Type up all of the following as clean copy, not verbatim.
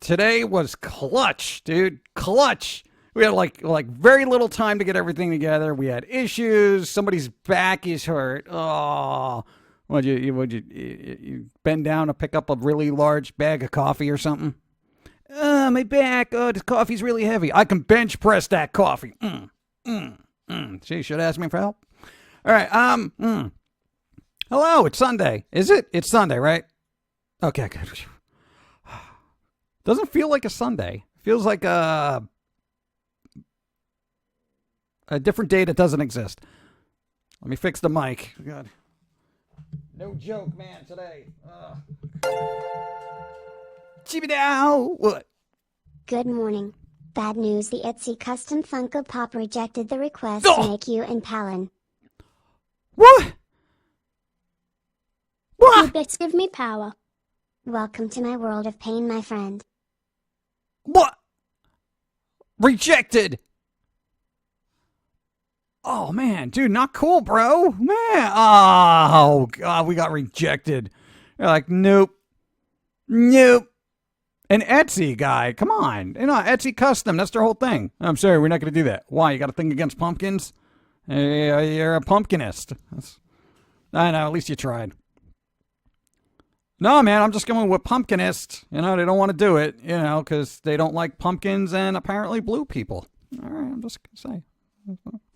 Today was clutch, dude. Clutch. We had like very little time to get everything together. We had issues. Somebody's back is hurt. Oh, would you bend down to pick up a really large bag of coffee or something? My back. Oh, this coffee's really heavy. I can bench press that coffee. She should ask me for help. All right. Hello. It's Sunday. Is it? It's Sunday, right? Okay, good. Doesn't feel like a Sunday. Feels like a different day that doesn't exist. Let me fix the mic. God. No joke, man, today. Cheep it out. What? Good morning. Bad news, the Etsy custom Funko Pop rejected the request to make you and Palin. What? What? You best give me power. Welcome to my world of pain, my friend. What? Rejected. Oh, man. Dude, not cool, bro. Man. Oh, God, we got rejected. You're like, nope. Nope. An Etsy guy. Come on. You know, Etsy custom. That's their whole thing. I'm sorry, we're not going to do that. Why? You got a thing against pumpkins? You're a pumpkinist. I know. At least you tried. No, man, I'm just going with pumpkinists. You know, they don't want to do it, you know, because they don't like pumpkins and apparently blue people. All right, I'm just going to say.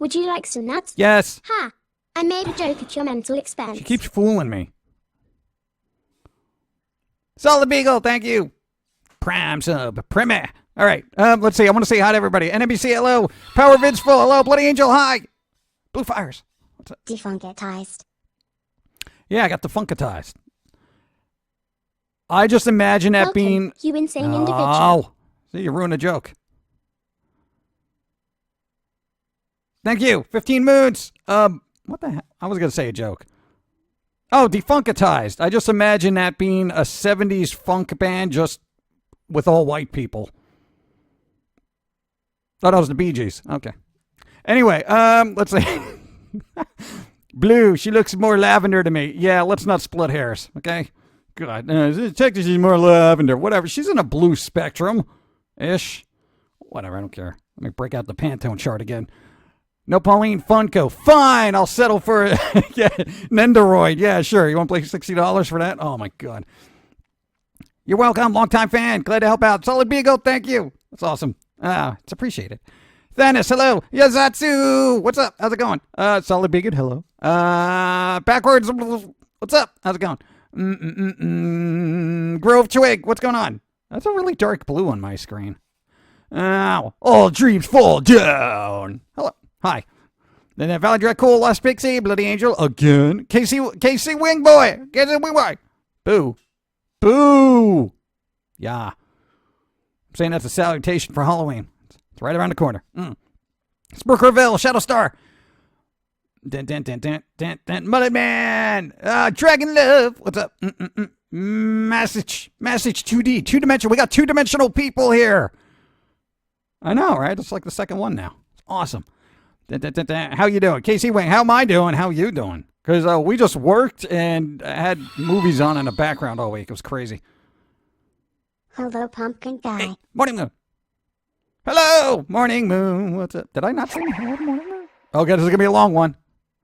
Would you like some nuts? Yes. Ha! I made a joke at your mental expense. She keeps fooling me. Solid Beagle, thank you. Prime sub. Prime. All right, let's see. I want to say hi to everybody. NBC, hello. Power Vids full, hello. Bloody Angel, hi. Blue Fires. What's up? Defunketized. Yeah, I got defunketized. I just imagine that being... You insane individual. Oh, see, you ruined a joke. Thank you. 15 moons. What the heck? I was going to say a joke. Oh, defunketized. I just imagine that being a 70s funk band just with all white people. Oh, that was the Bee Gees. Okay. Anyway, let's see. Blue, she looks more lavender to me. Yeah, let's not split hairs, okay? God, technically she's more lavender. Whatever. She's in a blue spectrum-ish. Whatever, I don't care. Let me break out the Pantone chart again. No Pauline Funko. Fine, I'll settle for an Nendoroid. Yeah, sure. You want to play $60 for that? Oh, my God. You're welcome, longtime fan. Glad to help out. Solid Beagle, thank you. That's awesome. It's appreciated. Thanos, hello. Yazatsu, what's up? How's it going? Solid Beagle, hello. Backwards, what's up? How's it going? Grove Twig, what's going on? That's a really dark blue on my screen. Ow. All dreams fall down. Hello. Hi. Then Valley Drag Cool, Lost Pixie, Bloody Angel, again. KC Wing Boy. KC Wing Boy. Boo. Boo. Yeah. I'm saying that's a salutation for Halloween. It's right around the corner. Spookerville, Shadow Star. Mullet Man. Dragon Love. What's up? Message 2D. Two-dimensional. We got two-dimensional people here. I know, right? It's like the second one now. It's awesome. How you doing? KC Wing, how am I doing? How you doing? Because we just worked and had movies on in the background all week. It was crazy. Hello, Pumpkin Guy. Hey, Morning Moon. Hello, Morning Moon. What's up? Did I not say hello, Morning Moon? Okay, this is going to be a long one.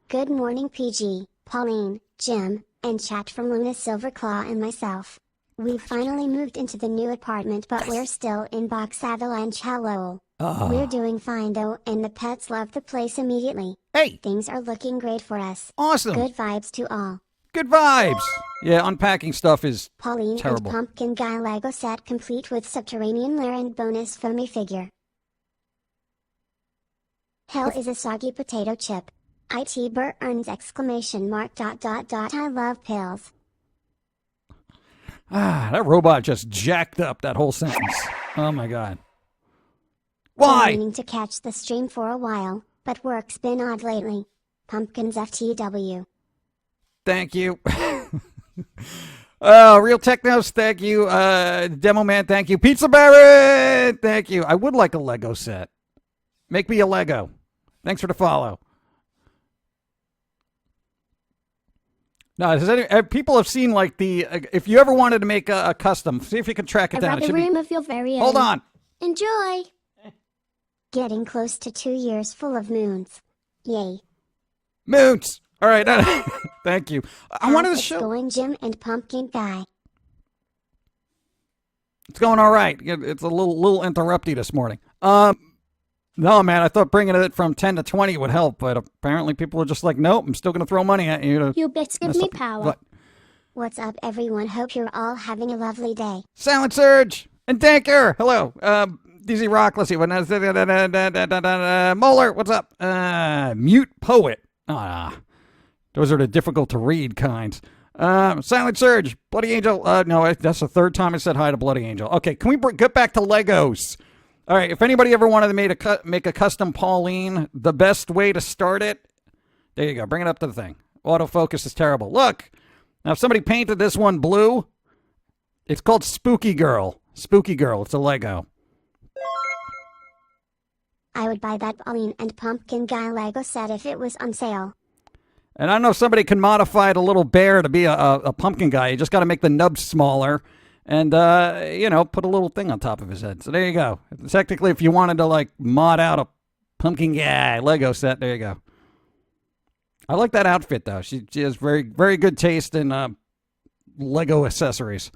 Good morning, PG, Pauline, Jim, and chat from Luna Silverclaw and myself. We finally moved into the new apartment, but we're still in Box Avalanche. Hello. We're doing fine though, and the pets love the place immediately. Hey! Things are looking great for us. Awesome. Good vibes to all. Good vibes. Yeah, unpacking stuff is Pauline terrible. And Pumpkin Guy Lego set complete with subterranean lair and bonus foamy figure. Hell is a soggy potato chip. IT Burt earns exclamation mark ... I love pills. That robot just jacked up that whole sentence. Oh my God. Why? Been meaning to catch the stream for a while, but work's been odd lately. Pumpkins FTW. Thank you. Real Technos, thank you. Demo Man, thank you. Pizza Baron, thank you. I would like a Lego set. Make me a Lego. Thanks for the follow. No, people have seen like if you ever wanted to make a custom, see if you can track it A down. rabbit room of your very own. Hold on. Enjoy. Getting close to 2 years full of moons. Yay. Moons. All right. Thank you. I wanted to How's show. it going, Jim and Pumpkin Guy? It's going all right. It's a little interrupty this morning. No, man, I thought bringing it from 10 to 20 would help, but apparently people are just like, nope, I'm still going to throw money at you. You best give me power. What? What's up, everyone? Hope you're all having a lovely day. Silent Surge and Tanker. Hello. DZ Rock. Let's see. Molar. What's up? Mute Poet. Those are the difficult to read kinds. Silent Surge. Bloody Angel. No, that's the third time I said hi to Bloody Angel. Okay, can we get back to Legos? All right, if anybody ever wanted to make a custom Pauline, the best way to start it, there you go. Bring it up to the thing. Autofocus is terrible. Look, now if somebody painted this one blue, it's called Spooky Girl. Spooky Girl. It's a Lego. I would buy that Pauline and Pumpkin Guy Lego set if it was on sale. And I know if somebody can modify the little bear to be a pumpkin guy. You just got to make the nubs smaller. And, put a little thing on top of his head. So there you go. Technically, if you wanted to, like, mod out a pumpkin guy Lego set, there you go. I like that outfit, though. She has very, very good taste in Lego accessories.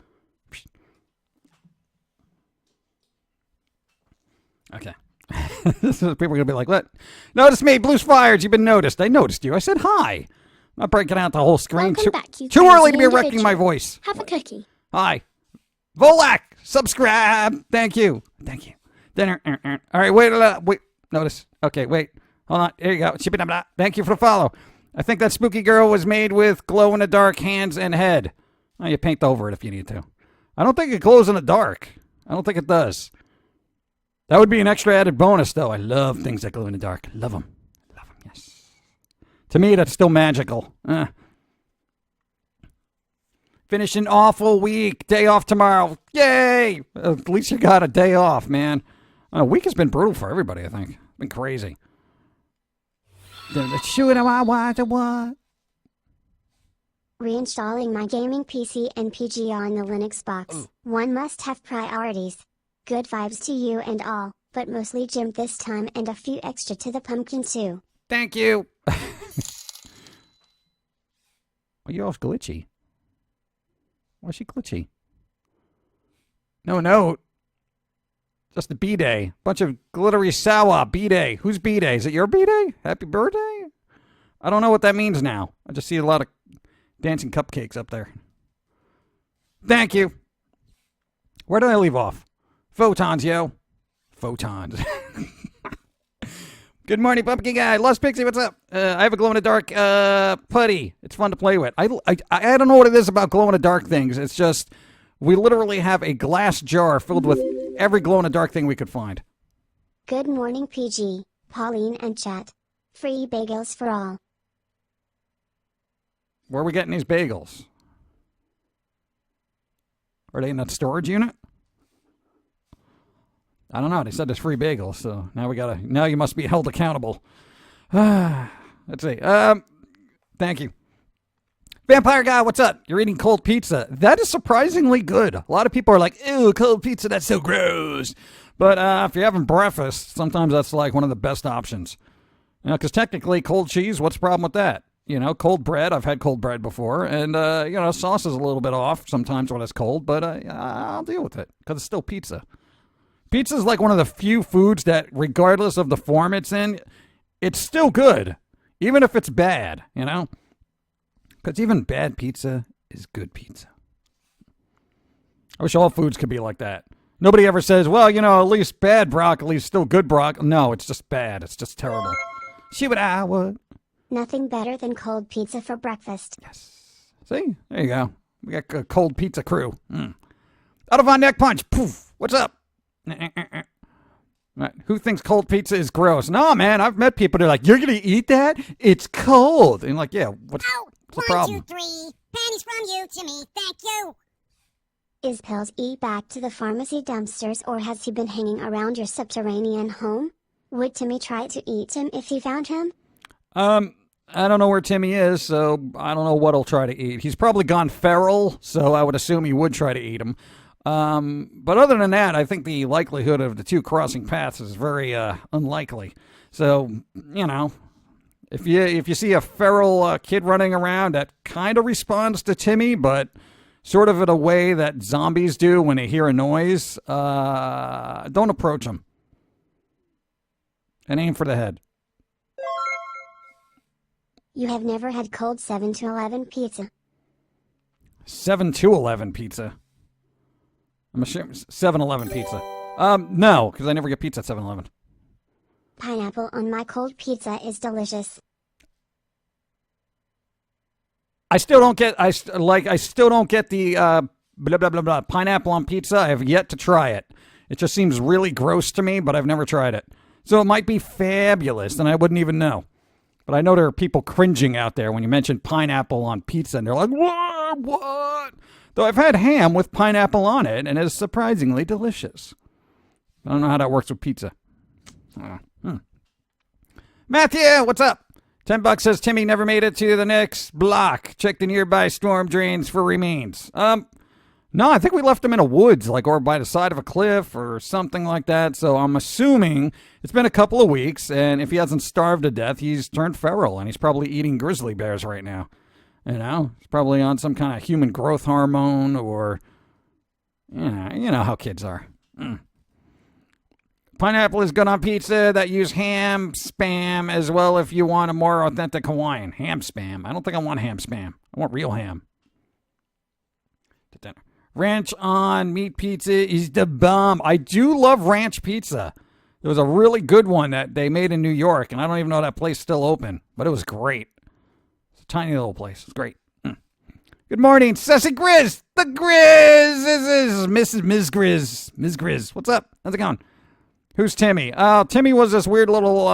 Okay. People are going to be like, what? Notice me, Blue's fired. You've been noticed. I noticed you. I said hi. I'm not breaking out the whole screen. Welcome back, you too early to be crazy wrecking my individual. voice. Have a cookie. Hi. Volak, subscribe. Thank you. Thank you. Then, all right, wait. Notice. Okay, wait. Hold on. Here you go. Thank you for the follow. I think that Spooky Girl was made with glow-in-the-dark hands and head. Oh, you paint over it if you need to. I don't think it glows in the dark. I don't think it does. That would be an extra added bonus, though. I love things that glow in the dark. Love them. Love them, yes. To me, that's still magical. Finish an awful week. Day off tomorrow. Yay! At least you got a day off, man. A week has been brutal for everybody, I think. It's been crazy. Reinstalling my gaming PC and PG on the Linux box. One must have priorities. Good vibes to you and all, but mostly Jim this time and a few extra to the pumpkin too. Thank you. Well, you're all glitchy. Why is she glitchy? No. Just a B-Day. Bunch of glittery sour B-Day. Who's B-Day? Is it your B-Day? Happy birthday? I don't know what that means now. I just see a lot of dancing cupcakes up there. Thank you. Where did I leave off? Photons, yo. Photons. Good morning, Pumpkin Guy. Lost Pixie, what's up? I have a glow-in-the-dark putty. It's fun to play with. I don't know what it is about glow-in-the-dark things. It's just, we literally have a glass jar filled with every glow-in-the-dark thing we could find. Good morning, PG, Pauline and chat. Free bagels for all. Where are we getting these bagels? Are they in that storage unit? I don't know. They said there's free bagels, so now you must be held accountable. Let's see. Thank you. Vampire Guy, what's up? You're eating cold pizza. That is surprisingly good. A lot of people are like, ew, cold pizza, that's so gross. But if you're having breakfast, sometimes that's like one of the best options. You know, because technically cold cheese, what's the problem with that? You know, cold bread, I've had cold bread before. And, sauce is a little bit off sometimes when it's cold, but I'll deal with it because it's still pizza. Pizza is like one of the few foods that, regardless of the form it's in, it's still good, even if it's bad, you know? Because even bad pizza is good pizza. I wish all foods could be like that. Nobody ever says, well, at least bad broccoli is still good broccoli. No, it's just bad. It's just terrible. She would, I would. Nothing better than cold pizza for breakfast. Yes. See? There you go. We got a cold pizza crew. Out of our neck punch. Poof. What's up? Right. Who thinks cold pizza is gross? No, man. I've met people that are like, you're going to eat that? It's cold. And like, yeah, what's the problem? 1, 2, 3. Pennies from you to me. Thank you. Is Pills E back to the pharmacy dumpsters or has he been hanging around your subterranean home? Would Timmy try to eat him if he found him? I don't know where Timmy is, so I don't know what he'll try to eat. He's probably gone feral, so I would assume he would try to eat him. But other than that, I think the likelihood of the two crossing paths is very unlikely. So, you know, if you see a feral kid running around that kind of responds to Timmy, but sort of in a way that zombies do when they hear a noise, don't approach him. And aim for the head. You have never had cold 7 to 11 pizza. 7 to 11 pizza. I'm assuming 7-Eleven pizza. No, because I never get pizza at 7-Eleven. Pineapple on my cold pizza is delicious. I still don't get. I still don't get the blah blah blah blah pineapple on pizza. I have yet to try it. It just seems really gross to me, but I've never tried it. So it might be fabulous, and I wouldn't even know. But I know there are people cringing out there when you mention pineapple on pizza, and they're like, what? Though I've had ham with pineapple on it, and it's surprisingly delicious. I don't know how that works with pizza. Matthew, what's up? $10 says Timmy never made it to the next block. Check the nearby storm drains for remains. No, I think we left him in a woods, like, or by the side of a cliff or something like that. So I'm assuming it's been a couple of weeks, and if he hasn't starved to death, he's turned feral, and he's probably eating grizzly bears right now. You know, he's probably on some kind of human growth hormone, or you know how kids are. Pineapple is good on pizza that use ham spam as well if you want a more authentic Hawaiian. Ham spam. I don't think I want ham spam. I want real ham. Ranch on meat pizza is the bomb. I do love ranch pizza. There was a really good one that they made in New York, and I don't even know that place is still open, but it was great. It's a tiny little place. It's great. Good morning, Sassy Grizz. The Grizz. This is Ms. Grizz. Ms. Grizz. What's up? How's it going? Who's Timmy? Timmy was this weird little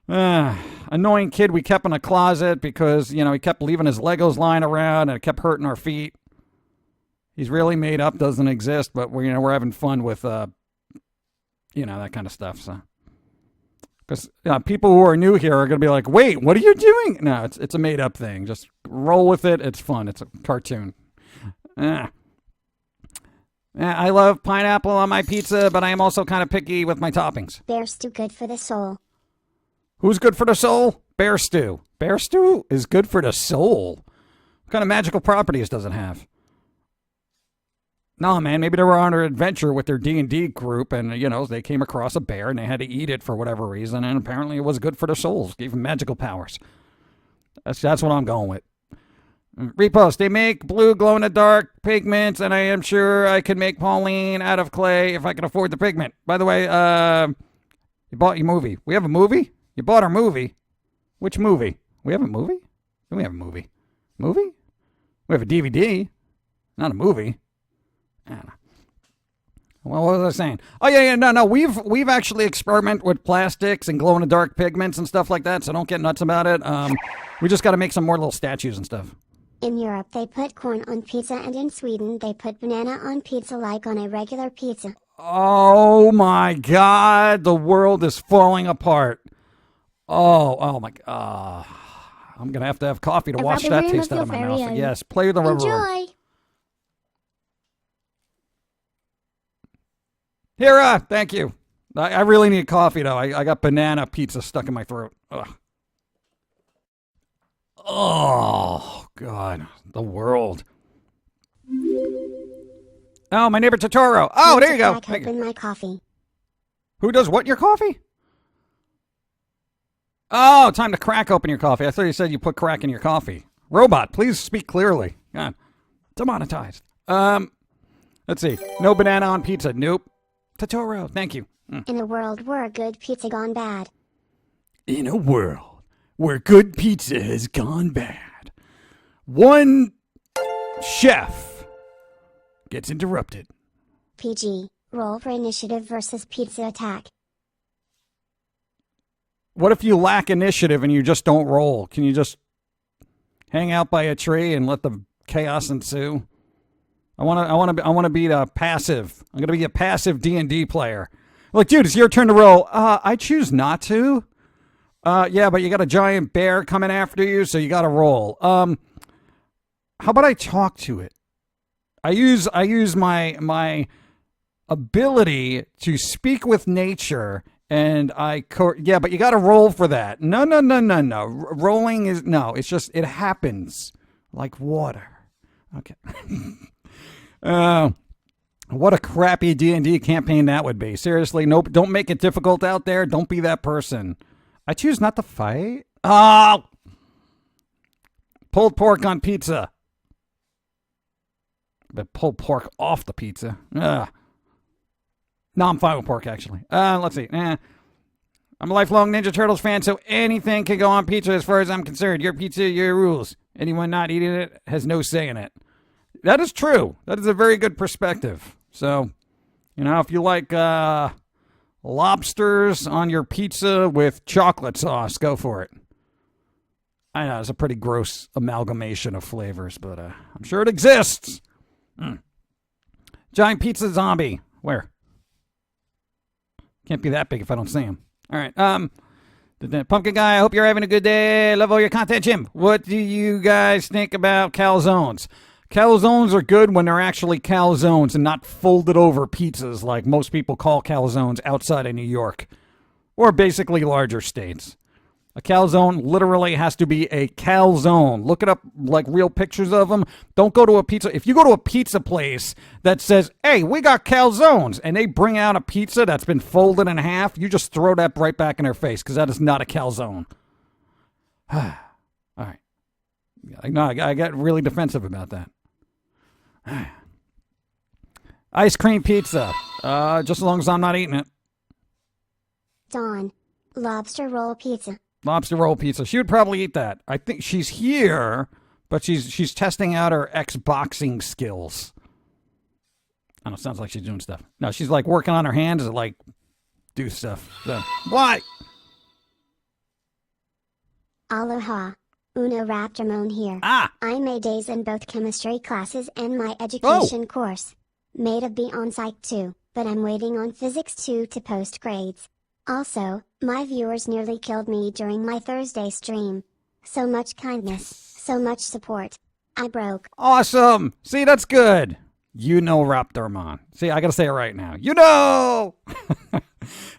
annoying kid we kept in a closet because, you know, he kept leaving his Legos lying around and it kept hurting our feet. He's really made up, doesn't exist, but we're having fun with, that kind of stuff. So, because people who are new here are going to be like, wait, what are you doing? No, it's a made up thing. Just roll with it. It's fun. It's a cartoon. I love pineapple on my pizza, but I am also kind of picky with my toppings. Bear stew good for the soul. Who's good for the soul? Bear stew. Bear stew is good for the soul. What kind of magical properties does it have? No, man, maybe they were on an adventure with their D&D group, and, they came across a bear, and they had to eat it for whatever reason, and apparently it was good for their souls. Gave them magical powers. That's what I'm going with. Repost. They make blue glow-in-the-dark pigments, and I am sure I could make Pauline out of clay if I could afford the pigment. By the way, you bought your movie. We have a movie? You bought our movie. Which movie? We have a movie? We have a movie. Movie? We have a DVD. Not a movie. I don't know. Well, what was I saying? Oh, yeah, no. We've actually experimented with plastics and glow-in-the-dark pigments and stuff like that, so don't get nuts about it. We just got to make some more little statues and stuff. In Europe, they put corn on pizza, and in Sweden, they put banana on pizza like on a regular pizza. Oh, my God. The world is falling apart. Oh, my God. I'm going to have coffee to wash that taste out of my mouth. Own. Yes, play with the rubber. Enjoy. Here, thank you. I really need coffee, though. I got banana pizza stuck in my throat. Ugh. Oh, God. The world. Oh, my neighbor Totoro. Oh, there you go. Crack open my coffee. Who does what, your coffee? Oh, time to crack open your coffee. I thought you said you put crack in your coffee. Robot, please speak clearly. God, demonetized. Let's see. No banana on pizza. Nope. Totoro, thank you. In a world where good pizza gone bad. In a world where good pizza has gone bad, one chef gets interrupted. PG, roll for initiative versus pizza attack. What if you lack initiative and you just don't roll? Can you just hang out by a tree and let the chaos ensue? I want to be the passive. I'm going to be a passive D&D player. Like, dude, it's your turn to roll. I choose not to. Yeah, but you got a giant bear coming after you, so you got to roll. How about I talk to it? I use my ability to speak with nature, and yeah, but you got to roll for that. No. Rolling is no. It's just it happens like water. Okay. What a crappy D&D campaign that would be. Seriously, nope. Don't make it difficult out there. Don't be that person. I choose not to fight. Oh! Pulled pork on pizza. But pulled pork off the pizza. Ugh. No, I'm fine with pork, actually. Let's see. I'm a lifelong Ninja Turtles fan, so anything can go on pizza as far as I'm concerned. Your pizza, your rules. Anyone not eating it has no say in it. That is true. That is a very good perspective. So, if you like lobsters on your pizza with chocolate sauce, go for it. I know, it's a pretty gross amalgamation of flavors, but I'm sure it exists. Giant pizza zombie. Where? Can't be that big if I don't see him. All right. The Pumpkin Guy, I hope you're having a good day. Love all your content, Jim. What do you guys think about calzones? Calzones are good when they're actually calzones and not folded over pizzas like most people call calzones outside of New York or basically larger states. A calzone literally has to be a calzone. Look it up, like real pictures of them. Don't go to a pizza. If you go to a pizza place that says, hey, we got calzones, and they bring out a pizza that's been folded in half, you just throw that right back in their face because that is not a calzone. All right. No, I got really defensive about that. Ice cream pizza. Just as long as I'm not eating it. Dawn. Lobster roll pizza. Lobster roll pizza. She would probably eat that. I think she's here, but she's testing out her Xboxing skills. I don't know, sounds like she's doing stuff. No, she's like working on her hands to like do stuff. So, why? Aloha. Una Raptormon here. I'm A's in both chemistry classes and my education course. Made a B on Psych 2, but I'm waiting on Physics 2 to post grades. Also, my viewers nearly killed me during my Thursday stream. So much kindness, so much support. I broke. Awesome! See, that's good. Raptormon. See, I gotta say it right now.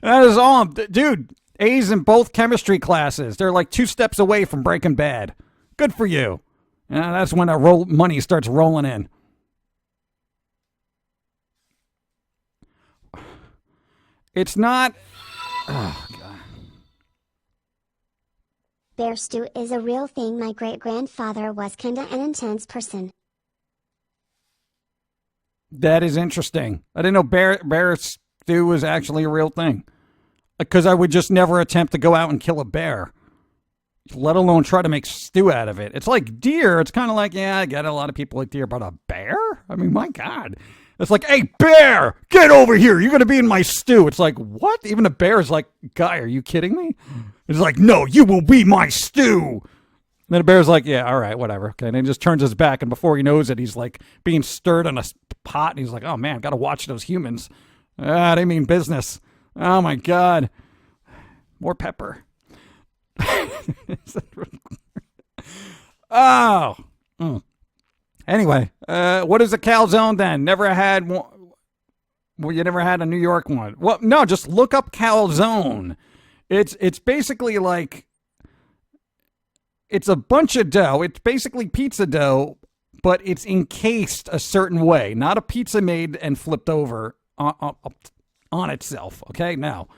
That is all. Dude, A's in both chemistry classes. They're like 2 steps away from Breaking Bad. Good for you. That's when the money starts rolling in. It's not... Oh, God. Bear stew is a real thing. My great-grandfather was kinda an intense person. That is interesting. I didn't know bear stew was actually a real thing. Because I would just never attempt to go out and kill a bear, let alone try to make stew out of it. It's like deer. It's kind of like, yeah, I get it. A lot of people like deer, but a bear? I mean, my God. It's like, hey, bear, get over here. You're going to be in my stew. It's like, what? Even a bear is like, guy, are you kidding me? It's like, no, you will be my stew. And then a bear's like, yeah, all right, whatever. Okay, and then he just turns his back, and before he knows it, he's like being stirred in a pot, and he's like, oh, man, got to watch those humans. They mean business. Oh, my God. More pepper. Oh. Anyway, what is a calzone then? Never had one. Well, you never had a New York one. Well, no, just look up calzone. It's basically like, it's a bunch of dough. It's basically pizza dough, but it's encased a certain way. Not a pizza made and flipped over on itself. Okay, now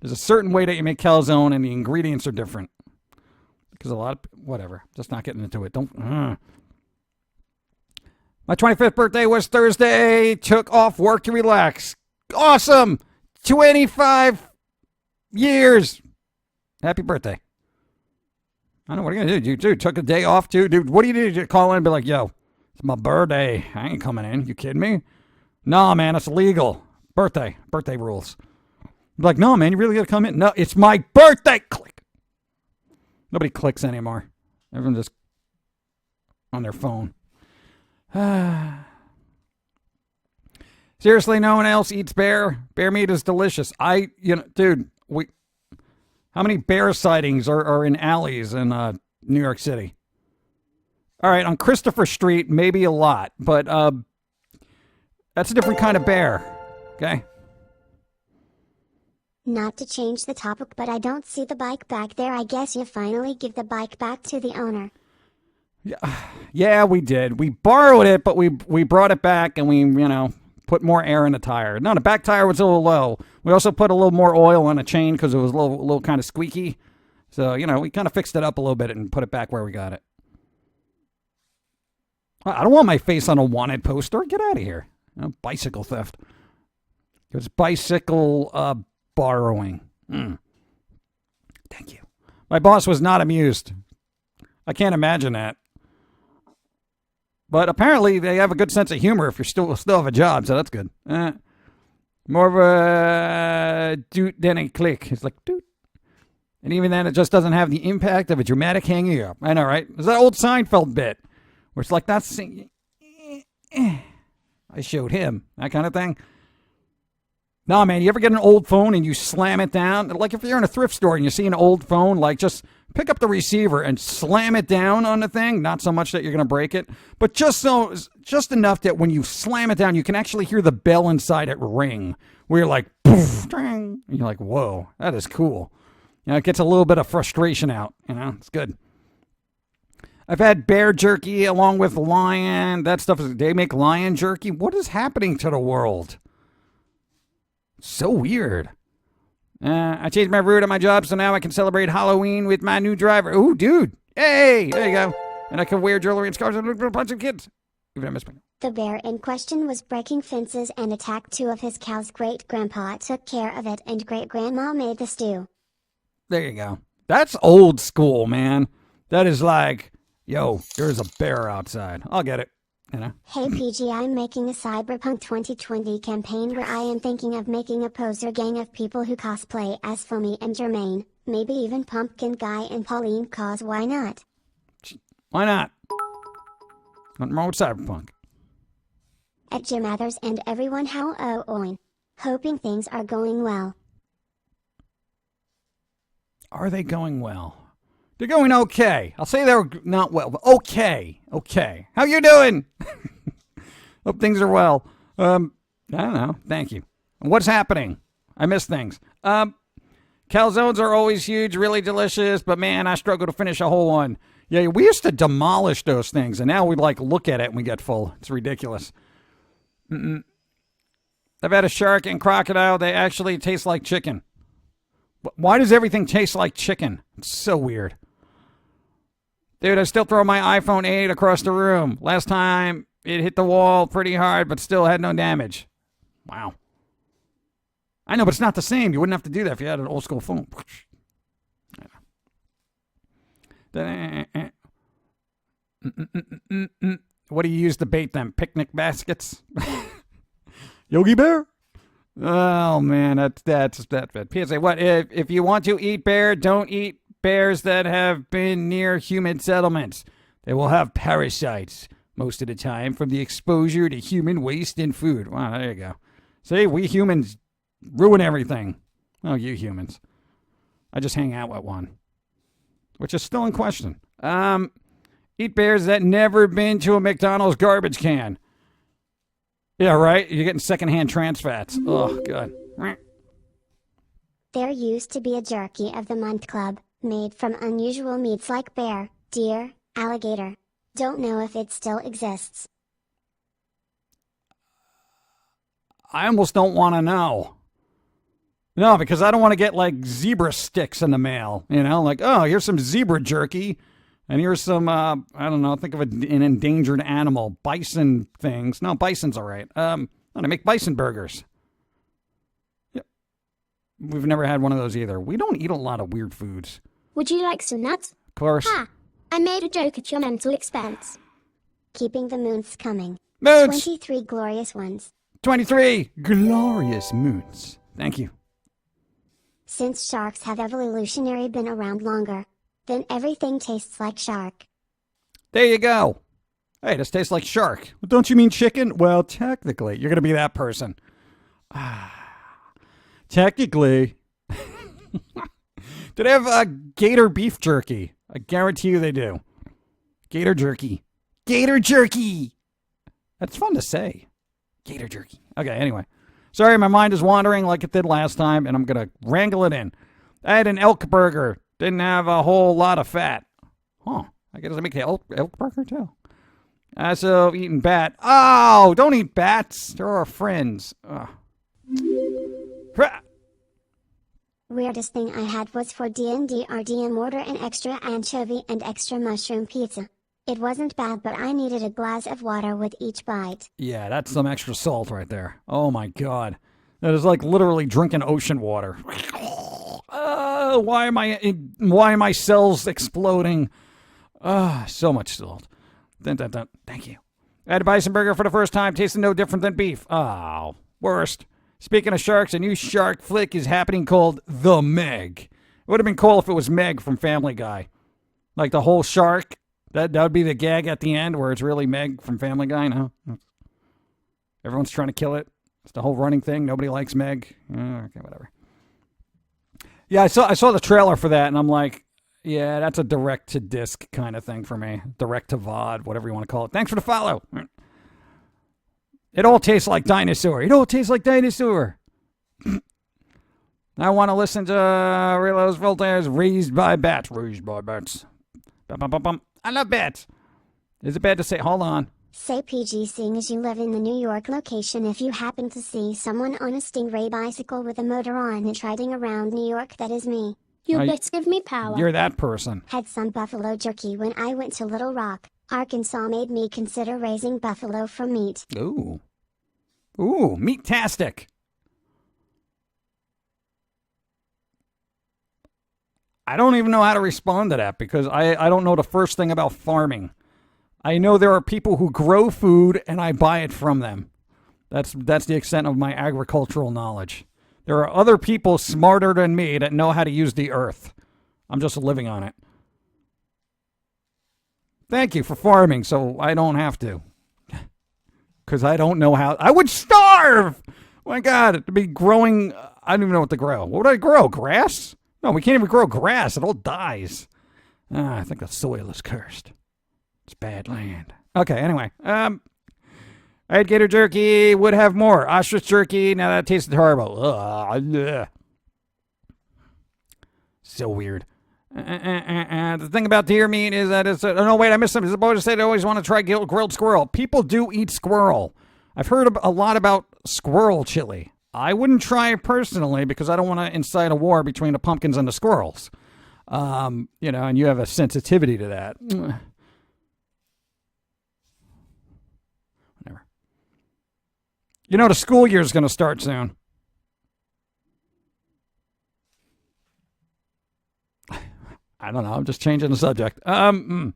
there's a certain way that you make calzone, and the ingredients are different. Because a lot of whatever. Just not getting into it. Don't. My 25th birthday was Thursday. Took off work to relax. Awesome. 25 years. Happy birthday. I don't know what are you gonna do. You took a day off too, dude. What do you do? You call in and be like, yo, it's my birthday. I ain't coming in. You kidding me? Nah, man, it's illegal. Birthday rules. Be like, no, man, you really gotta come in. No, it's my birthday. Click. Nobody clicks anymore. Everyone's just on their phone. Seriously, no one else eats bear. Bear meat is delicious. Dude, How many bear sightings are in alleys in New York City? All right, on Christopher Street, maybe a lot, but that's a different kind of bear. Okay. Not to change the topic, but I don't see the bike back there. I guess you finally give the bike back to the owner. Yeah, we did. We borrowed it, but we brought it back and we, put more air in the tire. No, the back tire was a little low. We also put a little more oil on the chain because it was a little kind of squeaky. So, we kind of fixed it up a little bit and put it back where we got it. I don't want my face on a wanted poster. Get out of here. Bicycle theft. It was bicycle borrowing. Thank you. My boss was not amused. I can't imagine that. But apparently they have a good sense of humor if you still have a job, so that's good. More of a doot than a click. It's like doot. And even then, it just doesn't have the impact of a dramatic hanging up. I know, right? It's that old Seinfeld bit where it's like, that's... I showed him. That kind of thing. No, man, you ever get an old phone and you slam it down? Like if you're in a thrift store and you see an old phone, like just pick up the receiver and slam it down on the thing. Not so much that you're going to break it, but just enough that when you slam it down, you can actually hear the bell inside it ring. Where you're like, poof, ding. And you're like, whoa, that is cool. It gets a little bit of frustration out. It's good. I've had bear jerky along with lion. That stuff they make lion jerky. What is happening to the world? So weird. I changed my route on my job, so now I can celebrate Halloween with my new driver. Ooh, dude. Hey, there you go. And I can wear jewelry and scarves and a bunch of kids. Even I miss me. The bear in question was breaking fences and attacked 2 of his cows. Great-grandpa took care of it, and great-grandma made the stew. There you go. That's old school, man. That is like, yo, there's a bear outside. I'll get it. Hey PG, I'm making a Cyberpunk 2020 campaign where I am thinking of making a poser gang of people who cosplay as Foamy and Jermaine, maybe even Pum'Kin Guy and Pauline, cause why not? Why not? Nothing wrong with Cyberpunk. At Jim Mathers and everyone, how oin. Hoping things are going well. Are they going well? They're going okay. I'll say they're not well, but okay. Okay. How you doing? Hope things are well. I don't know. Thank you. What's happening? I miss things. Calzones are always huge, really delicious, but man, I struggle to finish a whole one. Yeah, we used to demolish those things, and now we look at it and we get full. It's ridiculous. I've had a shark and crocodile. They actually taste like chicken. Why does everything taste like chicken? It's so weird. Dude, I still throw my iPhone 8 across the room. Last time, it hit the wall pretty hard, but still had no damage. Wow. I know, but it's not the same. You wouldn't have to do that if you had an old school phone. What do you use to bait them? Picnic baskets? Yogi Bear? Oh, man, that's bad. PSA, what? If you want to eat bear, don't eat bears that have been near human settlements. They will have parasites most of the time from the exposure to human waste and food. Wow, there you go. See, we humans ruin everything. Oh, you humans. I just hang out with one, which is still in question. Eat bears that never been to a McDonald's garbage can. Yeah, right? You're getting secondhand trans fats. Oh, God. There used to be a Jerky of the Month Club, made from unusual meats like bear, deer, alligator. Don't know if it still exists. I almost don't want to know. No, because I don't want to get zebra sticks in the mail. Oh, here's some zebra jerky. And here's some, I don't know, think of an endangered animal. Bison things. No, bison's all right. They make bison burgers. Yep. We've never had one of those either. We don't eat a lot of weird foods. Would you like some nuts? Of course. Ha! I made a joke at your mental expense. Keeping the moons coming. Moons! 23 glorious ones. 23 glorious moons. Thank you. Since sharks have evolutionary been around longer, then everything tastes like shark. There you go. Hey, this tastes like shark. Well, don't you mean chicken? Well, technically, you're going to be that person. Technically. Do they have gator beef jerky? I guarantee you they do. Gator jerky. Gator jerky! That's fun to say. Gator jerky. Okay, anyway. Sorry, my mind is wandering like it did last time, and I'm going to wrangle it in. I had an elk burger. Didn't have a whole lot of fat. Huh. I guess I make the elk burger, too. So, eating bat. Oh, don't eat bats. They're our friends. Weirdest thing I had was for D&D or DM order an extra anchovy and extra mushroom pizza. It wasn't bad, but I needed a glass of water with each bite. Yeah, that's some extra salt right there. Oh my god. That is like literally drinking ocean water. Why am my cells exploding? So much salt. Dun, dun, dun. Thank you. I had a bison burger for the first time, tasting no different than beef. Oh, worst. Speaking of sharks, a new shark flick is happening called The Meg. It would have been cool if it was Meg from Family Guy. Like the whole shark. That would be the gag at the end where it's really Meg from Family Guy, no? Everyone's trying to kill it. It's the whole running thing. Nobody likes Meg. Okay, whatever. Yeah, I saw the trailer for that, and I'm like, yeah, that's a direct-to-disc kind of thing for me. Direct-to-VOD, whatever you want to call it. Thanks for the follow. It all tastes like dinosaur. It all tastes like dinosaur. I want to listen to Relos Voltaire's Raised by Bats. Raised by Bats. I love bats. Is it bad to say? Hold on. Say PG, seeing as you live in the New York location, if you happen to see someone on a Stingray bicycle with a motor on it riding around New York, that is me. You bits give me power. You're that person. Had some buffalo jerky when I went to Little Rock, Arkansas. Made me consider raising buffalo for meat. Ooh. Ooh, meat-tastic. I don't even know how to respond to that because I don't know the first thing about farming. I know there are people who grow food and I buy it from them. That's the extent of my agricultural knowledge. There are other people smarter than me that know how to use the earth. I'm just living on it. Thank you for farming so I don't have to. Because I don't know how. I would starve! Oh my God, to be growing. I don't even know what to grow. What would I grow? Grass? No, we can't even grow grass. It all dies. I think the soil is cursed. It's bad land. Okay, anyway. I had gator jerky. Would have more. Ostrich jerky. Now that tasted horrible. Ugh. So weird. The thing about deer meat is that it's... no, wait, I missed something. The boy just said I always want to try grilled squirrel. People do eat squirrel. I've heard a lot about squirrel chili. I wouldn't try it personally because I don't want to incite a war between the pumpkins and the squirrels. And you have a sensitivity to that. Whatever. The school year is going to start soon. I don't know. I'm just changing the subject. Thank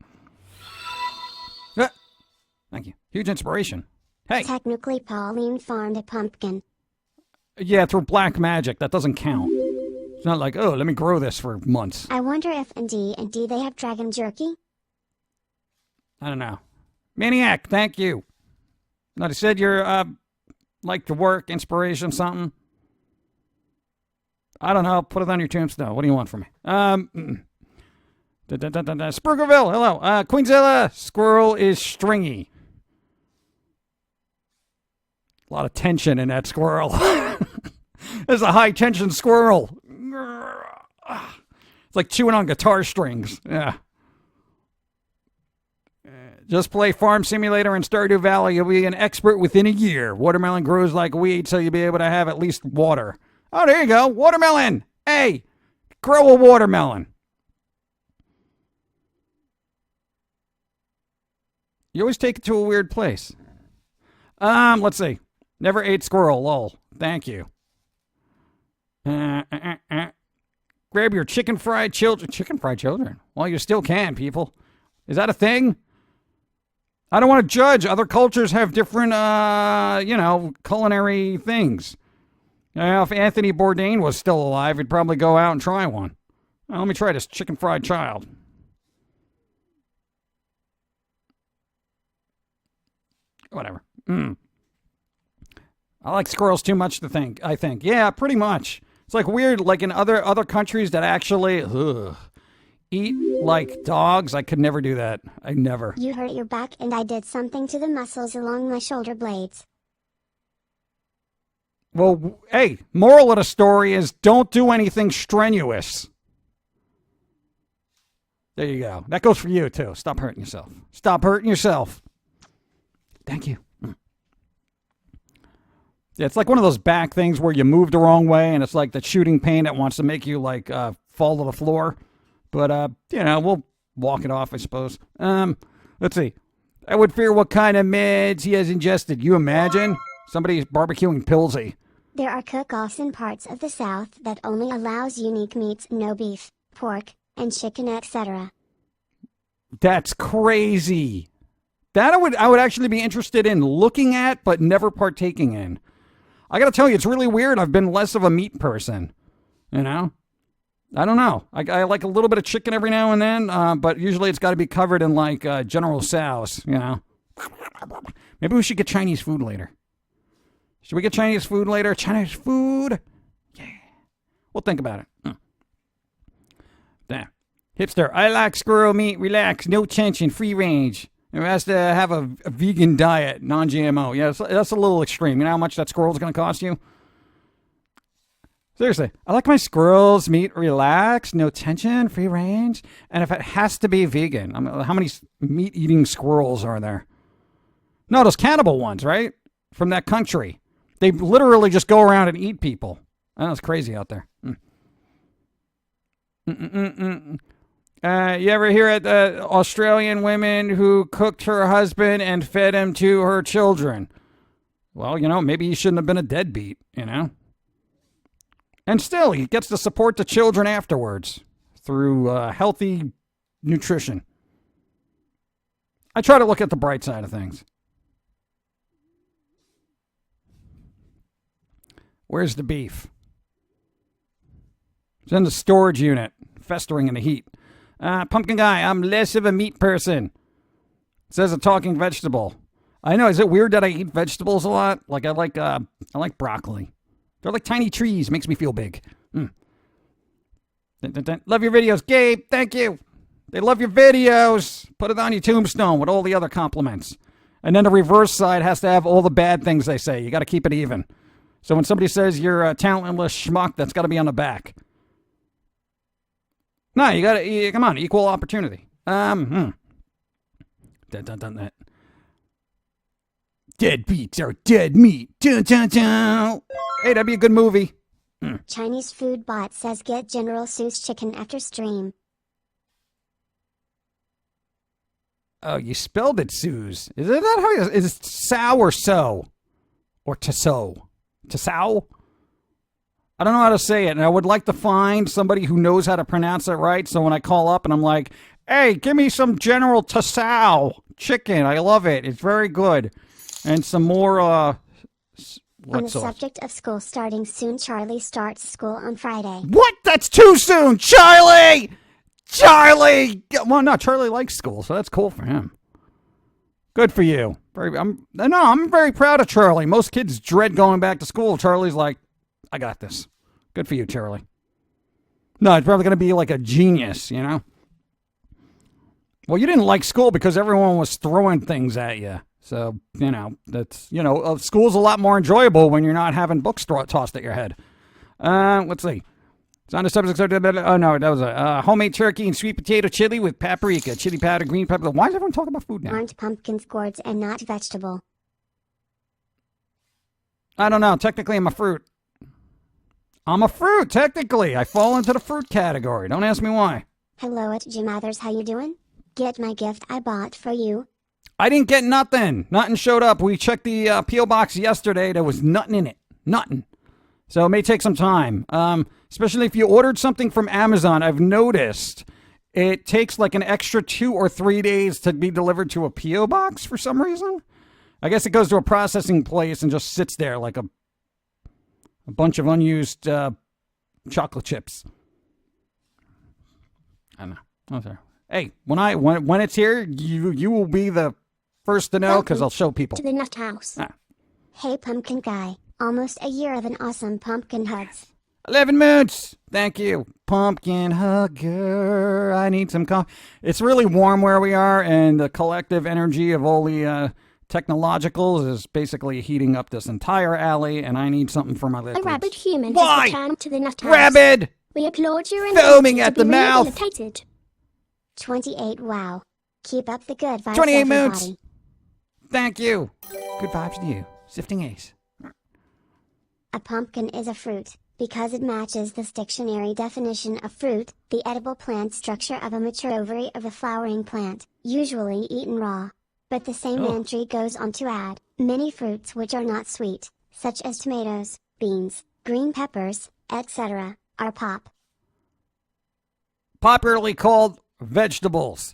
you. Huge inspiration. Hey. Technically, Pauline farmed a pumpkin. Yeah, through black magic. That doesn't count. It's not like, let me grow this for months. I wonder if in D&D they have dragon jerky? I don't know. Maniac, thank you. Now, they said you're, like to work, inspiration, something. I don't know. Put it on your tombstone. What do you want from me? Spurgerville, hello. Queenzilla, squirrel is stringy. A lot of tension in that squirrel. There's a high tension squirrel. It's like chewing on guitar strings. Yeah. Just play Farm Simulator in Stardew Valley. You'll be an expert within a year. Watermelon grows like weed, so you'll be able to have at least water. Oh, there you go. Watermelon. Hey, grow a watermelon. You always take it to a weird place. Let's see. Never ate squirrel, lol. Thank you. Grab your chicken fried children. Chicken fried children? Well, you still can, people. Is that a thing? I don't want to judge. Other cultures have different, culinary things. If Anthony Bourdain was still alive, he'd probably go out and try one. Well, let me try this chicken fried child. Whatever. I like squirrels too much to think, I think. Yeah, pretty much. It's like weird, like in other countries that actually eat like dogs. I could never do that. I never. You hurt your back and I did something to the muscles along my shoulder blades. Well, hey, moral of the story is don't do anything strenuous. There you go. That goes for you, too. Stop hurting yourself. Stop hurting yourself. Thank you. Yeah, it's like one of those back things where you move the wrong way and it's like the shooting pain that wants to make you like fall to the floor. But, we'll walk it off, I suppose. Let's see. I would fear what kind of meds he has ingested. You imagine? Somebody's barbecuing Pillsy. There are cook-offs in parts of the South that only allows unique meats, no beef, pork, and chicken, etc. That's crazy. That I would actually be interested in looking at, but never partaking in. I got to tell you, it's really weird. I've been less of a meat person, I don't know. I like a little bit of chicken every now and then, but usually it's got to be covered in like General Tso's, Maybe we should get Chinese food later. Should we get Chinese food later? Chinese food? Yeah. We'll think about it. Damn. Hipster, I like squirrel meat, relax, no tension, free range. It has to have a vegan diet, non-GMO. Yeah, that's a little extreme. You know how much that squirrel's going to cost you? Seriously, I like my squirrels meat, relax, no tension, free range. And if it has to be vegan, how many meat-eating squirrels are there? No, those cannibal ones, right? From that country. They literally just go around and eat people. Oh, it's crazy out there. You ever hear of the Australian women who cooked her husband and fed him to her children? Well, maybe he shouldn't have been a deadbeat, And still, he gets to support the children afterwards through healthy nutrition. I try to look at the bright side of things. Where's the beef? It's in the storage unit, festering in the heat. Pumpkin guy, I'm less of a meat person. Says a talking vegetable. I know. Is it weird that I eat vegetables a lot? Like I like broccoli. They're like tiny trees. Makes me feel big. Dun, dun, dun. Love your videos, Gabe. Thank you. They love your videos. Put it on your tombstone with all the other compliments. And then the reverse side has to have all the bad things they say. You got to keep it even. So when somebody says you're a talentless schmuck, that's got to be on the back. No, you got to, come on, equal opportunity. Dun, dun, dun, dun. Dead beats are dead meat. Dun, dun, dun. Hey, that'd be a good movie. Chinese food bot says get General Tso's chicken after stream. Oh, you spelled it, Suze. Is it that how you, is it sow or so? Or to-so? To-sow? I don't know how to say it, and I would like to find somebody who knows how to pronounce it right, so when I call up and I'm like, hey, give me some General Tso's chicken. I love it. It's very good. And some more, On the subject of school starting soon, Charlie starts school on Friday. What? That's too soon! Charlie! Charlie! Well, no, Charlie likes school, so that's cool for him. Good for you. I'm very proud of Charlie. Most kids dread going back to school. Charlie's like, I got this. Good for you, Charlie. No, he's probably going to be like a genius, Well, you didn't like school because everyone was throwing things at you. So, that's, school's a lot more enjoyable when you're not having books tossed at your head. Let's see. It's on the subject. Oh, no, that was a homemade turkey and sweet potato chili with paprika, chili powder, green pepper. Why is everyone talking about food now? Aren't pumpkins gourds and not vegetable? I don't know. Technically, I'm a fruit. I'm a fruit, technically. I fall into the fruit category. Don't ask me why. Hello at Jim Mathers, how you doing? Get my gift I bought for you. I didn't get nothing. Nothing showed up. We checked the P.O. box yesterday. There was nothing in it. Nothing. So it may take some time. Especially if you ordered something from Amazon. I've noticed it takes like an extra 2 or 3 days to be delivered to a P.O. box for some reason. I guess it goes to a processing place and just sits there like a bunch of unused chocolate chips. I don't know. Oh, sorry. Hey, when it's here, you will be the first to know because I'll show people. To the nut house. Hey, pumpkin guy. Almost a year of an awesome pumpkin hugs. 11 moods. Thank you. Pumpkin hugger. I need some coffee. It's really warm where we are, and the collective energy of all the technologicals is basically heating up this entire alley, and I need something for my A liquids. rabid human Why? has returned to the nut house. Rabid! We applaud your Foaming intention at to the be mouth. rehabilitated. 28 wow. Keep up the good vibes, 28 everybody. moods. Thank you. Good vibes to you. Sifting ace. A pumpkin is a fruit, because it matches this dictionary definition of fruit, the edible plant structure of a mature ovary of a flowering plant, usually eaten raw. But the same entry goes on to add, many fruits which are not sweet, such as tomatoes, beans, green peppers, etc., are pop. Popularly called vegetables.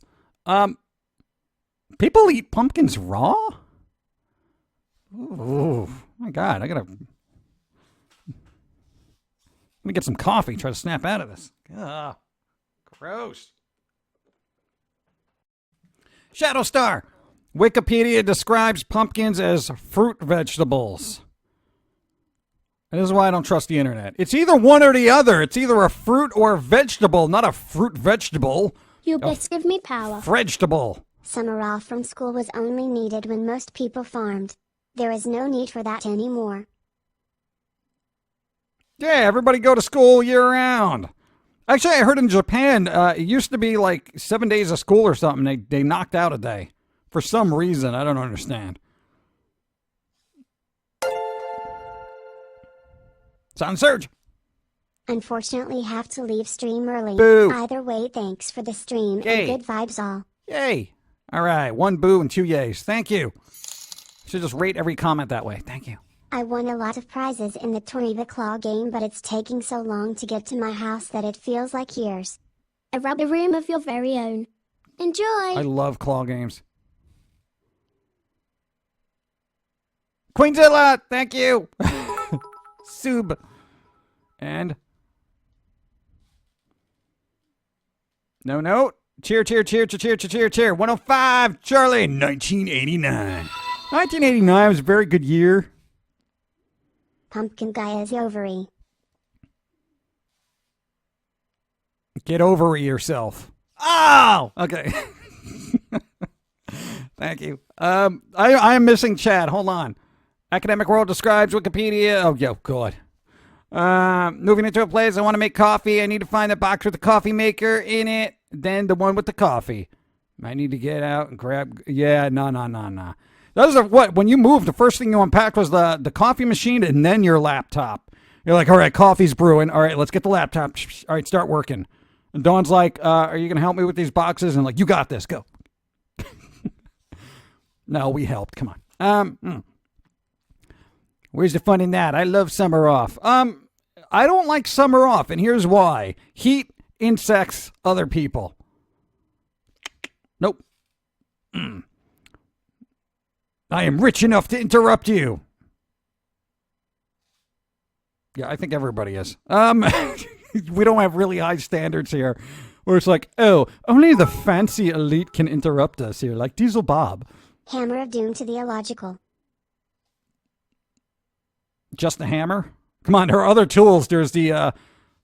People eat pumpkins raw? Ooh, my God, I'm gonna get some coffee, try to snap out of this. Ugh, gross. Shadow Star. Wikipedia describes pumpkins as fruit vegetables. This is why I don't trust the internet. It's either one or the other. It's either a fruit or a vegetable, not a fruit vegetable. You bits give me power. Vegetable. Summer off from school was only needed when most people farmed. There is no need for that anymore. Yeah, everybody go to school year round. Actually, I heard in Japan, it used to be like 7 days of school or something. They knocked out a day. For some reason, I don't understand. Sound surge. Unfortunately, have to leave stream early. Boo. Either way, thanks for the stream Yay. and good vibes all. Yay. All right, 1 boo and 2 yays. Thank you. Should just rate every comment that way. Thank you. I won a lot of prizes in the Toriba Claw game, but it's taking so long to get to my house that it feels like years. A rubber room of your very own. Enjoy. I love claw games. Queenzilla, thank you. Sub. And no. Cheer. 105, Charlie, 1989. 1989 was a very good year. Pumpkin guy is ovary. Get over yourself. Oh, okay. Thank you. I am missing Chad. Hold on. Academic World describes Wikipedia. Oh, yeah, God. Moving into a place, I want to make coffee. I need to find the box with the coffee maker in it. Then the one with the coffee. I need to get out and grab. Yeah, no. Those are what? When you moved, the first thing you unpacked was the coffee machine and then your laptop. You're like, all right, coffee's brewing. All right, let's get the laptop. All right, start working. And Dawn's like, are you going to help me with these boxes? And like, you got this. Go. No, we helped. Come on. Where's the fun in that? I love summer off. I don't like summer off, and here's why. Heat, insects, other people. Nope. I am rich enough to interrupt you. Yeah, I think everybody is. We don't have really high standards here. Where it's like, oh, only the fancy elite can interrupt us here, like Diesel Bob. Hammer of Doom to the illogical. Just a hammer? Come on, there are other tools. There's the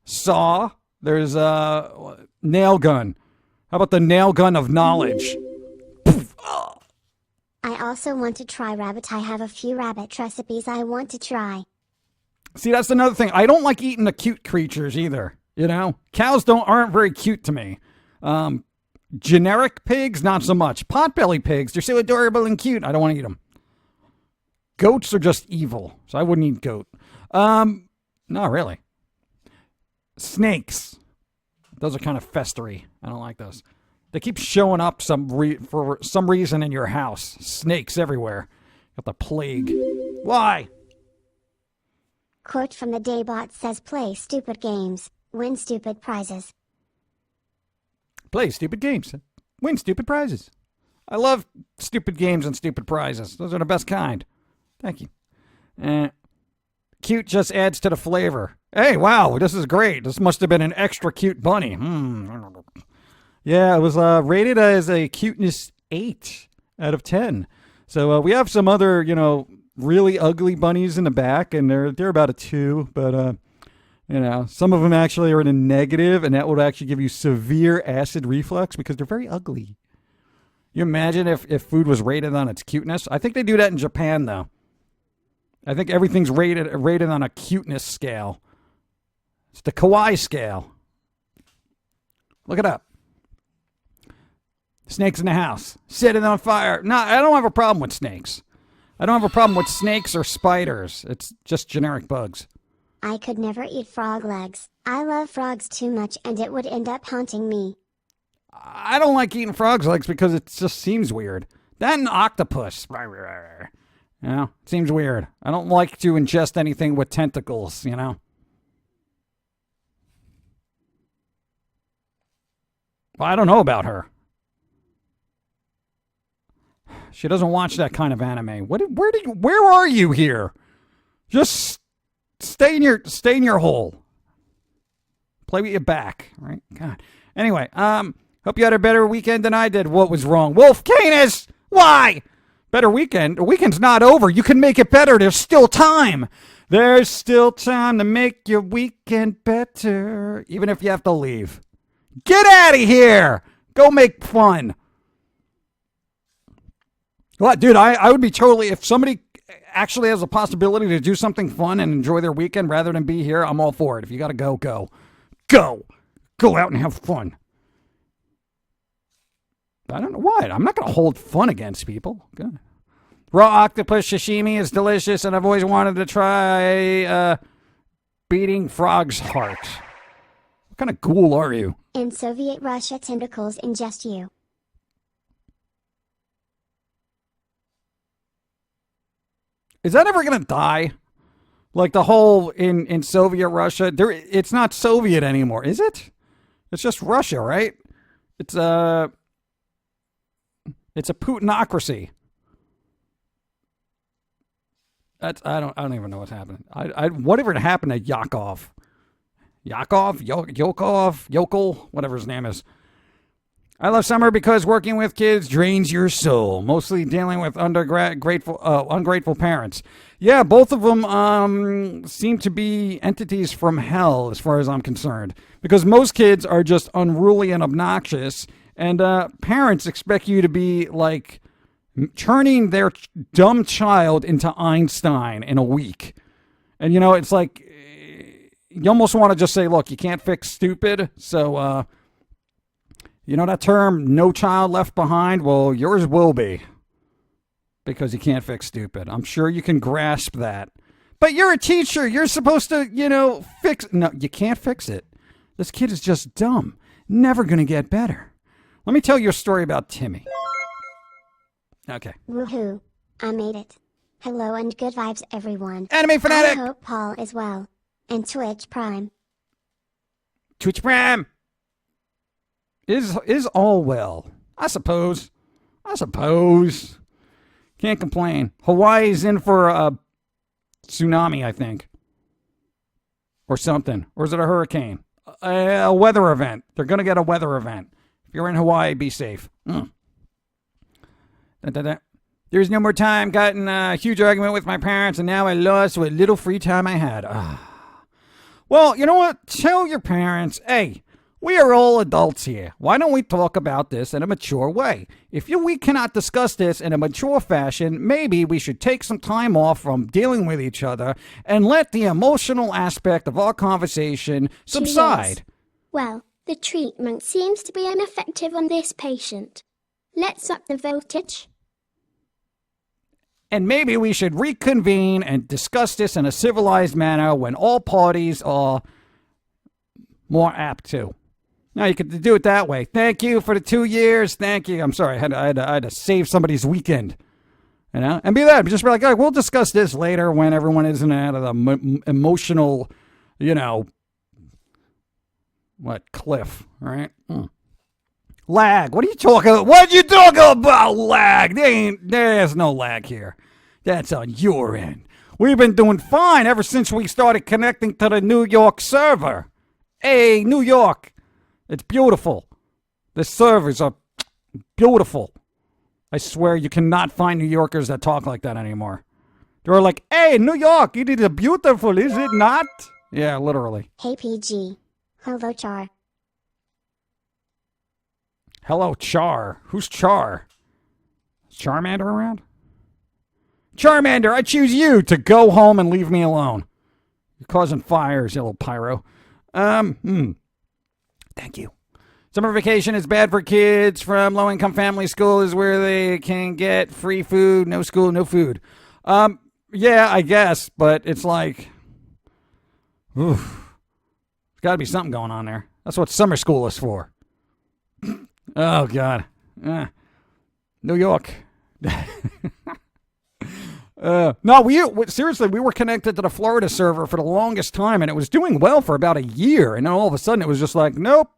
saw. There's a nail gun. How about the nail gun of knowledge? I also want to try rabbit. I have a few rabbit recipes I want to try. See, that's another thing. I don't like eating the cute creatures either. You know, cows aren't very cute to me. Generic pigs, not so much. Potbelly pigs, they're so adorable and cute. I don't want to eat them. Goats are just evil, so I wouldn't eat goat. Not really. Snakes, those are kind of festery. I don't like those. They keep showing up for some reason in your house. Snakes everywhere. Got the plague. Why? Quote from the Daybot says, play stupid games, win stupid prizes. Play stupid games, win stupid prizes. I love stupid games and stupid prizes. Those are the best kind. Thank you. Cute just adds to the flavor. Hey, wow, this is great. This must have been an extra cute bunny. Yeah, it was rated as a cuteness 8 out of 10. So we have some other, really ugly bunnies in the back, and they're about a 2. But You know, some of them actually are in a negative, and that would actually give you severe acid reflux because they're very ugly. You imagine if food was rated on its cuteness? I think they do that in Japan, though. I think everything's rated on a cuteness scale. It's the kawaii scale. Look it up. Snakes in the house. Setting on fire. No, I don't have a problem with snakes. I don't have a problem with snakes or spiders. It's just generic bugs. I could never eat frog legs. I love frogs too much and it would end up haunting me. I don't like eating frogs' legs because it just seems weird. That and octopus. You know, it seems weird. I don't like to ingest anything with tentacles, you know. Well, I don't know about her. She doesn't watch that kind of anime. Where are you here? Just stay in your hole. Play with your back, right? God. Anyway, hope you had a better weekend than I did. What was wrong? Wolf Canis! Why? Better weekend? The weekend's not over. You can make it better. There's still time. There's still time to make your weekend better. Even if you have to leave. Get out of here! Go make fun. What, dude, I would be totally, if somebody actually has a possibility to do something fun and enjoy their weekend rather than be here, I'm all for it. If you gotta go, go. Go! Go out and have fun. I don't know why. I'm not going to hold fun against people. Good. Raw octopus sashimi is delicious, and I've always wanted to try beating frog's heart. What kind of ghoul are you? In Soviet Russia, tentacles ingest you. Is that ever going to die? Like the whole in Soviet Russia? It's not Soviet anymore, is it? It's just Russia, right? It's a Putinocracy. I don't even know what's happening. Whatever happened to Yakov? Yokel, whatever his name is. I love summer because working with kids drains your soul. Mostly dealing with ungrateful parents. Yeah, both of them seem to be entities from hell as far as I'm concerned. Because most kids are just unruly and obnoxious. And parents expect you to be like turning their dumb child into Einstein in a week. And, you know, it's like you almost want to just say, look, you can't fix stupid. So, you know that term, no child left behind? Well, yours will be. Because you can't fix stupid. I'm sure you can grasp that. But you're a teacher. You're supposed to, you know, fix. No, you can't fix it. This kid is just dumb. Never going to get better. Let me tell you a story about Timmy. Okay. Woohoo. I made it. Hello and good vibes, everyone. Anime fanatic! I hope Paul is well. And Twitch Prime. Twitch Prime! Is all well. I suppose. Can't complain. Hawaii's in for a tsunami, I think. Or something. Or is it a hurricane? A weather event. They're going to get a weather event. If you're in Hawaii, be safe. There's no more time. Got in a huge argument with my parents, and now I lost what little free time I had. Well, you know what? Tell your parents, hey, we are all adults here. Why don't we talk about this in a mature way? If we cannot discuss this in a mature fashion, maybe we should take some time off from dealing with each other and let the emotional aspect of our conversation subside. Well, the treatment seems to be ineffective on this patient. Let's up the voltage. And maybe we should reconvene and discuss this in a civilized manner when all parties are more apt to. Now, you could do it that way. Thank you for the 2 years. Thank you. I'm sorry. I had to save somebody's weekend. You know? And be that. Just be like, all right, we'll discuss this later when everyone isn't out of the emotional, you know, cliff, right? Lag. What are you talking about? What are you talking about, lag? There's no lag here. That's on your end. We've been doing fine ever since we started connecting to the New York server. Hey, New York. It's beautiful. The servers are beautiful. I swear you cannot find New Yorkers that talk like that anymore. They're like, hey, New York, it is beautiful, is it not? Yeah, literally. Hey PG. Hello Char. Hello, Char. Who's Char? Is Charmander around? Charmander, I choose you to go home and leave me alone. You're causing fires, you little pyro. Thank you. Summer vacation is bad for kids from low-income family. School is where they can get free food. No school, no food. Yeah, I guess, but it's like, oof. There's got to be something going on there. That's what summer school is for. Oh, God. New York. No, seriously, we were connected to the Florida server for the longest time, and it was doing well for about a year, and then all of a sudden it was just like, nope.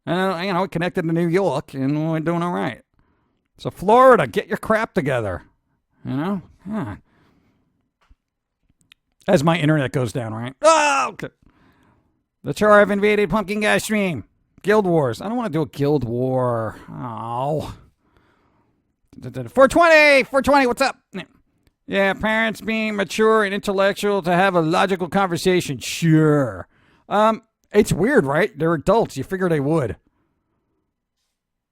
And, it connected to New York, and we're doing all right. So, Florida, get your crap together. Yeah. As my internet goes down, right? Oh, okay. The Char have invaded Pumpkin Guy stream. Guild Wars. I don't want to do a Guild War. Oh. 420, what's up? Yeah, parents being mature and intellectual to have a logical conversation. Sure. It's weird, right? They're adults. You figure they would.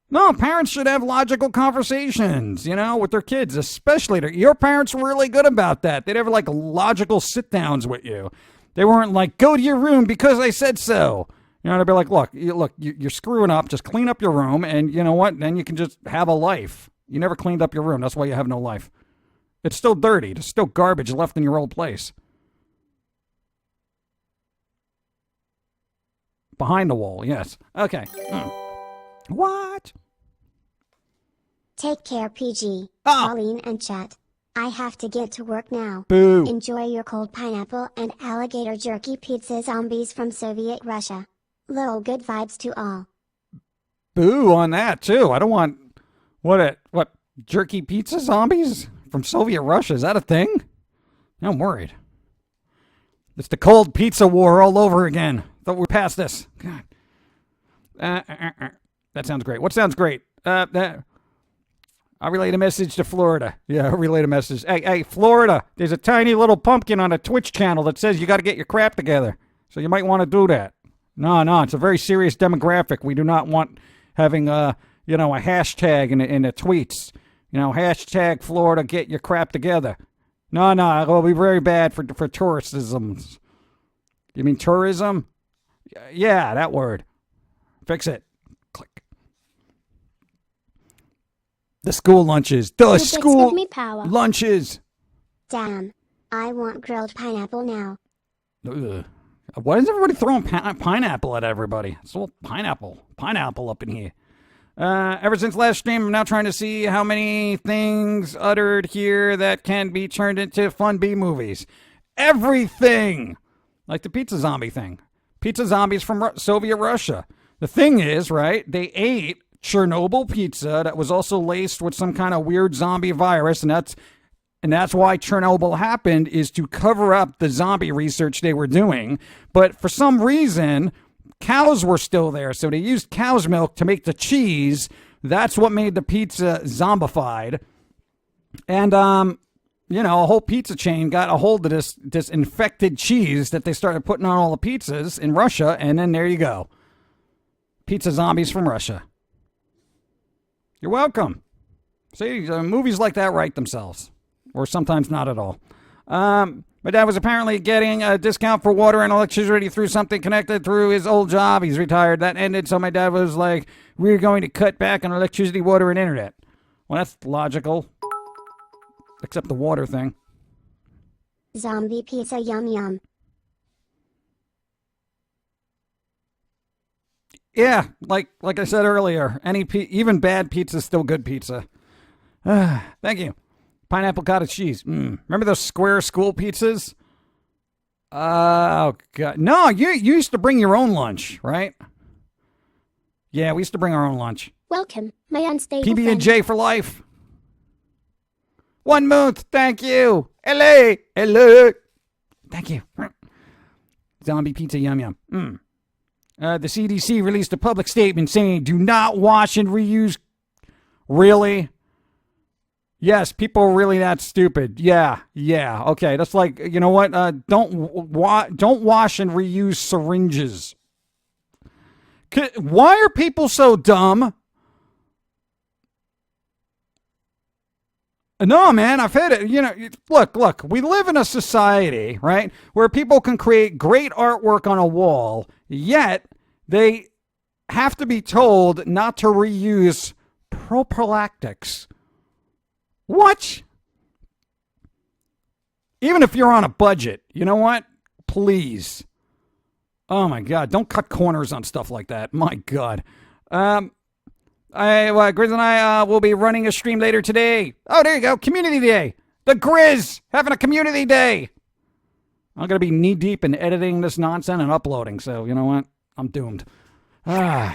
No, parents should have logical conversations, with their kids, especially. Your parents were really good about that. They'd have, logical sit-downs with you. They weren't like, go to your room because I said so. They'd be like, look, you're screwing up. Just clean up your room, and you know what? Then you can just have a life. You never cleaned up your room. That's why you have no life. It's still dirty. There's still garbage left in your old place. Behind the wall, yes. Okay. What? Take care PG. Ah. Pauline and chat. I have to get to work now. Boo. Enjoy your cold pineapple and alligator jerky pizza zombies from Soviet Russia. Lol, good vibes to all. Boo on that, too. I don't want... What, jerky pizza zombies from Soviet Russia? Is that a thing? I'm worried. It's the cold pizza war all over again. Thought we're past this. God. That sounds great. What sounds great? I'll relay a message to Florida. Yeah, I'll relay a message. Hey, Florida, there's a tiny little pumpkin on a Twitch channel that says you got to get your crap together. So you might want to do that. No, it's a very serious demographic. We do not want having a hashtag in the tweets. Hashtag Florida, get your crap together. No, it'll be very bad for tourism. You mean tourism? Yeah, that word. Fix it. Click. The school lunches. The school give me power. Lunches. Damn. I want grilled pineapple now. Ugh. Why is everybody throwing pineapple at everybody? It's all pineapple up in here. Ever since last stream, I'm now trying to see how many things uttered here that can be turned into fun B movies. Everything! Like the pizza zombie thing. Pizza zombies from Soviet Russia. The thing is, right, they ate Chernobyl pizza that was also laced with some kind of weird zombie virus, and that's why Chernobyl happened, is to cover up the zombie research they were doing. But for some reason, cows were still there, so they used cow's milk to make the cheese. That's what made the pizza zombified. And, a whole pizza chain got a hold of this infected cheese that they started putting on all the pizzas in Russia, and then there you go. Pizza zombies from Russia. You're welcome. See, movies like that write themselves. Or sometimes not at all. My dad was apparently getting a discount for water and electricity through something connected through his old job. He's retired. That ended, so my dad was like, we're going to cut back on electricity, water, and internet. Well, that's logical. Except the water thing. Zombie pizza yum yum. Yeah, like I said earlier, even bad pizza is still good pizza. Thank you. Pineapple cottage cheese. Remember those square school pizzas? Oh, God. No, you used to bring your own lunch, right? Yeah, we used to bring our own lunch. Welcome, my unstable PB&J for life. 1 month. Thank you. Hello. Thank you. Zombie pizza yum yum. The CDC released a public statement saying do not wash and reuse. Really? Yes, people are really that stupid. Yeah. Okay, that's like, you know what? Don't wash and reuse syringes. Why are people so dumb? No, man, I've had it. You know, look, we live in a society, right, where people can create great artwork on a wall, yet they have to be told not to reuse prophylactics. What? Even if you're on a budget, you know what? Please. Oh my God, don't cut corners on stuff like that. My God. Grizz and I will be running a stream later today. Oh, there you go. Community Day. The Grizz having a community day. I'm going to be knee deep in editing this nonsense and uploading. So, you know what? I'm doomed. I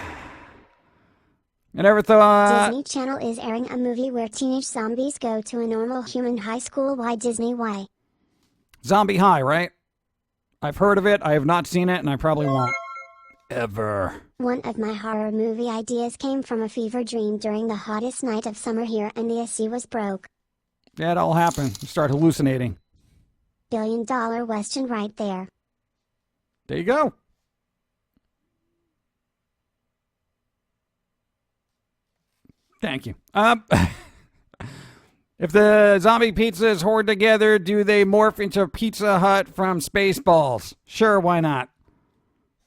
never thought... Disney Channel is airing a movie where teenage zombies go to a normal human high school. Why Disney? Why? Zombie High, right? I've heard of it. I have not seen it, and I probably won't. Ever. One of my horror movie ideas came from a fever dream during the hottest night of summer here, and the AC was broke. Yeah, it all happened. You start hallucinating. $1 billion Western right there. There you go. Thank you. If the zombie pizzas hoard together, do they morph into Pizza Hut from Spaceballs? Sure, why not?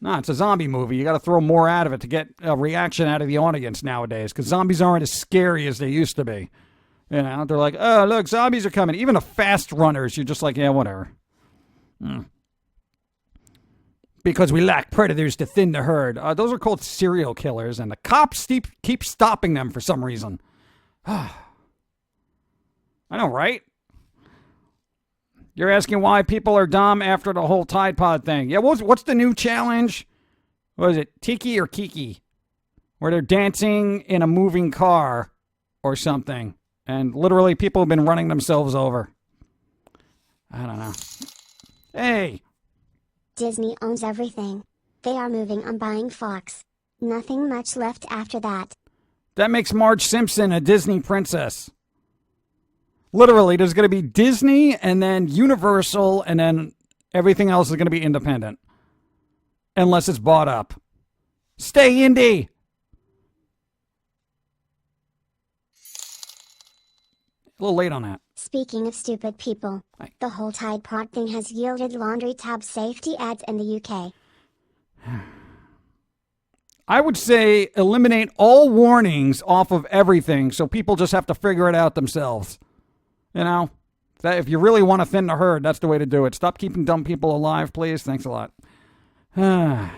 No, it's a zombie movie. You got to throw more out of it to get a reaction out of the audience nowadays, because zombies aren't as scary as they used to be. You know, they're like, oh, look, zombies are coming. Even the fast runners, you're just like, yeah, whatever. Because we lack predators to thin the herd. Those are called serial killers, and the cops keep stopping them for some reason. I know, right? You're asking why people are dumb after the whole Tide Pod thing. Yeah, what's the new challenge? What is it, Tiki or Kiki? Where they're dancing in a moving car or something. And literally people have been running themselves over. I don't know. Hey! Disney owns everything. They are moving on buying Fox. Nothing much left after that. That makes Marge Simpson a Disney princess. Literally, there's going to be Disney and then Universal and then everything else is going to be independent. Unless it's bought up. Stay indie! A little late on that. Speaking of stupid people, the whole Tide Pod thing has yielded laundry tab safety ads in the UK. I would say eliminate all warnings off of everything so people just have to figure it out themselves. You know, that if you really want to thin the herd, that's the way to do it. Stop keeping dumb people alive, please. Thanks a lot. I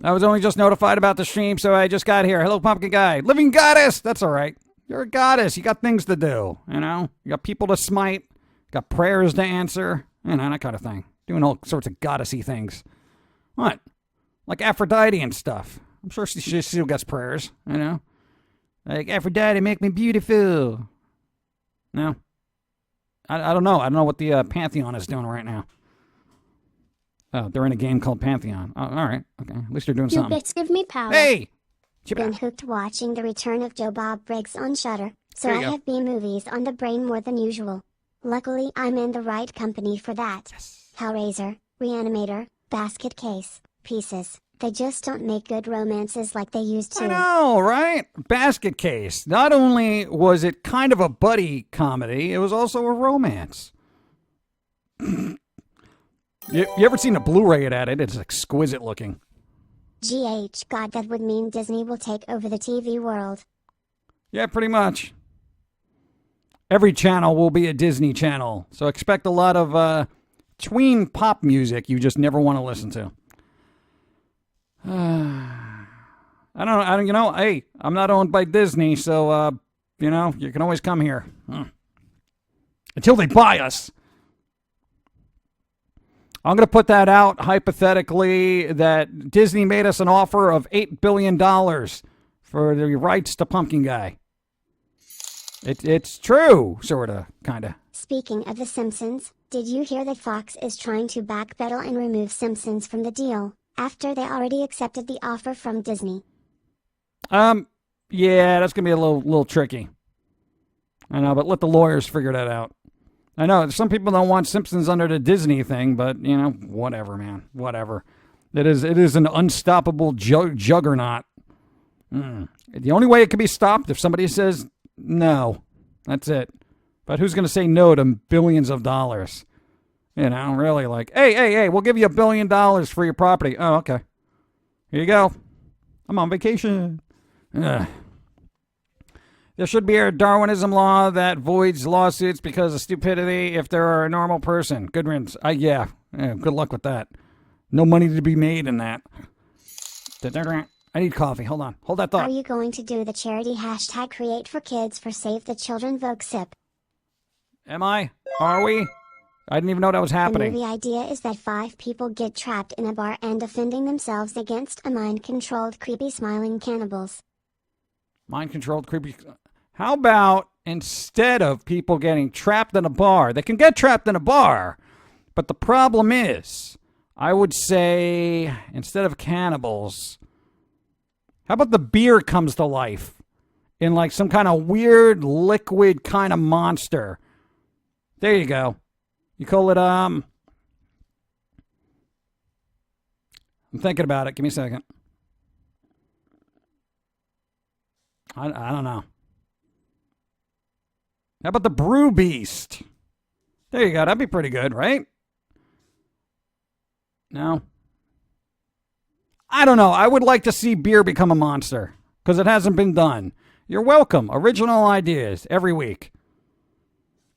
was only just notified about the stream, so I just got here. Hello, Pumpkin Guy. Living Goddess! That's all right. You're a goddess. You got things to do, you know? You got people to smite. You got prayers to answer. You know, that kind of thing. Doing all sorts of goddessy things. What? Like Aphrodite and stuff. I'm sure she still gets prayers, you know? Like, Aphrodite, make me beautiful. No. I don't know. I don't know what the Pantheon is doing right now. Oh, they're in a game called Pantheon. Oh, all right. Okay. At least they're doing Your something. bits give me power. Hey! Been hooked watching The Return of Joe Bob Briggs on Shudder, so There I you go. have B-movies on the brain more than usual. Luckily, I'm in the right company for that. Yes. Hellraiser, Reanimator, Basket Case, Pieces. They just don't make good romances like they used to. I know, right? Basket Case. Not only was it kind of a buddy comedy, it was also a romance. You ever seen a Blu-ray at it? It's exquisite looking. God, that would mean Disney will take over the TV world. Yeah, pretty much. Every channel will be a Disney channel, so expect a lot of tween pop music you just never want to listen to. I don't, you know, hey, I'm not owned by Disney, so, you know, you can always come here. Until they buy us. I'm going to put that out hypothetically that Disney made us an offer of $8 billion for the rights to Pumpkin Guy. It's true, sort of, kind of. Speaking of The Simpsons, did you hear that Fox is trying to backpedal and remove Simpsons from the deal, after they already accepted the offer from Disney? Yeah, that's going to be a little tricky. I know, but let the lawyers figure that out. I know, some people don't want Simpsons under the Disney thing, but, whatever, man. Whatever. It is an unstoppable juggernaut. The only way it can be stopped if somebody says no. That's it. But who's going to say no to billions of dollars? Really like, hey, we'll give you $1 billion for your property. Oh, okay. Here you go. I'm on vacation. Ugh. There should be a Darwinism law that voids lawsuits because of stupidity if they're a normal person. Good riddance. Yeah, good luck with that. No money to be made in that. I need coffee. Hold on. Hold that thought. Are you going to do the charity hashtag Create for Kids for Save the Children Vogue SIP? Am I? Are we? I didn't even know that was happening. The movie idea is that 5 people get trapped in a bar and defending themselves against a mind-controlled, creepy, smiling cannibals. Mind-controlled, creepy... How about instead of people getting trapped in a bar, they can get trapped in a bar, but the problem is, I would say, instead of cannibals, how about the beer comes to life in like some kind of weird liquid kind of monster? There you go. You call it, I'm thinking about it. Give me a second. I don't know. How about the Brew Beast? There you go. That'd be pretty good, right? No? I don't know. I would like to see beer become a monster because it hasn't been done. You're welcome. Original ideas every week.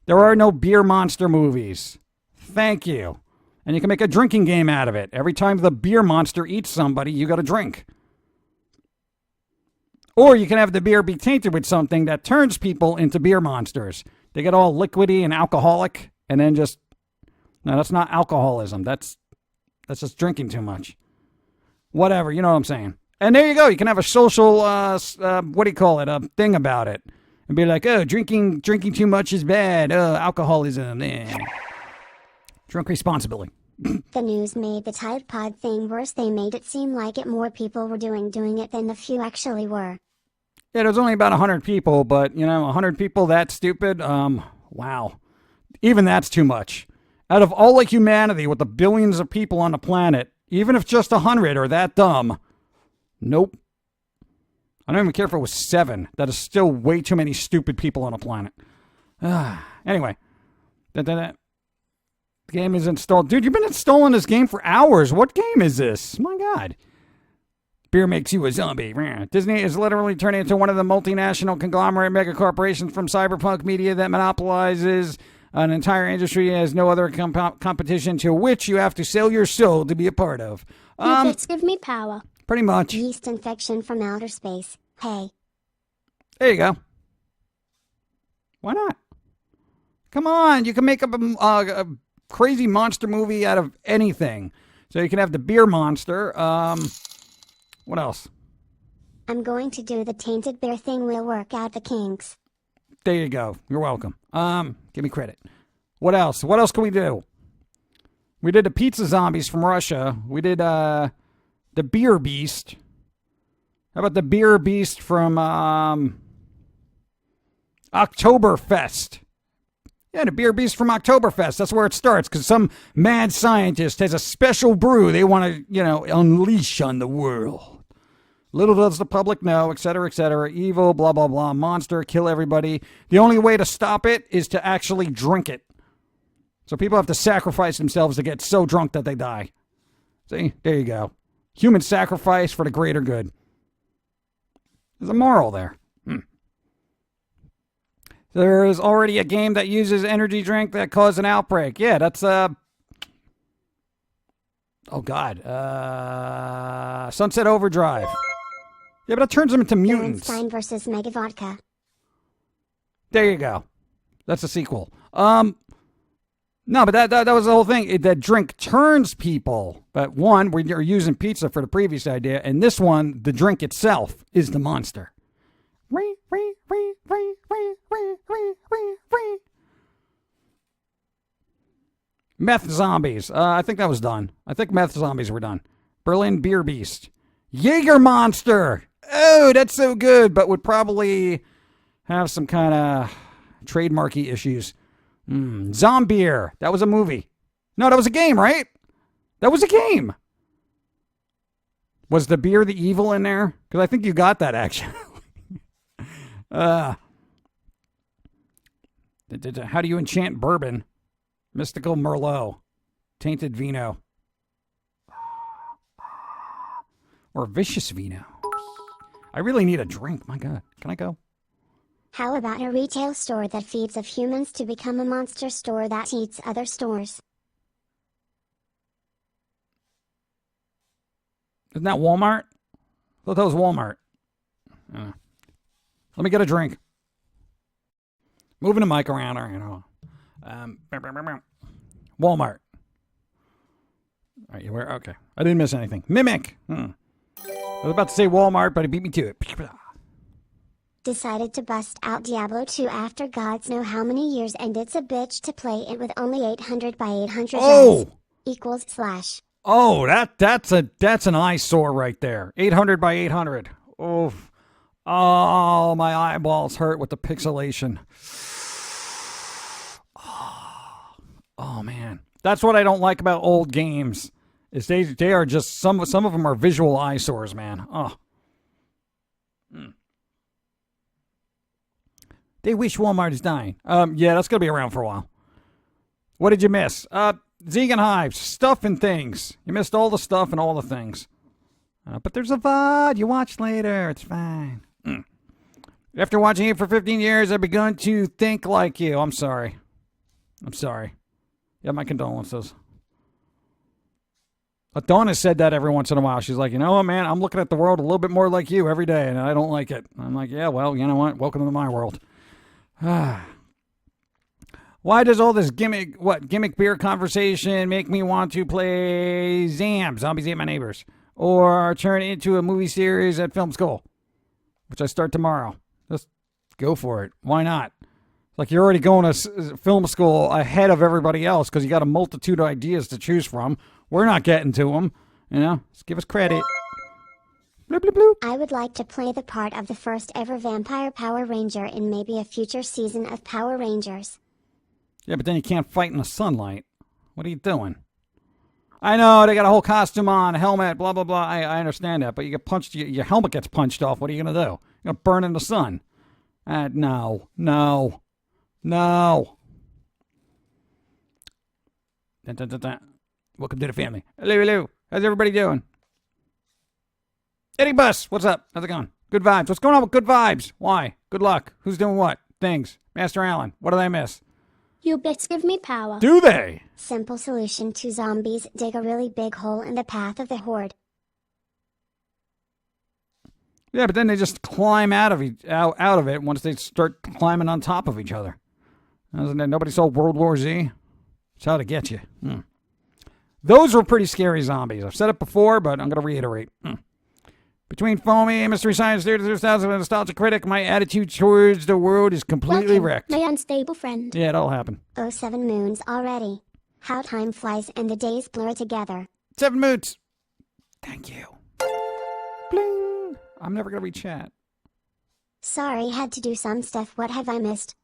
There are no beer monster movies. Thank you. And you can make a drinking game out of it. Every time the beer monster eats somebody, you got to drink. Or you can have the beer be tainted with something that turns people into beer monsters. They get all liquidy and alcoholic, and then just... No, that's not alcoholism. That's just drinking too much. Whatever, you know what I'm saying. And there you go. You can have a social, what do you call it, a thing about it. And be like, oh, drinking too much is bad. Oh, alcoholism. Drink responsibly. The news made the Tide Pod thing worse. They made it seem like more people were doing it than the few actually were. Yeah, there's only about 100 people, but, 100 people that stupid? Wow. Even that's too much. Out of all of humanity with the billions of people on the planet, even if just 100 are that dumb, nope. I don't even care if it was 7. That is still way too many stupid people on the planet. Anyway. The game is installed. Dude, you've been installing this game for hours. What game is this? My God. Beer makes you a zombie. Disney is literally turning into one of the multinational conglomerate mega corporations from cyberpunk media that monopolizes an entire industry has no other competition to which you have to sell your soul to be a part of. Your bits give me power. Pretty much. Yeast infection from outer space. Hey. There you go. Why not? Come on. You can make up a crazy monster movie out of anything. So you can have the beer monster. What else? I'm going to do the tainted beer thing. We'll work out the kinks. There you go. You're welcome. Give me credit. What else? What else can we do? We did the pizza zombies from Russia. We did the beer beast. How about the beer beast from Oktoberfest? Yeah, the beer beast from Oktoberfest. That's where it starts, because some mad scientist has a special brew they want to, unleash on the world. Little does the public know, etc., etc. Evil, blah, blah, blah. Monster, kill everybody. The only way to stop it is to actually drink it. So people have to sacrifice themselves to get so drunk that they die. See? There you go. Human sacrifice for the greater good. There's a moral there. There is already a game that uses energy drink that caused an outbreak. Yeah, that's, oh, God. Sunset Overdrive. Yeah, but it turns them into mutants. Stein versus Mega Vodka. There you go. That's a sequel. No, but that was the whole thing. That drink turns people. But one, we're using pizza for the previous idea, and this one, the drink itself is the monster. Meth zombies. I think that was done. I think meth zombies were done. Berlin Beer Beast. Jaeger Monster. Oh, that's so good, but would probably have some kind of trademarky issues. Zombier. That was a movie. No, that was a game, right? That was a game. Was the beer the evil in there? Because I think you got that, actually. How do you enchant bourbon? Mystical Merlot. Tainted vino. Or vicious vino. I really need a drink. My God. Can I go? How about a retail store that feeds off humans to become a monster store that eats other stores? Isn't that Walmart? I thought that was Walmart. Let me get a drink. Moving the mic around, or, Walmart. All right, you were okay. I didn't miss anything. Mimic. I was about to say Walmart, but it beat me to it. Decided to bust out Diablo 2 after gods know how many years, and it's a bitch to play it with only 800 by 800 res equals /. Oh, that's an eyesore right there. 800 by 800. Oh, my eyeballs hurt with the pixelation. Oh man, that's what I don't like about old games. Is they are just some of them are visual eyesores, man. Oh. They wish Walmart is dying. Yeah, that's gonna be around for a while. What did you miss? Zegan Hives, stuff and things. You missed all the stuff and all the things. But there's a VOD you watch later. It's fine. After watching it for 15 years, I've begun to think like you. I'm sorry. Yeah, my condolences. Donna said that every once in a while. She's like, you know what, man? I'm looking at the world a little bit more like you every day, and I don't like it. I'm like, yeah, well, you know what? Welcome to my world. Why does all this gimmick beer conversation make me want to play J.i.M, Zombies Ate My Neighbors, or turn it into a movie series at film school, which I start tomorrow? Just go for it. Why not? Like, you're already going to film school ahead of everybody else because you got a multitude of ideas to choose from. We're not getting to them. Just give us credit. Bloop, bloop, bloop. I would like to play the part of the first ever vampire Power Ranger in maybe a future season of Power Rangers. Yeah, but then you can't fight in the sunlight. What are you doing? I know, they got a whole costume on, a helmet, blah, blah, blah. I understand that, but you get punched, your helmet gets punched off. What are you going to do? You're going to burn in the sun. No. Welcome to the family. Hello. How's everybody doing? Eddie Bus, what's up? How's it going? Good vibes. What's going on with good vibes? Why? Good luck. Who's doing what? Things. Master Allen, what did I miss? Your bits give me power. Do they? Simple solution to zombies: dig a really big hole in the path of the horde. Yeah, but then they just climb out of it once they start climbing on top of each other. Nobody saw World War Z? It's how to get you. Those were pretty scary zombies. I've said it before, but I'm going to reiterate. Between Foamy, Mystery Science Theater 2000, and Nostalgia Critic, my attitude towards the world is completely wrecked. My unstable friend. Yeah, it'll happen. 7 moons already. How time flies and the days blur together. 7 moons. Thank you. Bling. I'm never going to read chat. Sorry, had to do some stuff. What have I missed?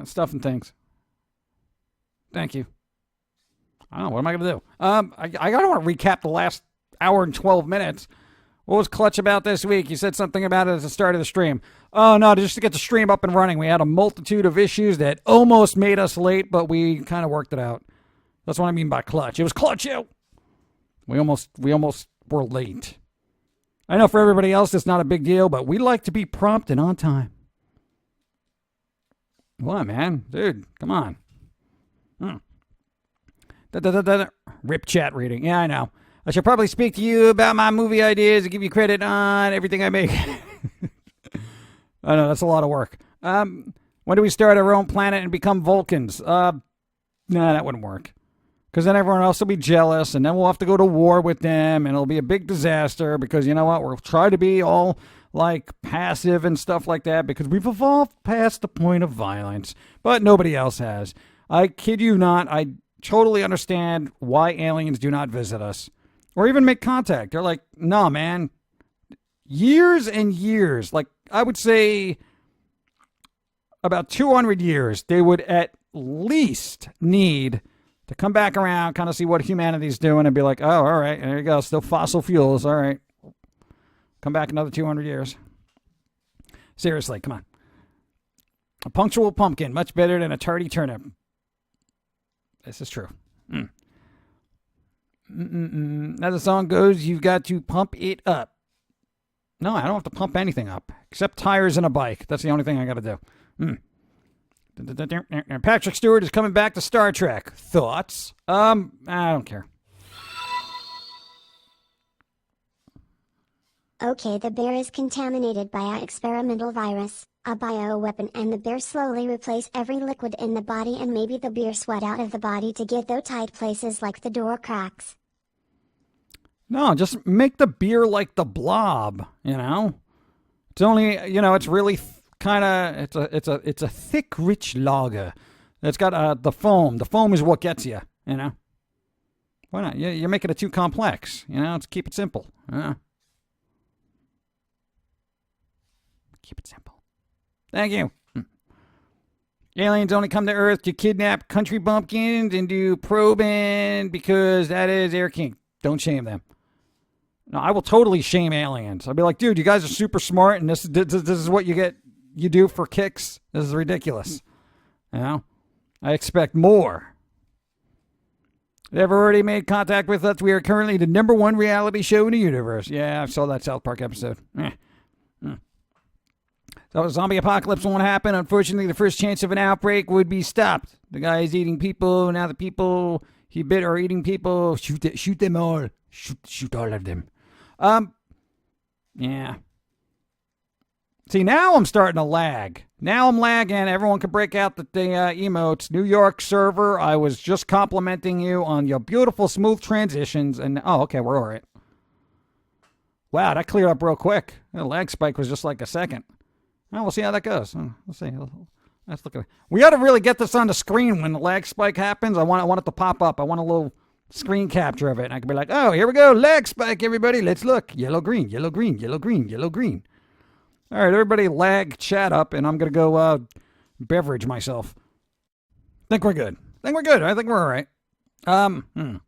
Stuff and things. Thank you. I don't know. What am I going to do? I don't want to recap the last hour and 12 minutes. What was clutch about this week? You said something about it at the start of the stream. Oh, no, just to get the stream up and running. We had a multitude of issues that almost made us late, but we kind of worked it out. That's what I mean by clutch. It was clutch out. We almost were late. I know for everybody else it's not a big deal, but we like to be prompt and on time. What, man? Dude, come on. Rip chat reading. Yeah, I know. I should probably speak to you about my movie ideas and give you credit on everything I make. I know, that's a lot of work. When do we start our own planet and become Vulcans? Nah, that wouldn't work. Because then everyone else will be jealous, and then we'll have to go to war with them, and it'll be a big disaster, because you know what? We'll try to be all, like, passive and stuff like that, because we've evolved past the point of violence. But nobody else has. I kid you not, I totally understand why aliens do not visit us. or even make contact. They're like, no, man. Years and years, like I would say about 200 years, they would at least need to come back around, kind of see what humanity's doing and be like, oh, all right, there you go. Still fossil fuels. All right. Come back another 200 years. Seriously, come on. A punctual pumpkin, much better than a tardy turnip. This is true. As the song goes, you've got to pump it up. No, I don't have to pump anything up, except tires and a bike. That's the only thing I got to do. Patrick Stewart is coming back to Star Trek. Thoughts? I don't care. Okay, the bear is contaminated by an experimental virus, a bioweapon, and the bear slowly replace every liquid in the body, and maybe the beer sweat out of the body to get those tight places like the door cracks. No, just make the beer like the Blob, you know? It's only, it's really kind of, it's a thick, rich lager. It's got the foam. The foam is what gets you, you know? Why not? You're making it too complex, Let's keep it simple, Keep it simple. Thank you. Aliens only come to Earth to kidnap country bumpkins and do probing because that is their king. Don't shame them. No, I will totally shame aliens. I'll be like, dude, you guys are super smart, and this is what you do for kicks. This is ridiculous. I expect more. They've already made contact with us. We are currently the #1 reality show in the universe. Yeah, I saw that South Park episode. So a zombie apocalypse won't happen. Unfortunately, the first chance of an outbreak would be stopped. The guy is eating people. Now the people he bit are eating people. Shoot them all. Shoot all of them. Yeah. See, now I'm starting to lag. Now I'm lagging. Everyone can break out the emotes. New York server, I was just complimenting you on your beautiful, smooth transitions. And, okay, we're all right. Wow, that cleared up real quick. The lag spike was just like a second. Well, we'll see how that goes. Let's see. Let's look at it. We ought to really get this on the screen when the lag spike happens. I want it to pop up. I want a little screen capture of it. And I can be like, oh, here we go. Lag spike, everybody. Let's look. Yellow, green, yellow, green, yellow, green, yellow, green. All right, everybody lag chat up, and I'm going to go beverage myself. Think we're good. I think we're all right. Yeah,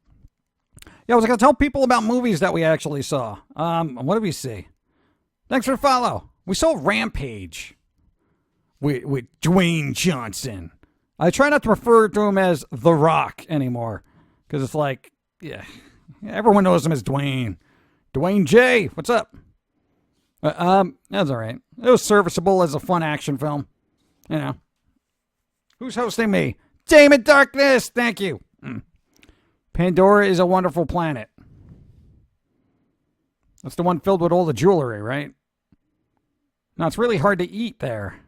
I was going to tell people about movies that we actually saw. What did we see? Thanks for the follow. We saw Rampage with Dwayne Johnson. I try not to refer to him as The Rock anymore, because it's like, yeah, everyone knows him as Dwayne. Dwayne J, what's up? That's all right. It was serviceable as a fun action film. Who's hosting me? Damon Darkness, thank you. Pandora is a wonderful planet. That's the one filled with all the jewelry, right? Now, it's really hard to eat there.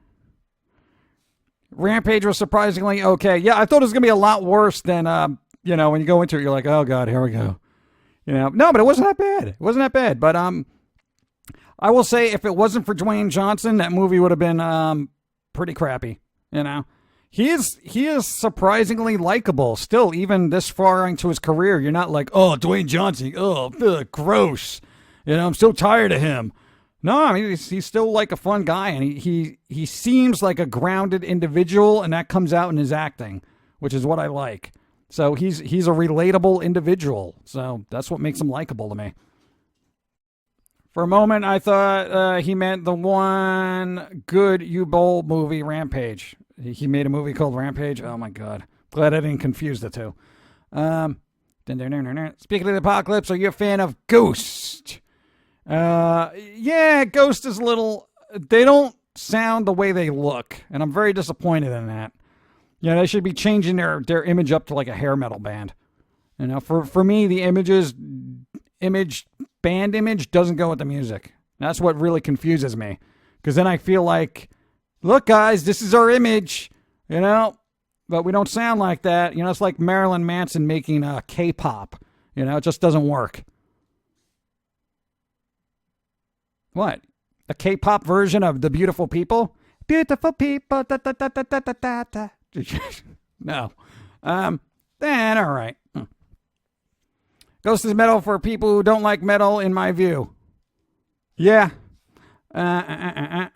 Rampage was surprisingly okay. Yeah, I thought it was going to be a lot worse than, when you go into it, you're like, oh, God, here we go. No, but it wasn't that bad. But I will say, if it wasn't for Dwayne Johnson, that movie would have been pretty crappy, He is surprisingly likable still, even this far into his career. You're not like, oh, Dwayne Johnson, gross. I'm so tired of him. No, I mean, he's still like a fun guy, and he seems like a grounded individual, and that comes out in his acting, which is what I like. So he's a relatable individual. So that's what makes him likable to me. For a moment, I thought he meant the one good U-Bowl movie, Rampage. He made a movie called Rampage. Oh, my God. Glad I didn't confuse the two. Speaking of the apocalypse, are you a fan of Ghost? Yeah, Ghost is a little... They don't sound the way they look, and I'm very disappointed in that. They should be changing their image up to like a hair metal band. For me, the band image doesn't go with the music. That's what really confuses me. Because then I feel like, look, guys, this is our image, but we don't sound like that. It's like Marilyn Manson making K-pop. It just doesn't work. What? A K-pop version of The Beautiful People? Beautiful people, da da da da da da da. No. Then, all right. Ghost is metal for people who don't like metal, in my view. Yeah. I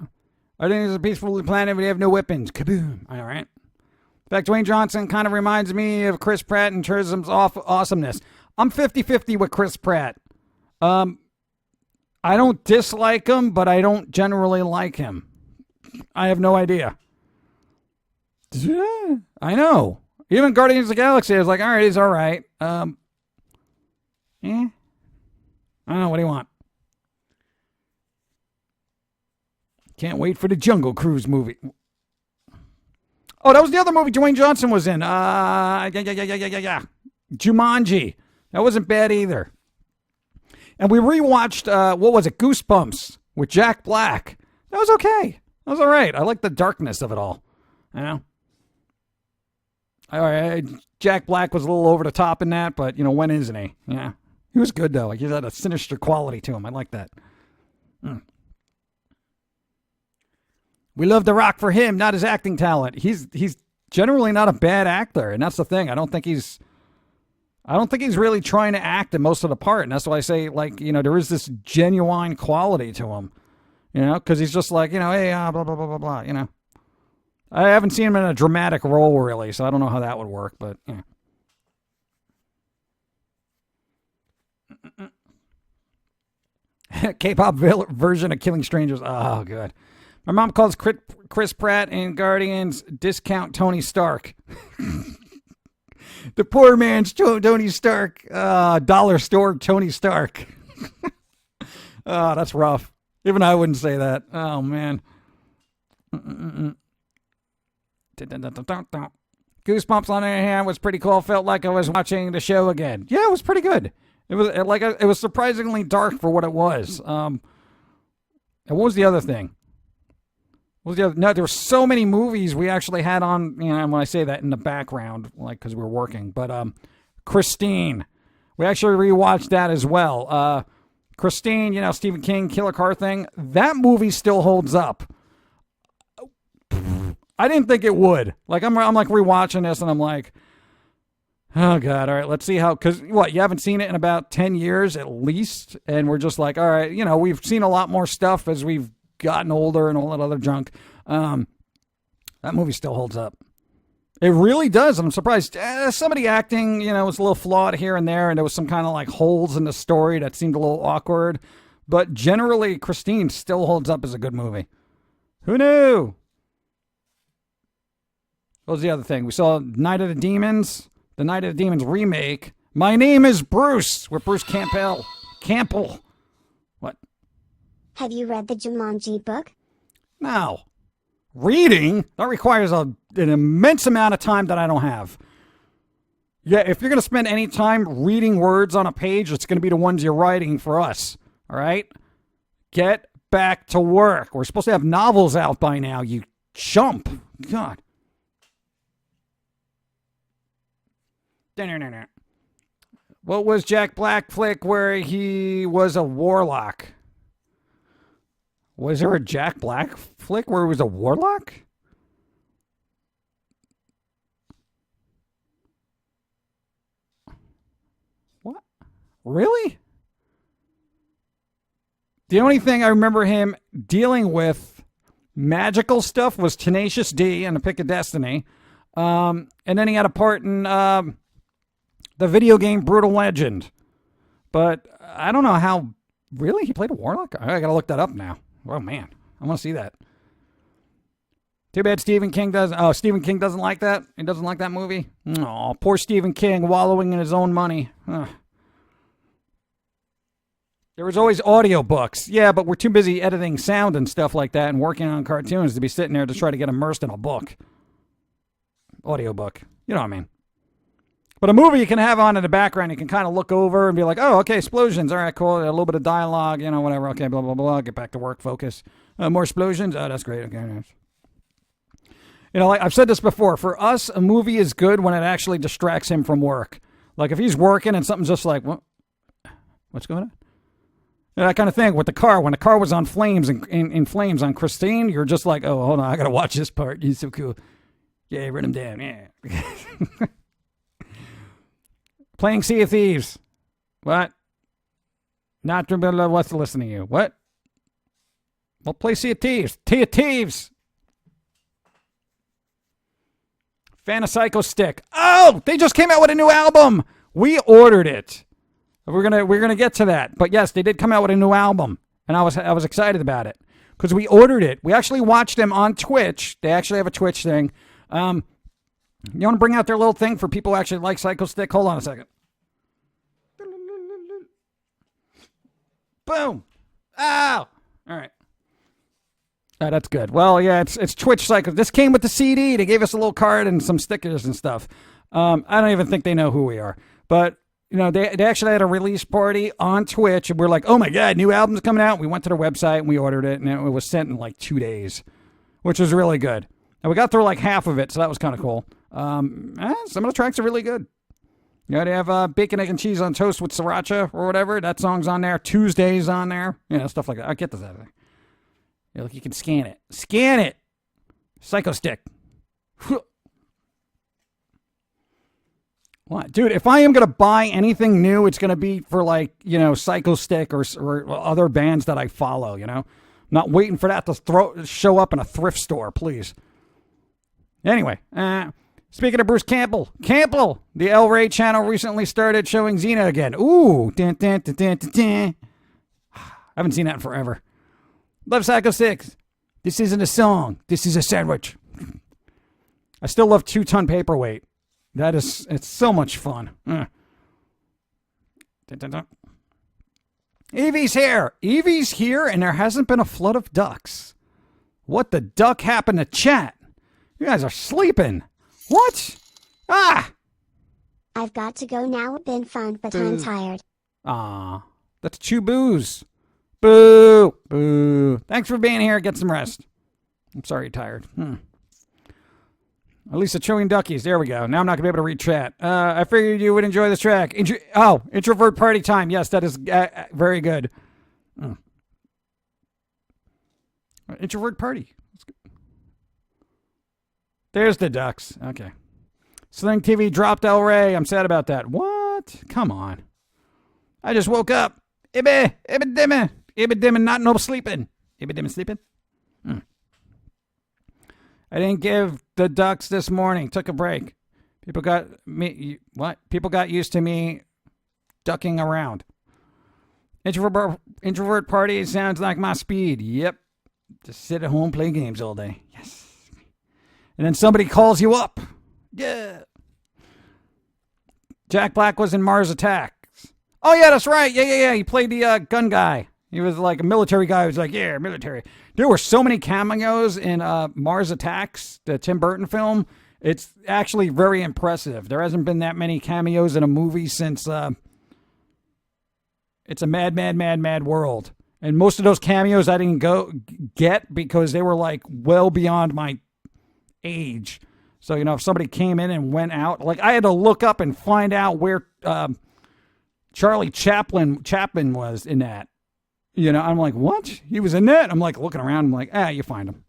think it's a peaceful planet. We have no weapons. Kaboom. All right. In fact, Dwayne Johnson kind of reminds me of Chris Pratt in terms of awesomeness. I'm 50-50 with Chris Pratt. I don't dislike him, but I don't generally like him. I have no idea. Yeah, I know. Even Guardians of the Galaxy, I was like, all right, he's all right. I don't know. What do you want? Can't wait for the Jungle Cruise movie. Oh, that was the other movie Dwayne Johnson was in. Jumanji. That wasn't bad either. And we rewatched, what was it? Goosebumps with Jack Black. That was okay. That was all right. I like the darkness of it all. You know? All right. Jack Black was a little over the top in that, but, when isn't he? Yeah. He was good, though. Like, he had a sinister quality to him. I like that. We love The Rock for him, not his acting talent. He's generally not a bad actor, and that's the thing. I don't think he's really trying to act in most of the part, and that's why I say, like, there is this genuine quality to him, because he's just like, hey, blah, blah, blah, blah, blah, I haven't seen him in a dramatic role, really, so I don't know how that would work, but, K-pop version of Killing Strangers. Oh, good. My mom calls Chris Pratt in Guardians discount Tony Stark. The poor man's Tony Stark. Dollar store Tony Stark. Oh, that's rough. Even I wouldn't say that. Oh, man. Goosebumps, on the other hand, was pretty cool. Felt like I was watching the show again. Yeah, it was pretty good. It was surprisingly dark for what it was. And what was the other thing? No, there were so many movies we actually had on, when I say that, in the background, like, because we were working. But Christine, we actually rewatched that as well. Christine, Stephen King, Killer Car thing, that movie still holds up. I didn't think it would. Like, I'm like rewatching this, and I'm like, oh, God, all right, let's see how, because, you haven't seen it in about 10 years at least, and we're just like, all right, we've seen a lot more stuff as we've gotten older and all that other junk. That movie still holds up. It really does. I'm surprised. Some of the acting, was a little flawed here and there, and there was some kind of like holes in the story that seemed a little awkward. But generally, Christine still holds up as a good movie. Who knew? What was the other thing? We saw Night of the Demons, the Night of the Demons remake. My Name is Bruce, with Bruce Campbell. What? Have you read the Jumanji book? No. Reading? That requires an immense amount of time that I don't have. Yeah, if you're going to spend any time reading words on a page, it's going to be the ones you're writing for us. All right? Get back to work. We're supposed to have novels out by now, you chump. God. What was Jack Black flick where he was a warlock? Was there a Jack Black flick where he was a warlock? What? Really? The only thing I remember him dealing with magical stuff was Tenacious D and The Pick of Destiny. And then he had a part in the video game Brutal Legend. But I don't know how... Really? He played a warlock? I gotta look that up now. Oh, man. I want to see that. Too bad Stephen King doesn't... Oh, Stephen King doesn't like that? He doesn't like that movie? Oh, poor Stephen King wallowing in his own money. Ugh. There was always audiobooks. Yeah, but we're too busy editing sound and stuff like that and working on cartoons to be sitting there to try to get immersed in a book. Audiobook. You know what I mean. But a movie you can have on in the background, you can kind of look over and be like, oh, okay, explosions. All right, cool. A little bit of dialogue, whatever. Okay, blah, blah, blah. Get back to work, focus. More explosions. Oh, that's great. Okay. Like I've said this before. For us, a movie is good when it actually distracts him from work. Like if he's working and something's just like, what? What's going on? That kind of thing with the car. When the car was on flames and in flames on Christine, you're just like, oh, hold on, I got to watch this part. He's so cool. Yeah, run him down. Yeah. Playing Sea of Thieves. What? Not what's listening to you. What? Well, play Sea of Thieves. Sea of Thieves. Fan of Psycho Stick. Oh, they just came out with a new album. We ordered it. We're gonna get to that. But yes, they did come out with a new album, and I was excited about it because we ordered it. We actually watched them on Twitch. They actually have a Twitch thing. You want to bring out their little thing for people who actually like Psycho Stick? Hold on a second. Boom. Ow. All right. That's good. Well, yeah, it's Twitch Psycho. This came with the CD. They gave us a little card and some stickers and stuff. I don't even think they know who we are. But, you know, they actually had a release party on Twitch. And we're like, oh, my God, new album's coming out. We went to their website and we ordered it. And it was sent in like 2 days, which was really good. And we got through like half of it, so that was kind of cool. Some of the tracks are really good. You know, they have bacon, egg, and cheese on toast with sriracha or whatever. That song's on there. Tuesday's on there. You know, stuff like that. I'll get this out of there. Yeah, look, you can scan it. Scan it! Psycho Stick. What? Dude, if I am going to buy anything new, it's going to be for like, you know, Psycho Stick or other bands that I follow, you know? I'm not waiting for that to show up in a thrift store, please. Anyway, speaking of Bruce Campbell, the El Rey channel recently started showing Xena again. Ooh. Dun, dun, dun, dun, dun, dun. I haven't seen that in forever. Love Psycho 6. This isn't a song. This is a sandwich. I still love 2-ton paperweight. It's so much fun. Dun, dun, dun. Evie's here. Evie's here, and there hasn't been a flood of ducks. What the duck happened to chat? You guys are sleeping. What? Ah! I've got to go now. It's been fun, but I'm tired. Ah, that's Chew Booze. Boo! Boo! Thanks for being here. Get some rest. I'm sorry you're tired. At least the chewing duckies. There we go. Now I'm not going to be able to read chat. I figured you would enjoy this track. Introvert Party Time. Yes, that is very good. Introvert Party. That's good. There's the ducks. Okay. Sling TV dropped El Rey. I'm sad about that. What? Come on. I just woke up. Ibbe dimmin, not no sleeping. Ibbe dimmin sleeping? I didn't give the ducks this morning. Took a break. People got used to me ducking around. Introvert party sounds like my speed. Yep. Just sit at home, play games all day. Yes. And then somebody calls you up. Yeah. Jack Black was in Mars Attacks. Oh, yeah, that's right. Yeah. He played the gun guy. He was like a military guy who was like, yeah, military. There were so many cameos in Mars Attacks, the Tim Burton film. It's actually very impressive. There hasn't been that many cameos in a movie since It's a Mad World. And most of those cameos I didn't get because they were like well beyond my age. So, you know, if somebody came in and went out, like I had to look up and find out where Charlie Chaplin was in that. You know, I'm like, what? He was in that? I'm like looking around. I'm like, you find him.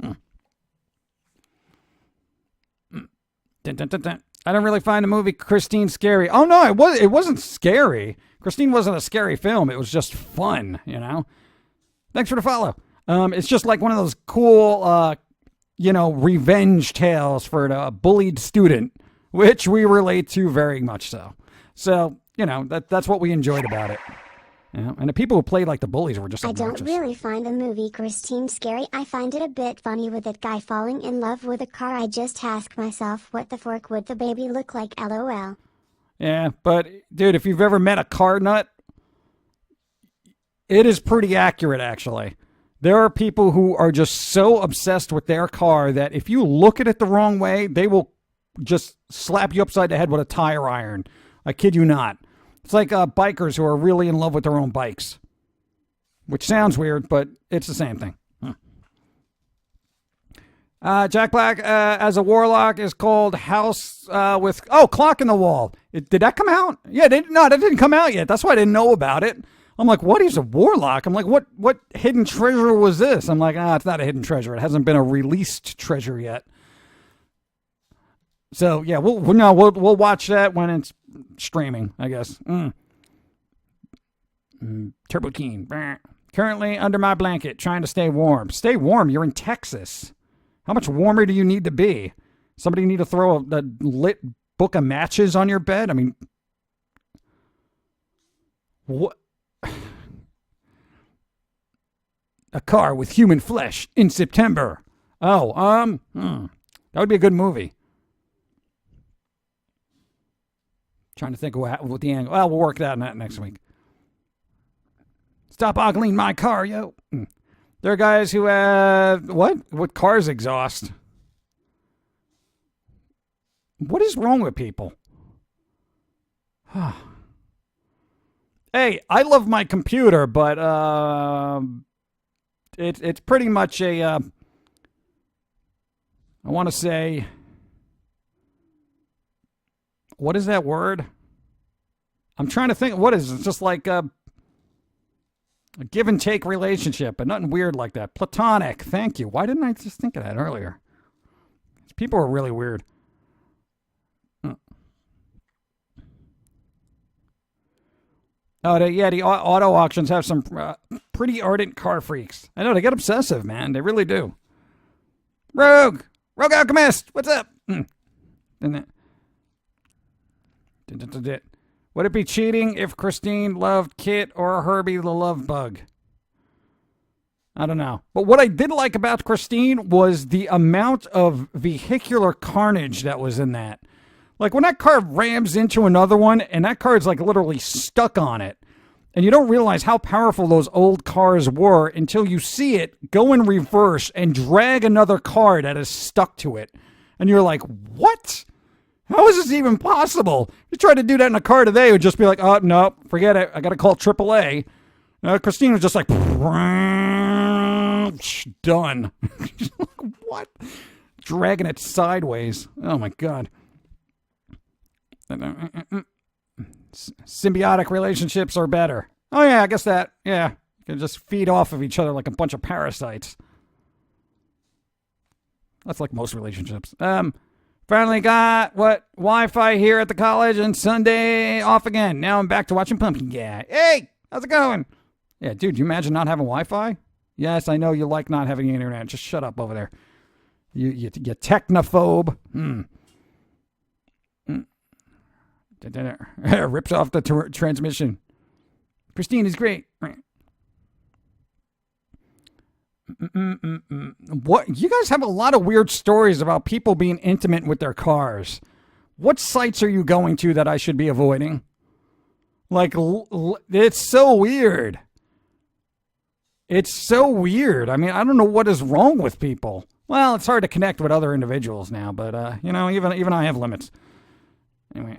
Dun, dun, dun, dun. I don't really find the movie Christine scary. Oh, no, it wasn't scary. Christine wasn't a scary film. It was just fun, you know. Thanks for the follow. It's just like one of those cool, revenge tales for the bullied student, which we relate to very much so. So, you know, that's what we enjoyed about it. Yeah, and the people who played like the bullies were just obnoxious. I don't really find the movie Christine scary. I find it a bit funny with that guy falling in love with a car. I just ask myself, what the fork would the baby look like? LOL. Yeah, but dude, if you've ever met a car nut, it is pretty accurate, actually. There are people who are just so obsessed with their car that if you look at it the wrong way, they will just slap you upside the head with a tire iron. I kid you not. It's like bikers who are really in love with their own bikes, which sounds weird, but it's the same thing. Jack Black as a warlock is called House with Clock in the Wall. Did that come out? Yeah, that didn't come out yet. That's why I didn't know about it. I'm like, what is a warlock? I'm like, what hidden treasure was this? I'm like, it's not a hidden treasure. It hasn't been a released treasure yet. So yeah, we'll watch that when it's streaming, I guess. Turbo Keen. Currently under my blanket, trying to stay warm. Stay warm? You're in Texas. How much warmer do you need to be? Somebody need to throw a lit book of matches on your bed? I mean, what? A car with human flesh in September. Oh, that would be a good movie. Trying to think of what the angle. Well, we'll work that out next week. Stop ogling my car, yo. There are guys who have what car's exhaust? What is wrong with people? Hey, I love my computer, but it's pretty much a I want to say, what is that word? I'm trying to think. What is it? It's just like a give and take relationship, but nothing weird like that. Platonic. Thank you. Why didn't I just think of that earlier? People are really weird. Oh, the auto auctions have some pretty ardent car freaks. I know, they get obsessive, man. They really do. Rogue Alchemist, what's up? Would it be cheating if Christine loved Kit or Herbie the Love Bug? I don't know. But what I did like about Christine was the amount of vehicular carnage that was in that. Like when that car rams into another one and that car is like literally stuck on it. And you don't realize how powerful those old cars were until you see it go in reverse and drag another car that is stuck to it. And you're like, what? How is this even possible? You try to do that in a car today, it would just be like, oh, no, forget it. I got to call AAA. Christine was just like, done. What? Dragging it sideways. Oh, my God. Symbiotic relationships are better. Oh, yeah, I guess that. Yeah. You can just feed off of each other like a bunch of parasites. That's like most relationships. Finally got Wi-Fi here at the college and Sunday off again. Now I'm back to watching Pum'Kin. Yeah. Hey, how's it going? Yeah, dude, you imagine not having Wi-Fi? Yes, I know you like not having the internet. Just shut up over there. You technophobe. Rips off the transmission. Christine is great. What? You guys have a lot of weird stories about people being intimate with their cars. What sites are you going to that I should be avoiding? Like, it's so weird. It's so weird. I mean, I don't know what is wrong with people. Well, it's hard to connect with other individuals now, but even I have limits. Anyway,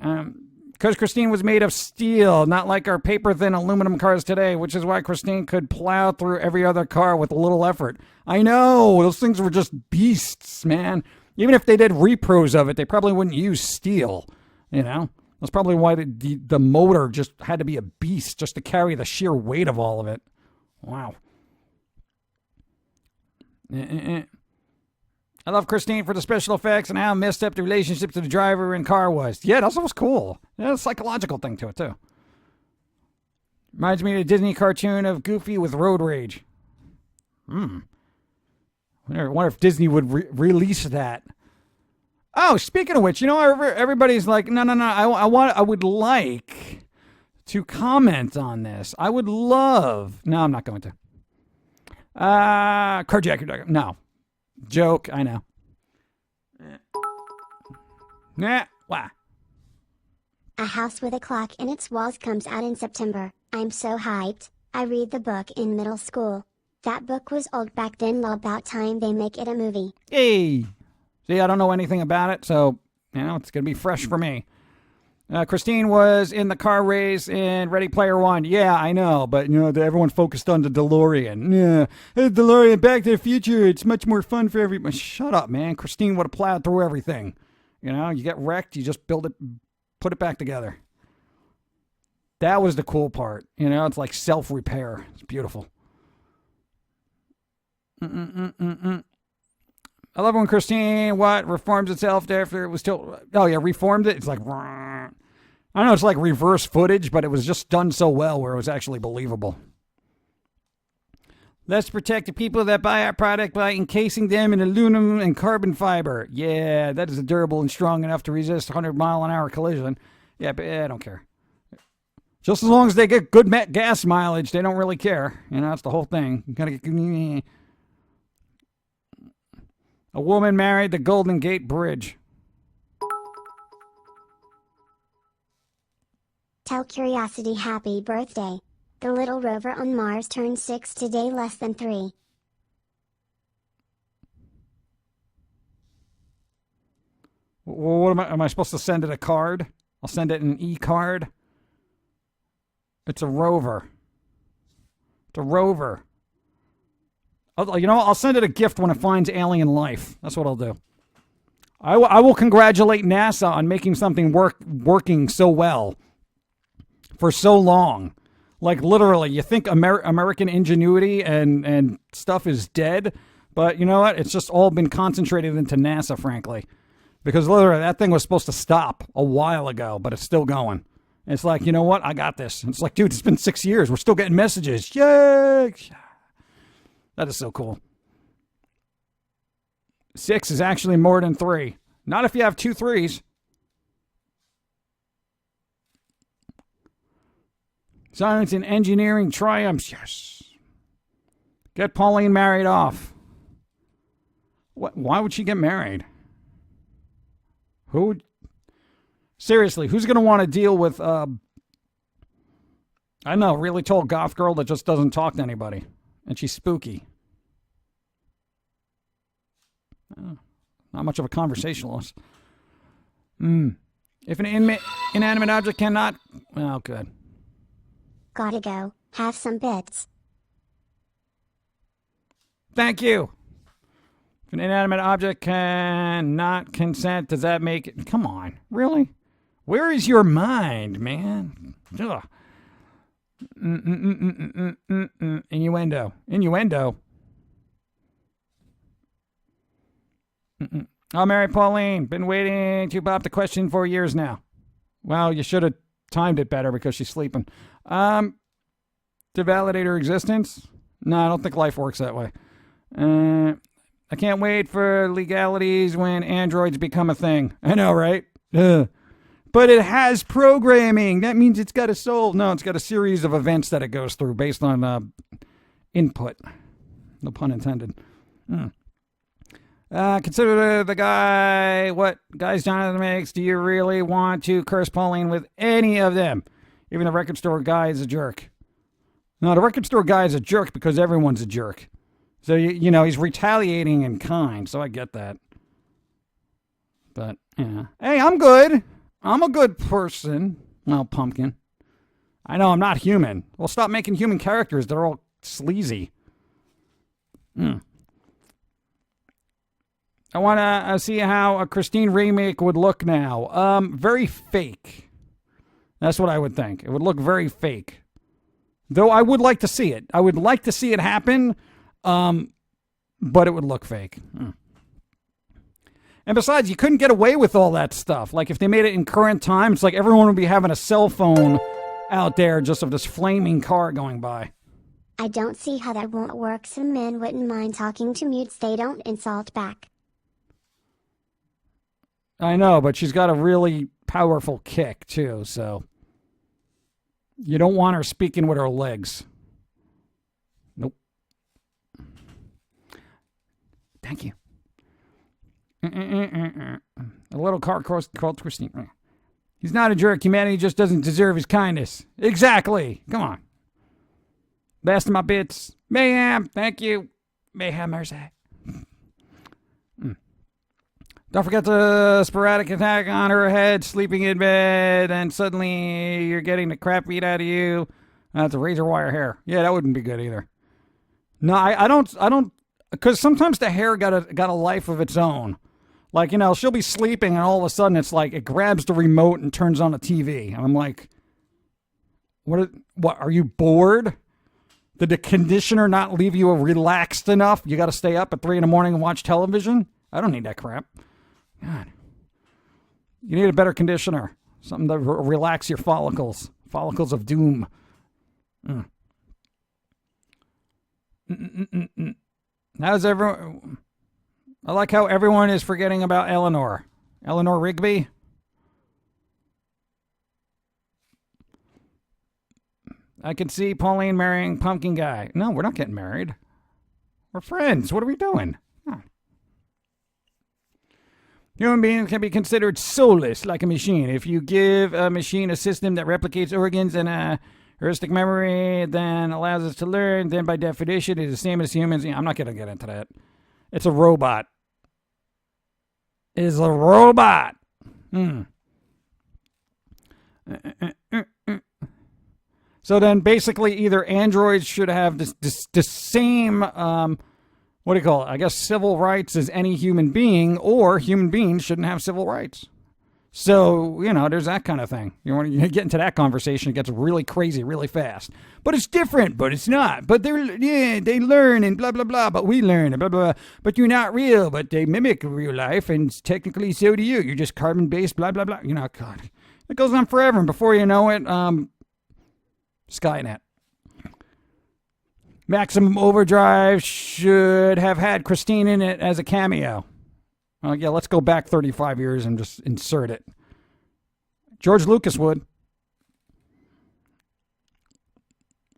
because Christine was made of steel, not like our paper-thin aluminum cars today, which is why Christine could plow through every other car with a little effort. I know, those things were just beasts, man. Even if they did repros of it, they probably wouldn't use steel, you know? That's probably why the motor just had to be a beast just to carry the sheer weight of all of it. Wow. I love Christine for the special effects and how messed up the relationship to the driver and car was. Yeah, that was cool. Yeah, a psychological thing to it, too. Reminds me of a Disney cartoon of Goofy with road rage. Wonder if Disney would release that. Oh, speaking of which, everybody's like, no. I would like to comment on this. I would love. No, I'm not going to. Carjacker. No. Joke, I know. Nah, why? A House with a Clock in Its Walls comes out in September. I'm so hyped. I read the book in middle school. That book was old back then, about time they make it a movie. Hey! See, I don't know anything about it, so, it's going to be fresh for me. Christine was in the car race in Ready Player One. Yeah, I know, but, everyone focused on the DeLorean. Yeah, the DeLorean, Back to the Future, it's much more fun for everybody. Shut up, man. Christine would have plowed through everything. You get wrecked, you just build it, put it back together. That was the cool part. It's like self-repair. It's beautiful. I love when Christine, reforms itself after it was still, reformed it. It's like, I I know it's like reverse footage, but it was just done so well where it was actually believable. Let's protect the people that buy our product by encasing them in aluminum and carbon fiber. Yeah, that is durable and strong enough to resist 100-mile-an-hour collision. Yeah, but I don't care. Just as long as they get good gas mileage, they don't really care. You know, that's the whole thing. You gotta get... A woman married the Golden Gate Bridge. Tell Curiosity happy birthday. The little rover on Mars turned 6 today, less than 3. Well, what am I supposed to send it a card? I'll send it an e-card. It's a rover. It's a rover. You know, I'll send it a gift when it finds alien life. That's what I'll do. I will congratulate NASA on making something working so well for so long. Like, literally, you think American ingenuity and stuff is dead, but you know what? It's just all been concentrated into NASA, frankly. Because literally, that thing was supposed to stop a while ago, but it's still going. It's like, you know what? I got this. It's like, dude, it's been 6 years. We're still getting messages. Yay! That is so cool. 6 is actually more than 3. Not if you have 2 3s. Science and engineering triumphs. Yes. Get Pauline married off. Why would she get married? Who would... Seriously, who's going to want to deal with, I know, a really tall goth girl that just doesn't talk to anybody. And she's spooky. Not much of a conversationalist. If an inanimate object cannot... Oh, good. Gotta go. Have some bits. Thank you. If an inanimate object cannot consent, does that make it... Come on. Really? Where is your mind, man? Ugh. Innuendo. Innuendo. I'll marry Pauline. Been waiting to pop the question for years now. Well, you should have timed it better because she's sleeping. To validate her existence? No, I don't think life works that way. I can't wait for legalities when androids become a thing. I know, right? Ugh. But it has programming. That means it's got a soul. No, it's got a series of events that it goes through based on input. No pun intended. Consider the guy. What guys Jonathan makes. Do you really want to curse Pauline with any of them? Even the record store guy is a jerk. No, the record store guy is a jerk because everyone's a jerk. So, you know, he's retaliating in kind. So I get that. But, yeah. Hey, I'm good. I'm a good person. Well, Pum'Kin. I know I'm not human. Well, stop making human characters. They're all sleazy. I want to see how a Christine remake would look now. Very fake. That's what I would think. It would look very fake. Though I would like to see it. I would like to see it happen, but it would look fake. And besides, you couldn't get away with all that stuff. Like, if they made it in current time, it's like everyone would be having a cell phone out there just of this flaming car going by. I don't see how that won't work. Some men wouldn't mind talking to mutes. They don't insult back. I know, but she's got a really powerful kick, too, so... You don't want her speaking with her legs. Nope. Thank you. A little car called Christine. He's not a jerk. Humanity just doesn't deserve his kindness. Exactly. Come on. Best of my bits. Mayhem. Thank you. Mayhem, Mercy. Don't forget the sporadic attack on her head, sleeping in bed, and suddenly you're getting the crap beat out of you. That's a razor wire hair. Yeah, that wouldn't be good either. No, I don't, because sometimes the hair got a life of its own. Like, you know, she'll be sleeping and all of a sudden it's like it grabs the remote and turns on the TV. And I'm like, what, are you bored? Did the conditioner not leave you relaxed enough? You got to stay up at 3 a.m. and watch television? I don't need that crap. God. You need a better conditioner. Something to relax your follicles. Follicles of doom. How's everyone? I like how everyone is forgetting about Eleanor. Eleanor Rigby? I can see Pauline marrying Pumpkin Guy. No, we're not getting married. We're friends. What are we doing? Huh. Human beings can be considered soulless like a machine. If you give a machine a system that replicates organs and a heuristic memory, then allows us to learn, then by definition it is the same as humans. I'm not going to get into that. It's a robot. It is a robot. So then basically either androids should have the same, what do you call it? I guess civil rights as any human being, or human beings shouldn't have civil rights. So, there's that kind of thing. When you get into that conversation, it gets really crazy really fast. But it's different, but it's not. But they learn and blah, blah, blah, but we learn and blah, blah, blah. But you're not real, but they mimic real life, and technically so do you. You're just carbon-based, blah, blah, blah. God. It goes on forever, and before you know it, Skynet. Maximum Overdrive should have had Christine in it as a cameo. Yeah, let's go back 35 years and just insert it. George Lucas would.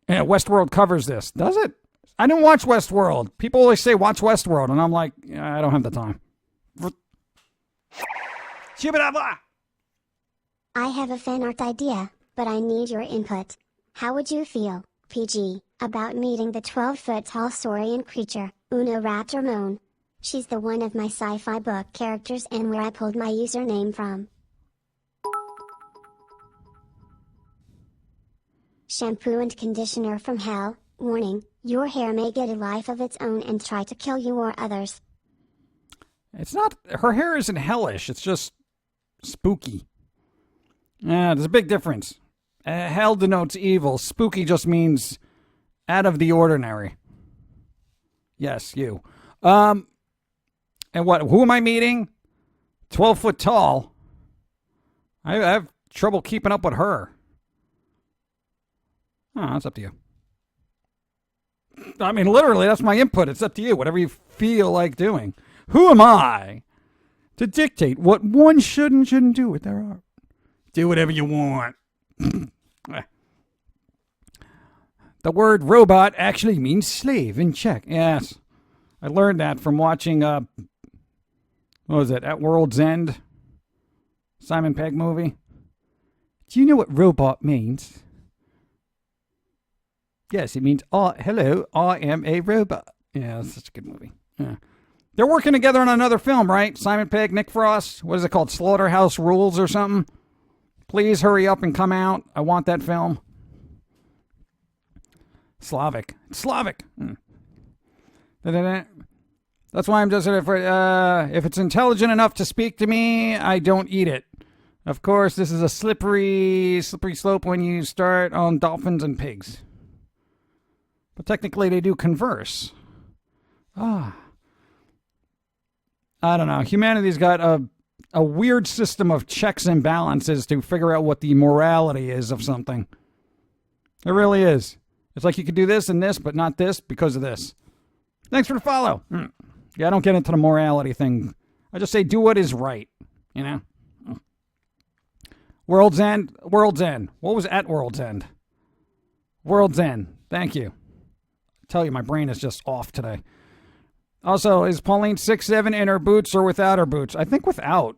Yeah, Westworld covers this. Does it? I didn't watch Westworld. People always say watch Westworld, and I'm like, I don't have the time. I have a fan art idea, but I need your input. How would you feel, PG, about meeting the 12-foot tall saurian creature, Una Raptormon? She's the one of my sci-fi book characters and where I pulled my username from. Shampoo and conditioner from hell. Warning, your hair may get a life of its own and try to kill you or others. It's not, her hair isn't hellish, it's just spooky. Yeah, there's a big difference. Hell denotes evil. Spooky just means out of the ordinary. Yes, you. And who am I meeting? 12 foot tall. I have trouble keeping up with her. Oh, that's up to you. I mean, literally, that's my input. It's up to you. Whatever you feel like doing. Who am I to dictate what one should and shouldn't do with their art? Do whatever you want. The word robot actually means slave in Czech. Yes. I learned that from watching, what was it, At World's End? Simon Pegg movie. Do you know what robot means? Yes, it means, hello, I am a robot. Yeah, that's such a good movie. Yeah. They're working together on another film, right? Simon Pegg, Nick Frost. What is it called? Slaughterhouse Rules or something? Please hurry up and come out. I want that film. Slavic. It's Slavic. That's why I'm just, if it's intelligent enough to speak to me, I don't eat it. Of course, this is a slippery slope when you start on dolphins and pigs. But technically they do converse. I don't know. Humanity's got a weird system of checks and balances to figure out what the morality is of something. It really is. It's like you could do this and this, but not this because of this. Thanks for the follow. Yeah, I don't get into the morality thing. I just say do what is right, you know? World's End. World's End. What was At World's End? World's End. Thank you. I tell you, my brain is just off today. Also, is Pauline 6'7" in her boots or without her boots? I think without.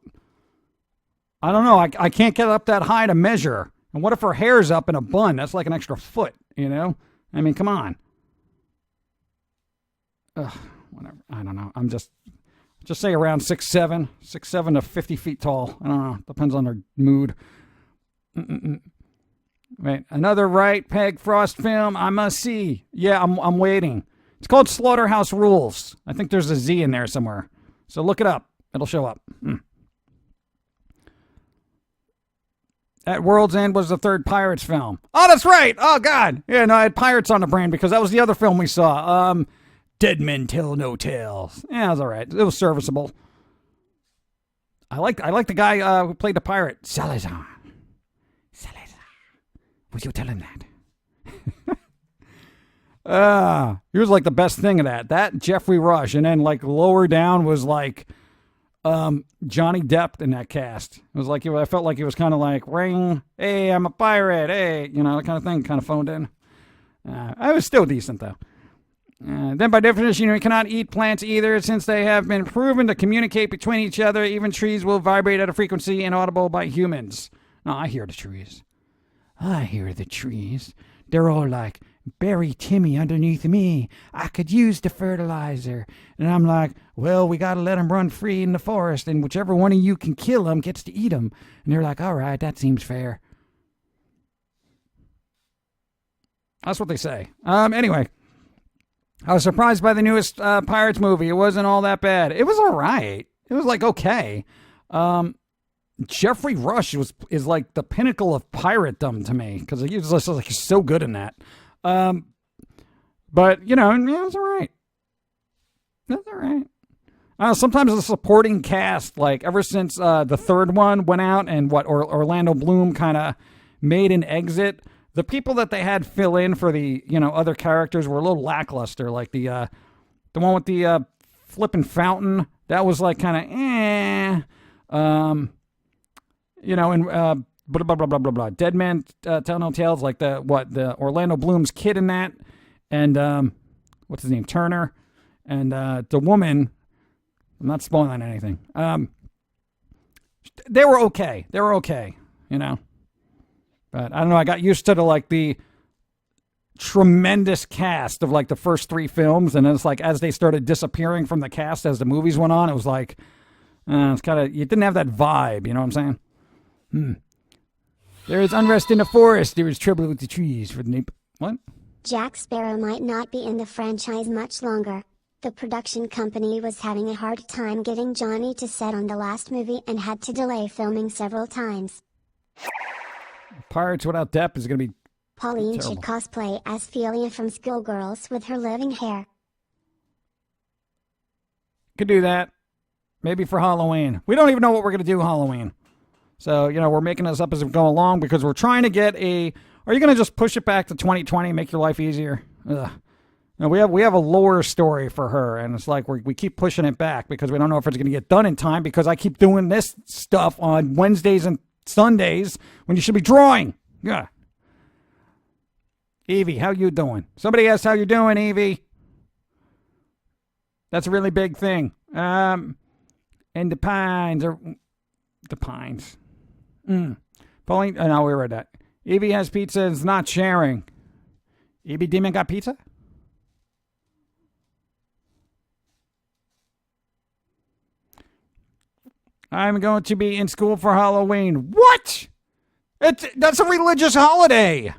I don't know. I can't get up that high to measure. And what if her hair's up in a bun? That's like an extra foot, you know? I mean, come on. Whatever. I don't know. I'm just say around 6'7", 6'7" to 50 feet tall. I don't know. Depends on her mood. Wait, another right Peg Frost film I must see. Yeah, I'm waiting. It's called Slaughterhouse Rules. I think there's a Z in there somewhere. So look it up. It'll show up. At World's End was the third Pirates film. Oh, that's right. Oh, God. Yeah, no, I had Pirates on the brain because that was the other film we saw. Dead Men Tell No Tales. Yeah, it was all right. It was serviceable. I like the guy who played the pirate, Salazar. Would you tell him that? He was like the best thing of that. That Jeffrey Rush, and then like lower down was like Johnny Depp in that cast. It was like I felt like he was kind of like ring, hey, I'm a pirate, hey, that kind of thing, kind of phoned in. I was still decent though. Then by definition, you cannot eat plants either, since they have been proven to communicate between each other. Even trees will vibrate at a frequency inaudible by humans. No, I hear the trees. I hear the trees. They're all like, bury Timmy underneath me. I could use the fertilizer. And I'm like, well, we got to let him run free in the forest, and whichever one of you can kill him gets to eat him. And they're like, all right, that seems fair. That's what they say. Anyway, I was surprised by the newest Pirates movie. It wasn't all that bad. It was all right. It was like okay. Jeffrey Rush is like the pinnacle of piratedom to me, because he was just like so good in that. But yeah, it's all right. That's all right. Sometimes the supporting cast, like ever since the third one went out and Orlando Bloom kind of made an exit, the people that they had fill in for the other characters were a little lackluster. Like the one with the flipping fountain, that was like kind of and blah blah blah blah blah blah. Dead Man Tell No Tales, like the Orlando Bloom's kid in that, and what's his name, Turner, and the woman. I'm not spoiling anything. They were okay. But I don't know. I got used to the tremendous cast of like the first three films, and then it's like as they started disappearing from the cast as the movies went on, it was like it's kind of, you didn't have that vibe. You know what I'm saying? There is unrest in the forest. There is trouble with the trees. What? Jack Sparrow might not be in the franchise much longer. The production company was having a hard time getting Johnny to set on the last movie and had to delay filming several times. Pirates Without Depp is going to be Pauline terrible. should cosplay as Philia from Schoolgirls with her living hair. Could do that. Maybe for Halloween. We don't even know what we're going to do Halloween. So, we're making this up as we go along because we're trying to get a... Are you going to just push it back to 2020, make your life easier? Ugh. No, we have a lore story for her, and it's like we keep pushing it back because we don't know if it's going to get done in time because I keep doing this stuff on Wednesdays and Sundays when you should be drawing. Yeah. Evie, how you doing? Somebody asked how you doing, Evie. That's a really big thing. And the pines. Pauline, no, we read that. Evie has pizza and is not sharing. Evie Demon got pizza? I'm going to be in school for Halloween. What? That's a religious holiday.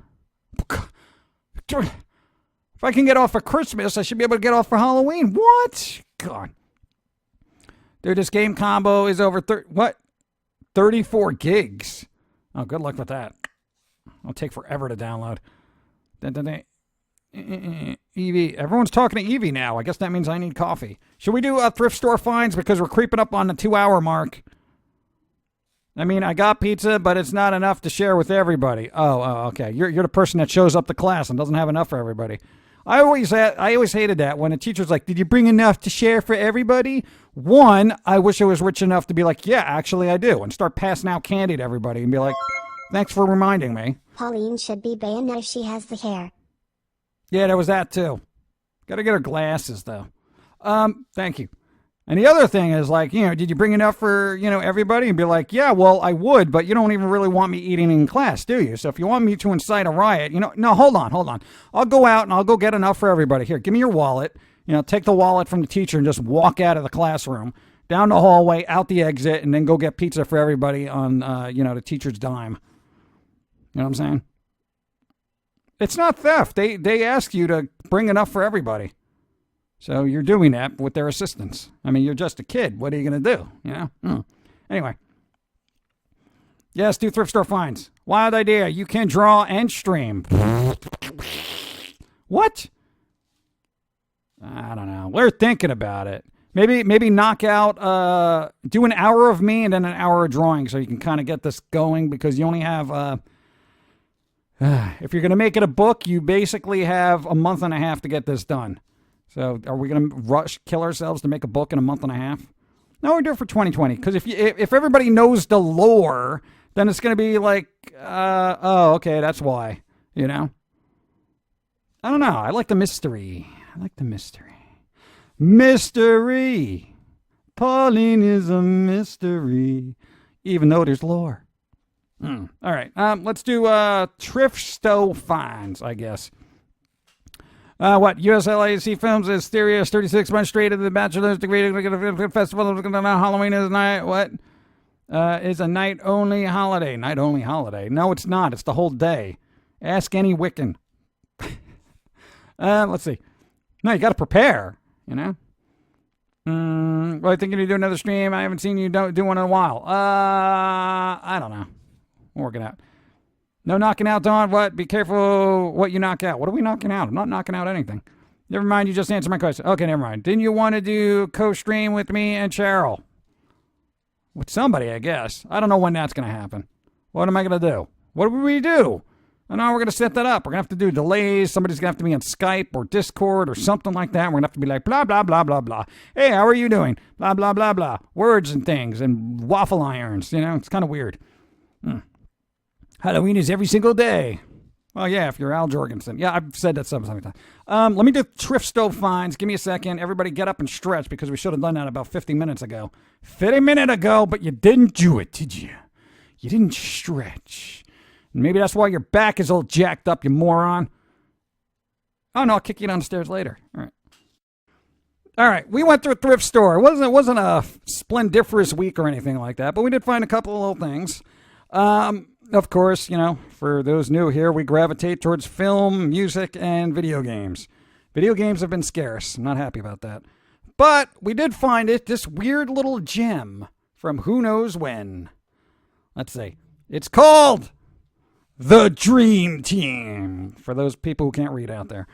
If I can get off for Christmas, I should be able to get off for Halloween. What? God. Dude, this game combo is over 34 gigs. Oh, good luck with that. It'll take forever to download. Evie. Everyone's talking to Evie now. I guess that means I need coffee. Should we do thrift store finds because we're creeping up on the 2-hour mark? I mean, I got pizza, but it's not enough to share with everybody. Oh, okay. You're the person that shows up to class and doesn't have enough for everybody. I always hated that when a teacher's like, did you bring enough to share for everybody? One, I wish I was rich enough to be like, yeah, actually I do, and start passing out candy to everybody and be like, thanks for reminding me. Pauline should be Bayonetta. She has the hair. Yeah, there was that too. Got to get her glasses though. Thank you. And the other thing is like, did you bring enough for, everybody? And be like, yeah, well, I would, but you don't even really want me eating in class, do you? So if you want me to incite a riot, no, hold on. I'll go out and I'll go get enough for everybody. Here, give me your wallet. Take the wallet from the teacher and just walk out of the classroom, down the hallway, out the exit, and then go get pizza for everybody on, the teacher's dime. You know what I'm saying? It's not theft. They ask you to bring enough for everybody. So you're doing that with their assistance. I mean, you're just a kid. What are you going to do? Anyway. Yes, do thrift store finds. Wild idea. You can draw and stream. What? I don't know. We're thinking about it. Maybe knock out, do an hour of me and then an hour of drawing so you can kind of get this going because you only have, If you're going to make it a book, you basically have a month and a half to get this done. So are we going to kill ourselves to make a book in a month and a half? No, we do it for 2020. Because if everybody knows the lore, then it's going to be like, oh, okay, that's why. You know? I don't know. I like the mystery. Mystery. Pauline is a mystery. Even though there's lore. All right. Let's do thrift store finds, I guess. What? USLAC Films is Stereo 36 months straight into the Bachelor's Degree Festival. Halloween is night. What? Is a night-only holiday. Night-only holiday. No, it's not. It's the whole day. Ask any Wiccan. Let's see. No, you got to prepare, you know? Well, I think you do another stream. I haven't seen you do one in a while. I don't know. I'm working out. No knocking out, Dawn. What? Be careful what you knock out. What are we knocking out? I'm not knocking out anything. Never mind. You just answered my question. Okay, never mind. Didn't you want to do co-stream with me and Cheryl? With somebody, I guess. I don't know when that's going to happen. What am I going to do? What would we do? And now we're going to set that up. We're going to have to do delays. Somebody's going to have to be on Skype or Discord or something like that. We're going to have to be like, blah, blah, blah, blah, blah. Hey, how are you doing? Blah, blah, blah, blah. Words and things and waffle irons. You know, it's kind of weird. Halloween is every single day. Well, yeah, if you're Al Jorgensen. Yeah, I've said that so many times. Let me do thrift stove finds. Give me a second. Everybody get up and stretch because we should have done that about 50 minutes ago. 50 minutes ago, but you didn't do it, did you? You didn't stretch. Maybe that's why your back is all jacked up, you moron. Oh, no, I'll kick you down the stairs later. All right, we went to a thrift store. It wasn't a splendiferous week or anything like that, but we did find a couple of little things. Of course, you know, for those new here, we gravitate towards film, music, and video games. Video games have been scarce. I'm not happy about that. But we did find this weird little gem from who knows when. Let's see. It's called The Dream Team, for those people who can't read out there.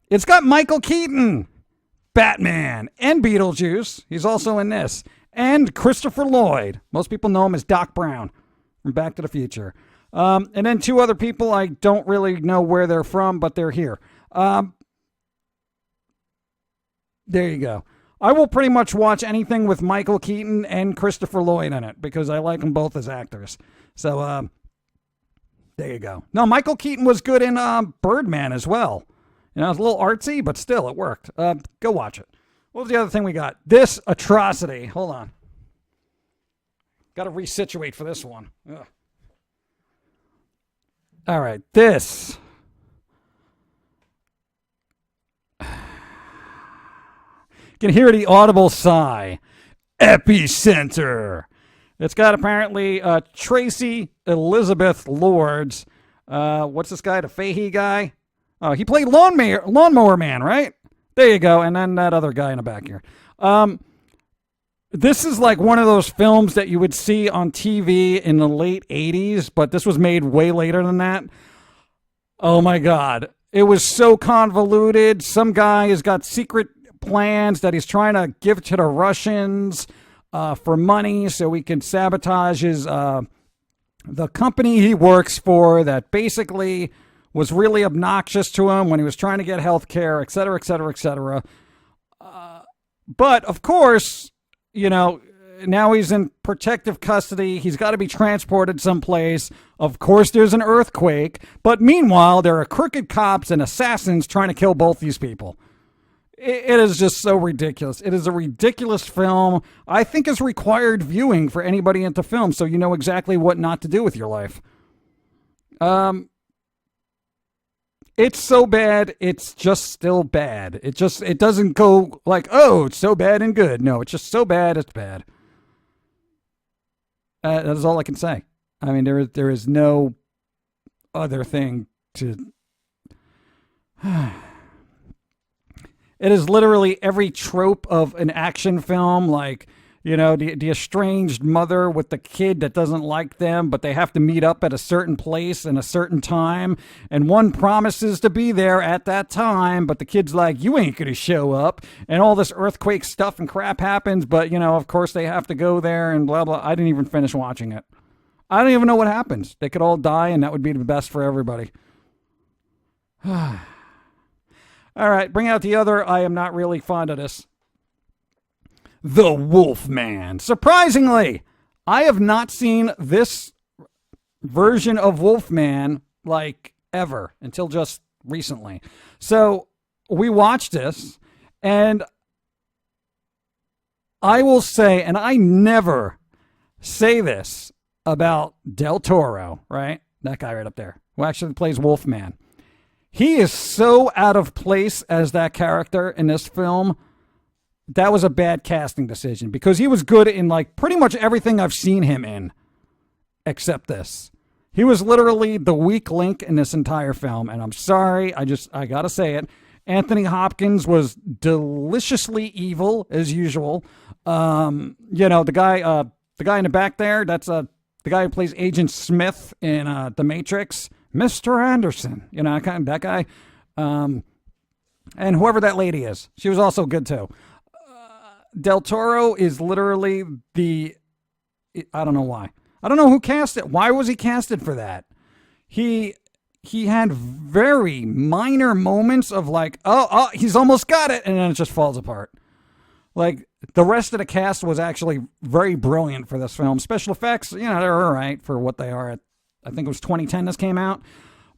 It's got Michael Keaton, Batman, and Beetlejuice. He's also in this. And Christopher Lloyd. Most people know him as Doc Brown from Back to the Future. And then two other people, I don't really know where they're from, but they're here. There you go. I will pretty much watch anything with Michael Keaton and Christopher Lloyd in it because I like them both as actors. So, there you go. No, Michael Keaton was good in Birdman as well. You know, it was a little artsy, but still, it worked. Go watch it. What was the other thing we got? This atrocity. Hold on. Got to resituate for this one. Ugh. All right, this. You can hear the audible sigh. Epicenter. It's got apparently Tracy Elizabeth Lords. What's this guy? The Fahey guy? Oh, he played Lawnmower Man, right? There you go. And then that other guy in the back here. This is like one of those films that you would see on TV in the late 80s, but this was made way later than that. Oh my God. It was so convoluted. Some guy has got secret plans that he's trying to give to the Russians for money so he can sabotage his the company he works for that basically was really obnoxious to him when he was trying to get health care, et cetera, et cetera, et cetera. But, of course, you know, now he's in protective custody. He's got to be transported someplace. Of course, there's an earthquake. But meanwhile, there are crooked cops and assassins trying to kill both these people. It is just so ridiculous. It is a ridiculous film. I think it's required viewing for anybody into film, so you know exactly what not to do with your life. It's so bad, it's just still bad. It doesn't go like, oh, it's so bad and good. No, it's just so bad, it's bad. That is all I can say. I mean, there is no other thing to... It is literally every trope of an action film, like, you know, the estranged mother with the kid that doesn't like them, but they have to meet up at a certain place in a certain time, and one promises to be there at that time, but the kid's like, you ain't gonna show up, and all this earthquake stuff and crap happens, but, you know, of course they have to go there and blah, blah. I didn't even finish watching it. I don't even know what happens. They could all die, and that would be the best for everybody. All right, bring out the other. I am not really fond of this. The Wolfman. Surprisingly, I have not seen this version of Wolfman like ever until just recently. So we watched this, and I will say, and I never say this about Del Toro, right? That guy right up there, who actually plays Wolfman. He is so out of place as that character in this film. That was a bad casting decision because he was good in like pretty much everything I've seen him in, except this. He was literally the weak link in this entire film, and I'm sorry, I gotta say it. Anthony Hopkins was deliciously evil as usual. The guy in the back there, that's the guy who plays Agent Smith in The Matrix, Mr. Anderson. That guy. And whoever that lady is, she was also good too. Del Toro is literally I don't know why. I don't know who cast it. Why was he casted for that? He had very minor moments of like, oh, he's almost got it, and then it just falls apart. Like, the rest of the cast was actually very brilliant for this film. Special effects, they're all right for what they are. I think it was 2010 this came out.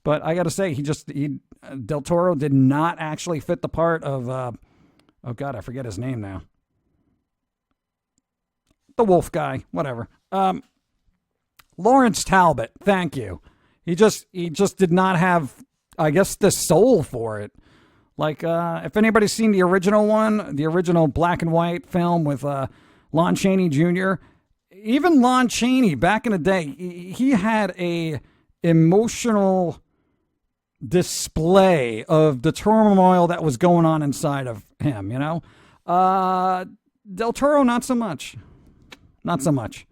But I got to say, Del Toro did not actually fit the part of, oh God, I forget his name now. The wolf guy, whatever. Lawrence Talbot, thank you. He just did not have, I guess, the soul for it. Like, if anybody's seen the original one, the original black and white film with Lon Chaney Jr., even Lon Chaney back in the day, he had a emotional display of the turmoil that was going on inside of him, Del Toro, not so much. Not so much.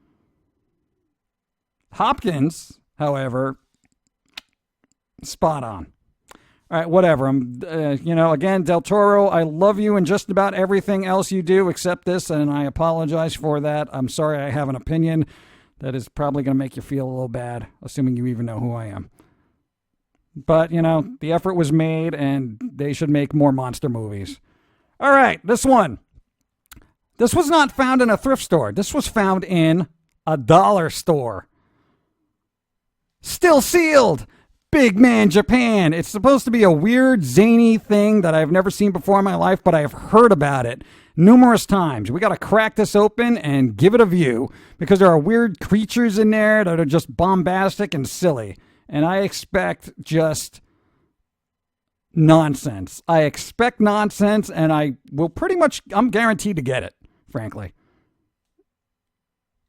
Hopkins, however, spot on. All right, whatever. Again, Del Toro, I love you in just about everything else you do except this, and I apologize for that. I'm sorry I have an opinion that is probably going to make you feel a little bad, assuming you even know who I am. But, the effort was made, and they should make more monster movies. All right, this one. This was not found in a thrift store. This was found in a dollar store. Still sealed. Big Man Japan. It's supposed to be a weird, zany thing that I've never seen before in my life, but I have heard about it numerous times. We got to crack this open and give it a view because there are weird creatures in there that are just bombastic and silly. And I expect just nonsense. I expect nonsense, and I'm guaranteed to get it, frankly.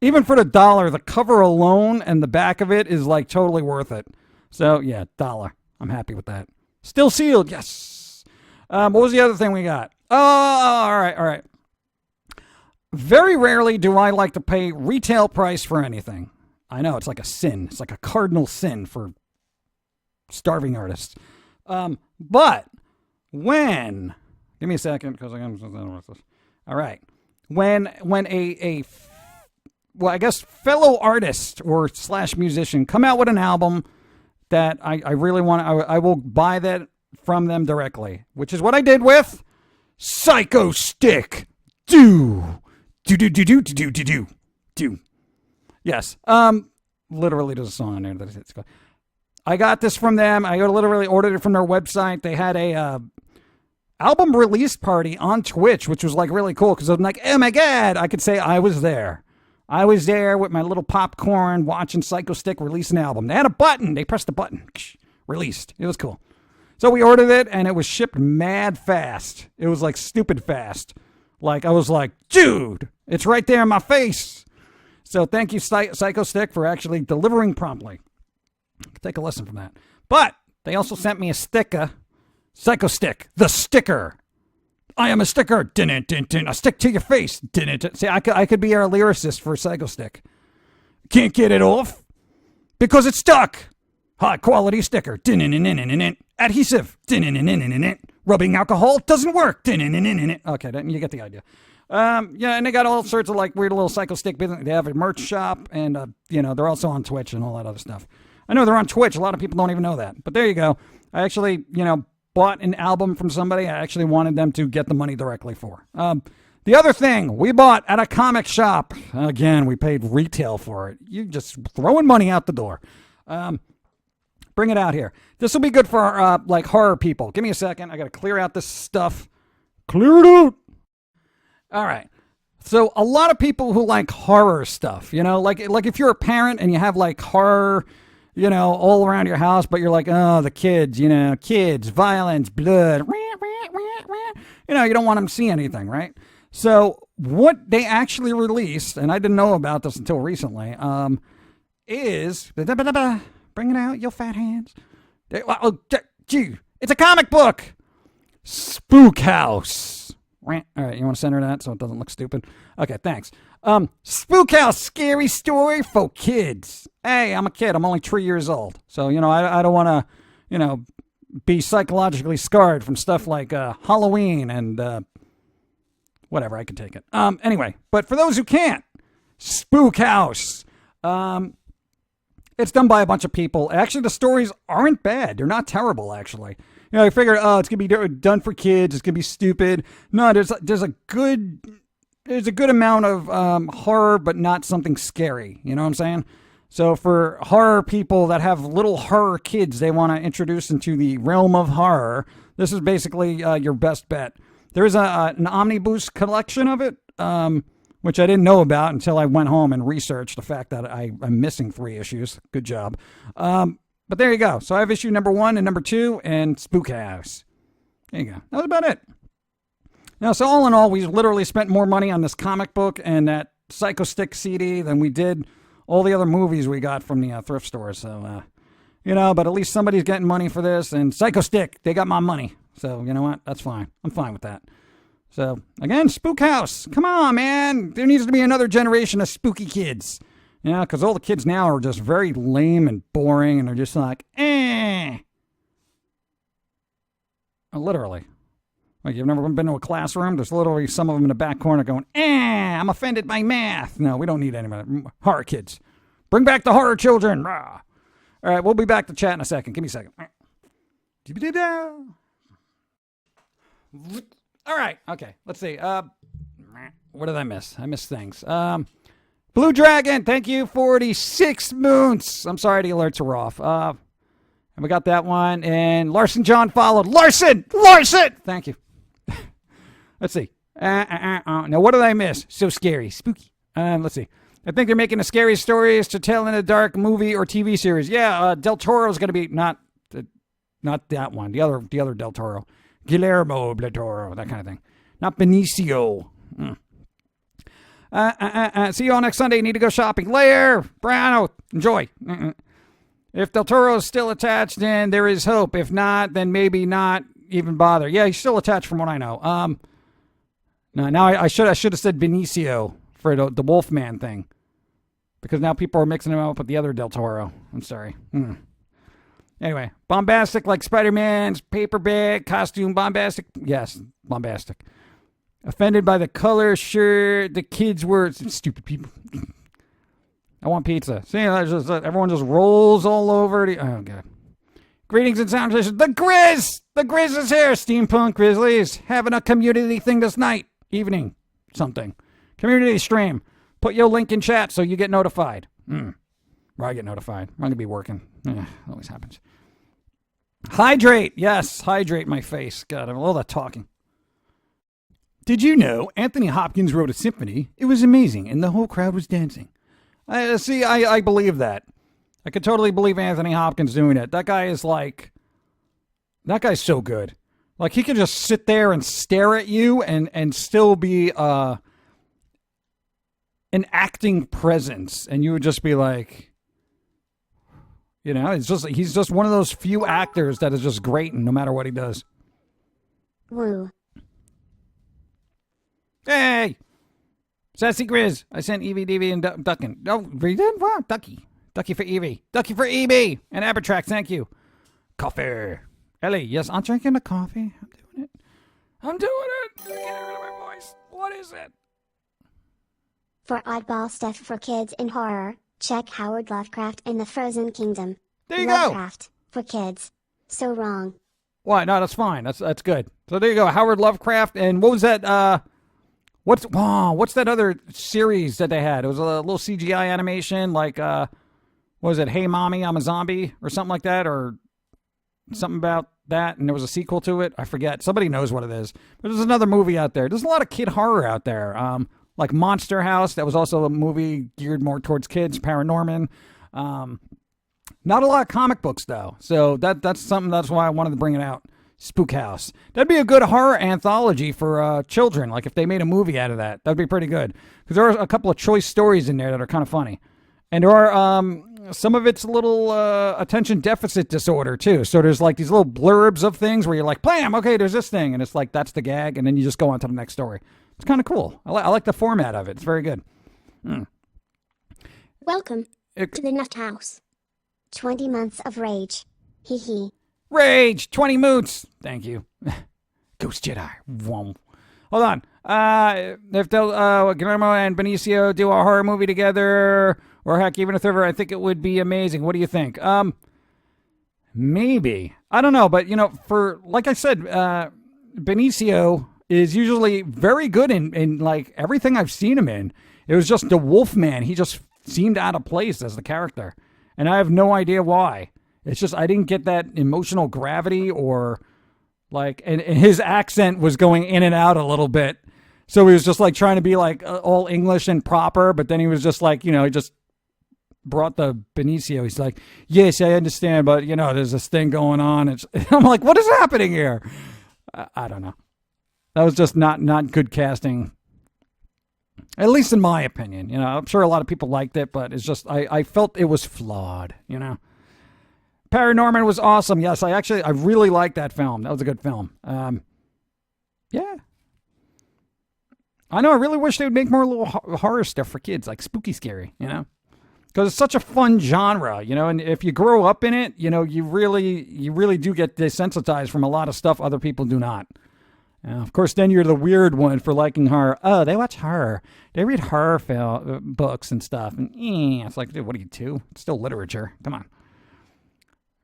Even for the dollar, the cover alone and the back of it is like totally worth it. So, yeah, dollar. I'm happy with that. Still sealed. Yes. What was the other thing we got? Oh, all right. Very rarely do I like to pay retail price for anything. I know, it's like a sin. It's like a cardinal sin for starving artists. But when... Give me a second, because all right. When I guess fellow artist or / musician come out with an album that I really want, I will buy that from them directly, which is what I did with Psycho Stick. Do. Yes. Literally there's a song on there that it's called. I got this from them. I literally ordered it from their website. They had a album release party on Twitch, which was like really cool because I'm like, oh my God, I could say I was there. I was there with my little popcorn watching Psycho Stick release an album. They had a button. They pressed the button. Released. It was cool. So we ordered it, and it was shipped mad fast. It was like stupid fast. Like, I was like, dude, it's right there in my face. So thank you, Psycho Stick, for actually delivering promptly. Take a lesson from that. But they also sent me a sticker. Psycho Stick, the sticker. I am a sticker. A stick to your face. See, I could be our lyricist for Psycho Stick. Can't get it off because it's stuck. High quality sticker. Adhesive. Rubbing alcohol doesn't work. Okay, then you get the idea. Yeah, and they got all sorts of like weird little Psycho Stick business. They have a merch shop, and they're also on Twitch and all that other stuff. I know they're on Twitch. A lot of people don't even know that. But there you go. I actually, bought an album from somebody I actually wanted them to get the money directly for. The other thing we bought at a comic shop. Again, we paid retail for it. You just throwing money out the door. Bring it out here. This will be good for like horror people. Give me a second. I got to clear out this stuff. Clear it out. All right. So a lot of people who like horror stuff, like if you're a parent and you have like horror, all around your house, but you're like, oh, the kids, kids, violence, blood, you don't want them to see anything, right? So what they actually released, and I didn't know about this until recently, is bring it out, your fat hands. It's a comic book. Spook House. All right, you want to center that so it doesn't look stupid? Okay, thanks. Spook House, scary story for kids. Hey, I'm a kid. I'm only 3 years old. So, I don't want to, be psychologically scarred from stuff like Halloween and whatever. I can take it. Anyway, but for those who can't, Spook House. It's done by a bunch of people. Actually, the stories aren't bad. They're not terrible, actually. I figured, it's going to be done for kids. It's going to be stupid. No, there's a good amount of horror, but not something scary. You know what I'm saying? So for horror people that have little horror kids they want to introduce into the realm of horror, this is basically your best bet. There is an omnibus collection of it, which I didn't know about until I went home and researched the fact that I'm missing 3 issues. Good job. But there you go. So I have issue number 1 and number 2 and Spook House. There you go. That was about it. Now, so all in all, we literally spent more money on this comic book and that Psycho Stick CD than we did all the other movies we got from the thrift store. So, but at least somebody's getting money for this. And Psycho Stick, they got my money. So, you know what? That's fine. I'm fine with that. So, again, Spook House. Come on, man. There needs to be another generation of spooky kids. Because all the kids now are just very lame and boring, and they're just like, Literally. Like, you've never been to a classroom? There's literally some of them in the back corner going, I'm offended by math. No, we don't need any horror kids. Bring back the horror children. Rah. All right, we'll be back to chat in a second. Give me a second. All right, okay, let's see. What did I miss? I missed things. Blue Dragon, thank you, 46 moons. I'm sorry the alerts are off. And we got that one. And Larson John followed. Larson! Thank you. Let's see. Now, what did I miss? So scary. Spooky. Let's see. I think they're making the scariest stories to tell in a dark movie or TV series. Yeah, Del Toro's going to be not that one. The other Del Toro. Guillermo del Toro, that kind of thing. Not Benicio. See you all next Sunday. Need to go shopping. Later. Brown. Enjoy. If Del Toro is still attached, then there is hope. If not, then maybe not even bother. Yeah, he's still attached from what I know. No, now I should have said Benicio for the Wolfman thing. Because now people are mixing him up with the other Del Toro. I'm sorry. Anyway, bombastic like Spider-Man's paperback costume. Bombastic. Yes, bombastic. Offended by the color shirt. The kids were stupid people. I want pizza. See, everyone just rolls all over. Oh, God. Greetings and salutations. The Grizz! The Grizz is here. Steampunk Grizzlies. Having a community thing this night. Evening. Something. Community stream. Put your link in chat so you get notified. Or I get notified. I'm going to be working. Always happens. Hydrate. Yes, hydrate my face. God, I'm all that talking. Did you know Anthony Hopkins wrote a symphony? It was amazing, and the whole crowd was dancing. I believe that. I could totally believe Anthony Hopkins doing it. That guy's so good. Like, he could just sit there and stare at you and still be an acting presence. And you would just be like, he's just one of those few actors that is just great no matter what he does. Woo. Hey! Sassy Grizz. I sent Evie, Davey, and Duckin. Oh, we did? Wow, Ducky. Ducky for Evie. Ducky for Evie. And Abertrax, thank you. Coffee. Ellie, yes, I'm drinking the coffee. I'm doing it. I can't get rid of my voice. What is it? For oddball stuff for kids in horror, check Howard Lovecraft and the Frozen Kingdom. There you Lovecraft, for kids. So wrong. Why? No, that's fine. That's good. So there you go. Howard Lovecraft. And what was that? What's that other series that they had? It was a little CGI animation, like what was it? Hey Mommy, I'm a Zombie, or something like that, or something about that. And there was a sequel to it. I forget. Somebody knows what it is. But there's another movie out there. There's a lot of kid horror out there. Like Monster House. That was also a movie geared more towards kids. Paranorman. Not a lot of comic books though. So that's something. That's why I wanted to bring it out. Spook House. That'd be a good horror anthology for children. Like if they made a movie out of that, that'd be pretty good. Because there are a couple of choice stories in there that are kind of funny, and there are some of it's a little attention deficit disorder too. So there's like these little blurbs of things where you're like, "Blam, okay, there's this thing," and it's like that's the gag, and then you just go on to the next story. It's kind of cool. I like the format of it. It's very good. Welcome to the Nut House. 20 months of rage. Hee hee. Rage, 20 moots. Thank you. Ghost Jedi. Whoa. Hold on. If they'll, Guillermo and Benicio do a horror movie together, or heck, even a third, I think it would be amazing. What do you think? Maybe. I don't know, but, for, like I said, Benicio is usually very good in like, everything I've seen him in. It was just the Wolfman. He just seemed out of place as the character. And I have no idea why. It's just I didn't get that emotional gravity or like, and his accent was going in and out a little bit. So he was just like trying to be like all English and proper, but then he was just like, he just brought the Benicio. He's like, yes, I understand, but there's this thing going on. I'm like, what is happening here? I don't know. That was just not good casting. At least in my opinion, I'm sure a lot of people liked it, but it's just, I felt it was flawed, Paranorman was awesome. Yes, I really liked that film. That was a good film. Yeah. I know, I really wish they would make more little horror stuff for kids, like spooky scary, because it's such a fun genre, and if you grow up in it, you really do get desensitized from a lot of stuff other people do not. Of course, then you're the weird one for liking horror. Oh, they watch horror. They read horror books and stuff. And it's like, dude, what are you, 2? It's still literature. Come on.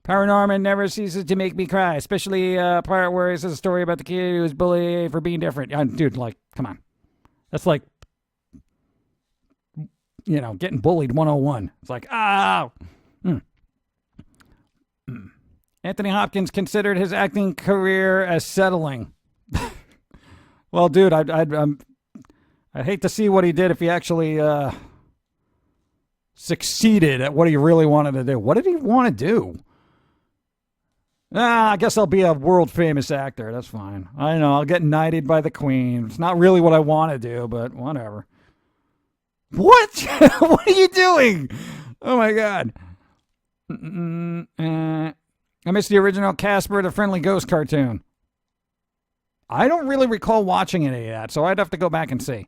Paranorman never ceases to make me cry, especially part where it says a story about the kid who was bullied for being different. Dude, like, come on. That's like, getting bullied 101. It's like, Anthony Hopkins considered his acting career as settling. Well, dude, I'd hate to see what he did if he actually succeeded at what he really wanted to do. What did he want to do? I guess I'll be a world famous actor. That's fine. I know I'll get knighted by the Queen. It's not really what I want to do, but whatever. What? What are you doing? Oh my God. I missed the original Casper the Friendly Ghost cartoon. I don't really recall watching any of that, so I'd have to go back and see.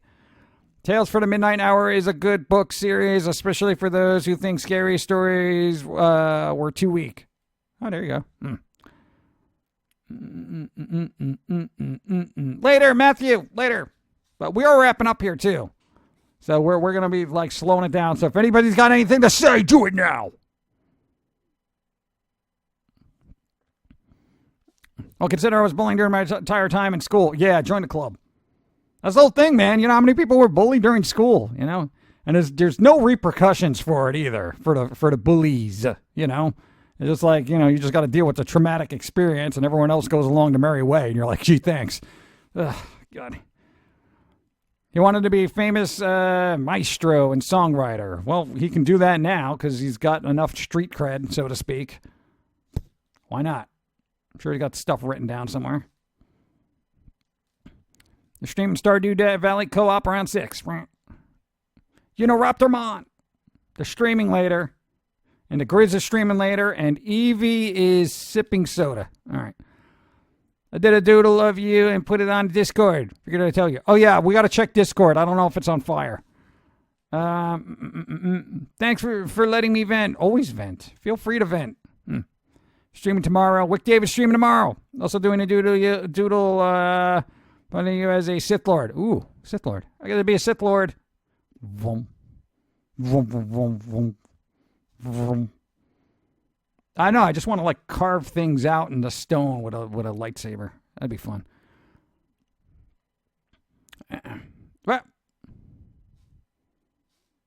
Tales for the Midnight Hour is a good book series, especially for those who think scary stories were too weak. Oh, there you go. Later, Matthew. Later. But we are wrapping up here, too. So we're going to be, like, slowing it down. So if anybody's got anything to say, do it now. Well, consider I was bullying during my entire time in school. Yeah, join the club. That's the whole thing, man. You know how many people were bullied during school, And there's no repercussions for it either, for the bullies, It's just like, you just got to deal with the traumatic experience and everyone else goes along the merry way. And you're like, gee, thanks. Ugh, God. He wanted to be a famous maestro and songwriter. Well, he can do that now because he's got enough street cred, so to speak. Why not? I'm sure he got stuff written down somewhere. The stream Stardew Valley Co-op around 6. Raptormon. They're streaming later. And the Grizz is streaming later. And Evie is sipping soda. All right. I did a doodle of you and put it on Discord. Figured I'd tell you. Oh, yeah. We got to check Discord. I don't know if it's on fire. Thanks for letting me vent. Always vent. Feel free to vent. Streaming tomorrow. Wick Davis streaming tomorrow. Also doing a doodle putting you as a Sith Lord. Ooh, Sith Lord. I got to be a Sith Lord. Vroom. Vroom, vroom, vroom, vroom, vroom. I know. I just want to like carve things out in the stone with a lightsaber. That'd be fun. What?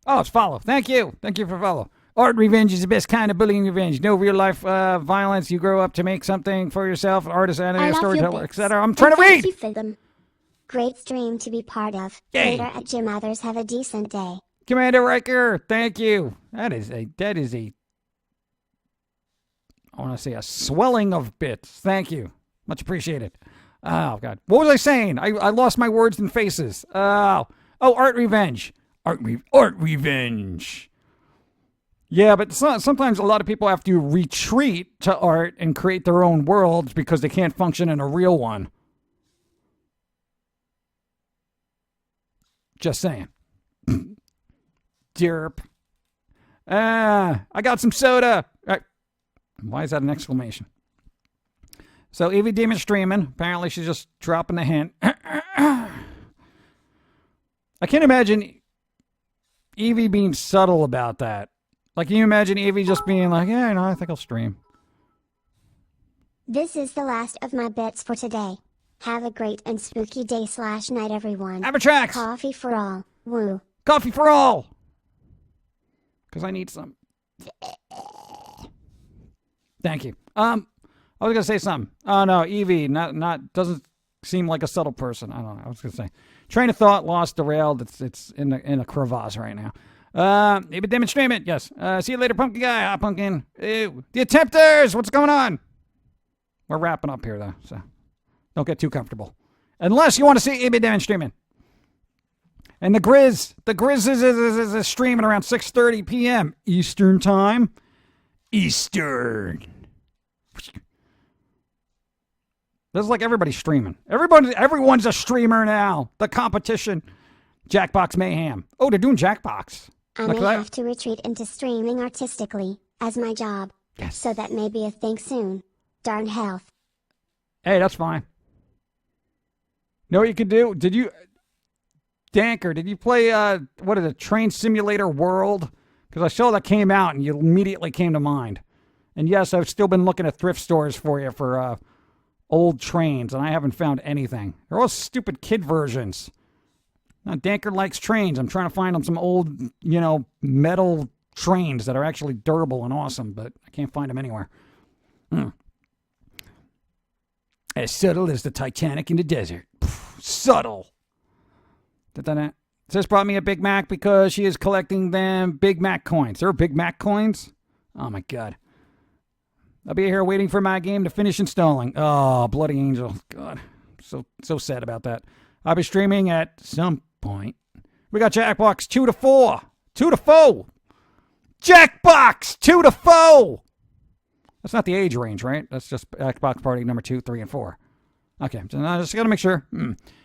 Oh, it's follow. Thank you. Thank you for follow. Art revenge is the best kind of bullying revenge. No real life violence. You grow up to make something for yourself, artist, animator, storyteller, etc. I'm trying to read. Thank you for them. Great stream to be part of. Yay. Later at Jim. Others have a decent day. Commander Riker, thank you. That is a I want to say a swelling of bits. Thank you. Much appreciated. Oh, God. What was I saying? I lost my words and faces. Oh, art revenge. Art revenge. Yeah, but sometimes a lot of people have to retreat to art and create their own worlds because they can't function in a real one. Just saying. Derp. I got some soda. Why is that an exclamation? So Evie Demon streaming. Apparently she's just dropping the hint. I can't imagine Evie being subtle about that. Like, can you imagine Evie just being like, yeah, I think I'll stream. This is the last of my bits for today. Have a great and spooky day / night, everyone. Abertrax! Coffee for all. Woo. Coffee for all! Because I need some. Thank you. I was gonna say something. Oh no, Evie, not doesn't seem like a subtle person. I don't know. I was gonna say, train of thought lost, derailed. It's in a crevasse right now. Maybe demonstrate it. Yes. See you later, Pumpkin guy. Ah, Pumpkin. Ew. The attempters. What's going on? We're wrapping up here though, so don't get too comfortable. Unless you want to see Maybe demonstrating. And the Grizz is streaming around 6:30 p.m. Eastern time. Eastern. This is like everybody's streaming. Everyone's a streamer now. The competition. Jackbox Mayhem. Oh, they're doing Jackbox. I may have to retreat into streaming artistically as my job. Yes. So that may be a thing soon. Darn health. Hey, that's fine. Know what you could do? Danker, did you play, what is it, Train Simulator World? Because I saw that came out and you immediately came to mind. And yes, I've still been looking at thrift stores for you for old trains, and I haven't found anything. They're all stupid kid versions. Now, Danker likes trains. I'm trying to find him some old, metal trains that are actually durable and awesome, but I can't find them anywhere. As subtle as the Titanic in the desert. Subtle. This brought me a Big Mac because she is collecting them Big Mac coins. There are Big Mac coins? Oh, my God. I'll be here waiting for my game to finish installing. Oh, bloody angel. God. So sad about that. I'll be streaming at some point. We got Jackbox 2 to 4. 2 to 4. Jackbox 2 to 4. That's not the age range, right? That's just Xbox Party number 2, 3, and 4. Okay, so I just got to make sure.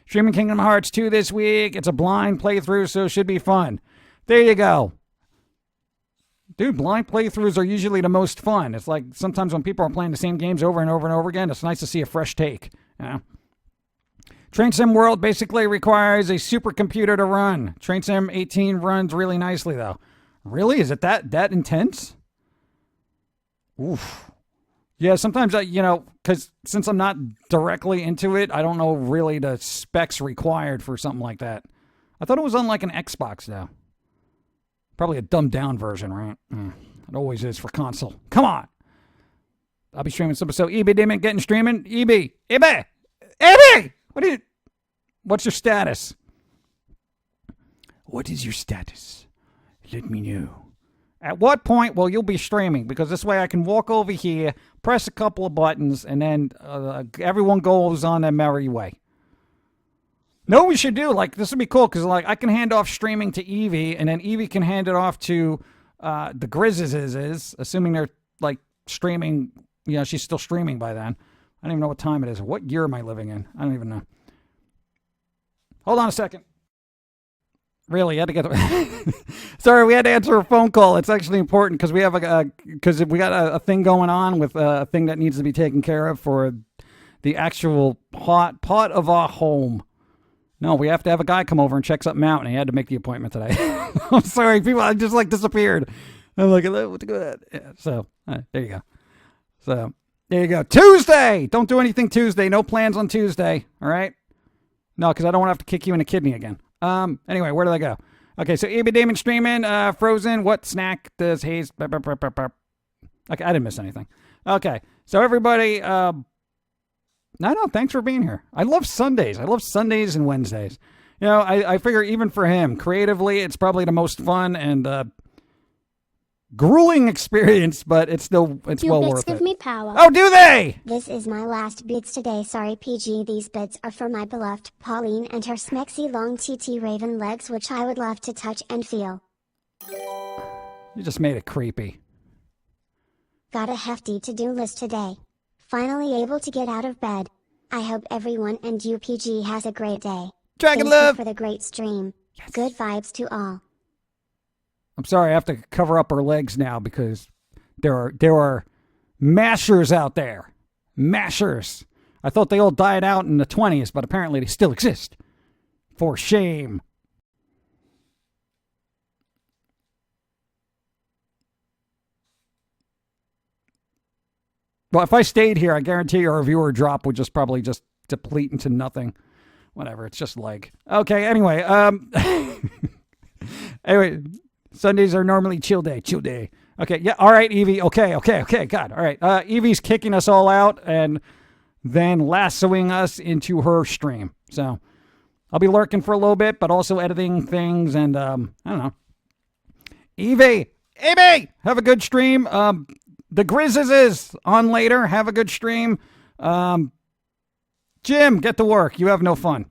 Streaming Kingdom Hearts 2 this week. It's a blind playthrough, so it should be fun. There you go. Dude, blind playthroughs are usually the most fun. It's like sometimes when people are playing the same games over and over and over again, it's nice to see a fresh take. Train Sim World basically requires a supercomputer to run. Train Sim 18 runs really nicely, though. Really? Is it that intense? Oof. Yeah, sometimes, because since I'm not directly into it, I don't know really the specs required for something like that. I thought it was on like an Xbox, though. Probably a dumbed-down version, right? It always is for console. Come on! I'll be streaming some. So, EB Demon getting streaming. EB! What's your status? What is your status? Let me know. At what point will you be streaming? Because this way I can walk over here, press a couple of buttons, and then everyone goes on their merry way. No, we should do, this would be cool, because, I can hand off streaming to Evie, and then Evie can hand it off to the Grizzes, assuming they're, streaming, she's still streaming by then. I don't even know what time it is. What year am I living in? I don't even know. Hold on a second. Really, you had to get... Sorry, we had to answer a phone call. It's actually important because we have we got a thing going on with a thing that needs to be taken care of for the actual pot of our home. No, we have to have a guy come over and check something out, and he had to make the appointment today. I'm sorry, people. I just like disappeared. I'm like, what's good? Yeah, so there you go. So there you go. Tuesday. Don't do anything Tuesday. No plans on Tuesday. All right. No, because I don't want to have to kick you in the kidney again. Anyway, where did I go? Okay, so EB Damon streaming. Frozen. What snack does Hayes? Okay, I didn't miss anything. Okay, so everybody. No, thanks for being here. I love Sundays. I love Sundays and Wednesdays. You know, I figure even for him, creatively, it's probably the most fun and grueling experience, but it's well worth it. Your bits give me power. Oh, do they? This is my last bits today. Sorry, PG. These bits are for my beloved Pauline and her smexy long TT raven legs, which I would love to touch and feel. You just made it creepy. Got a hefty to-do list today. Finally able to get out of bed. I hope everyone and you PG has a great day. Dragon Thank love you for the great stream. Yes. Good vibes to all. I'm sorry, I have to cover up her legs now because there are mashers out there. Mashers. I thought they all died out in the 20s, but apparently they still exist. For shame. Well, if I stayed here, I guarantee our viewer drop would probably deplete into nothing. Whatever, it's just leg. Okay, anyway, anyway, Sundays are normally chill day. Okay, yeah, all right, Evie. Okay, God, all right. Evie's kicking us all out and then lassoing us into her stream. So I'll be lurking for a little bit, but also editing things and I don't know. Evie, have a good stream. The Grizzes is on later. Have a good stream. Jim, get to work. You have no fun.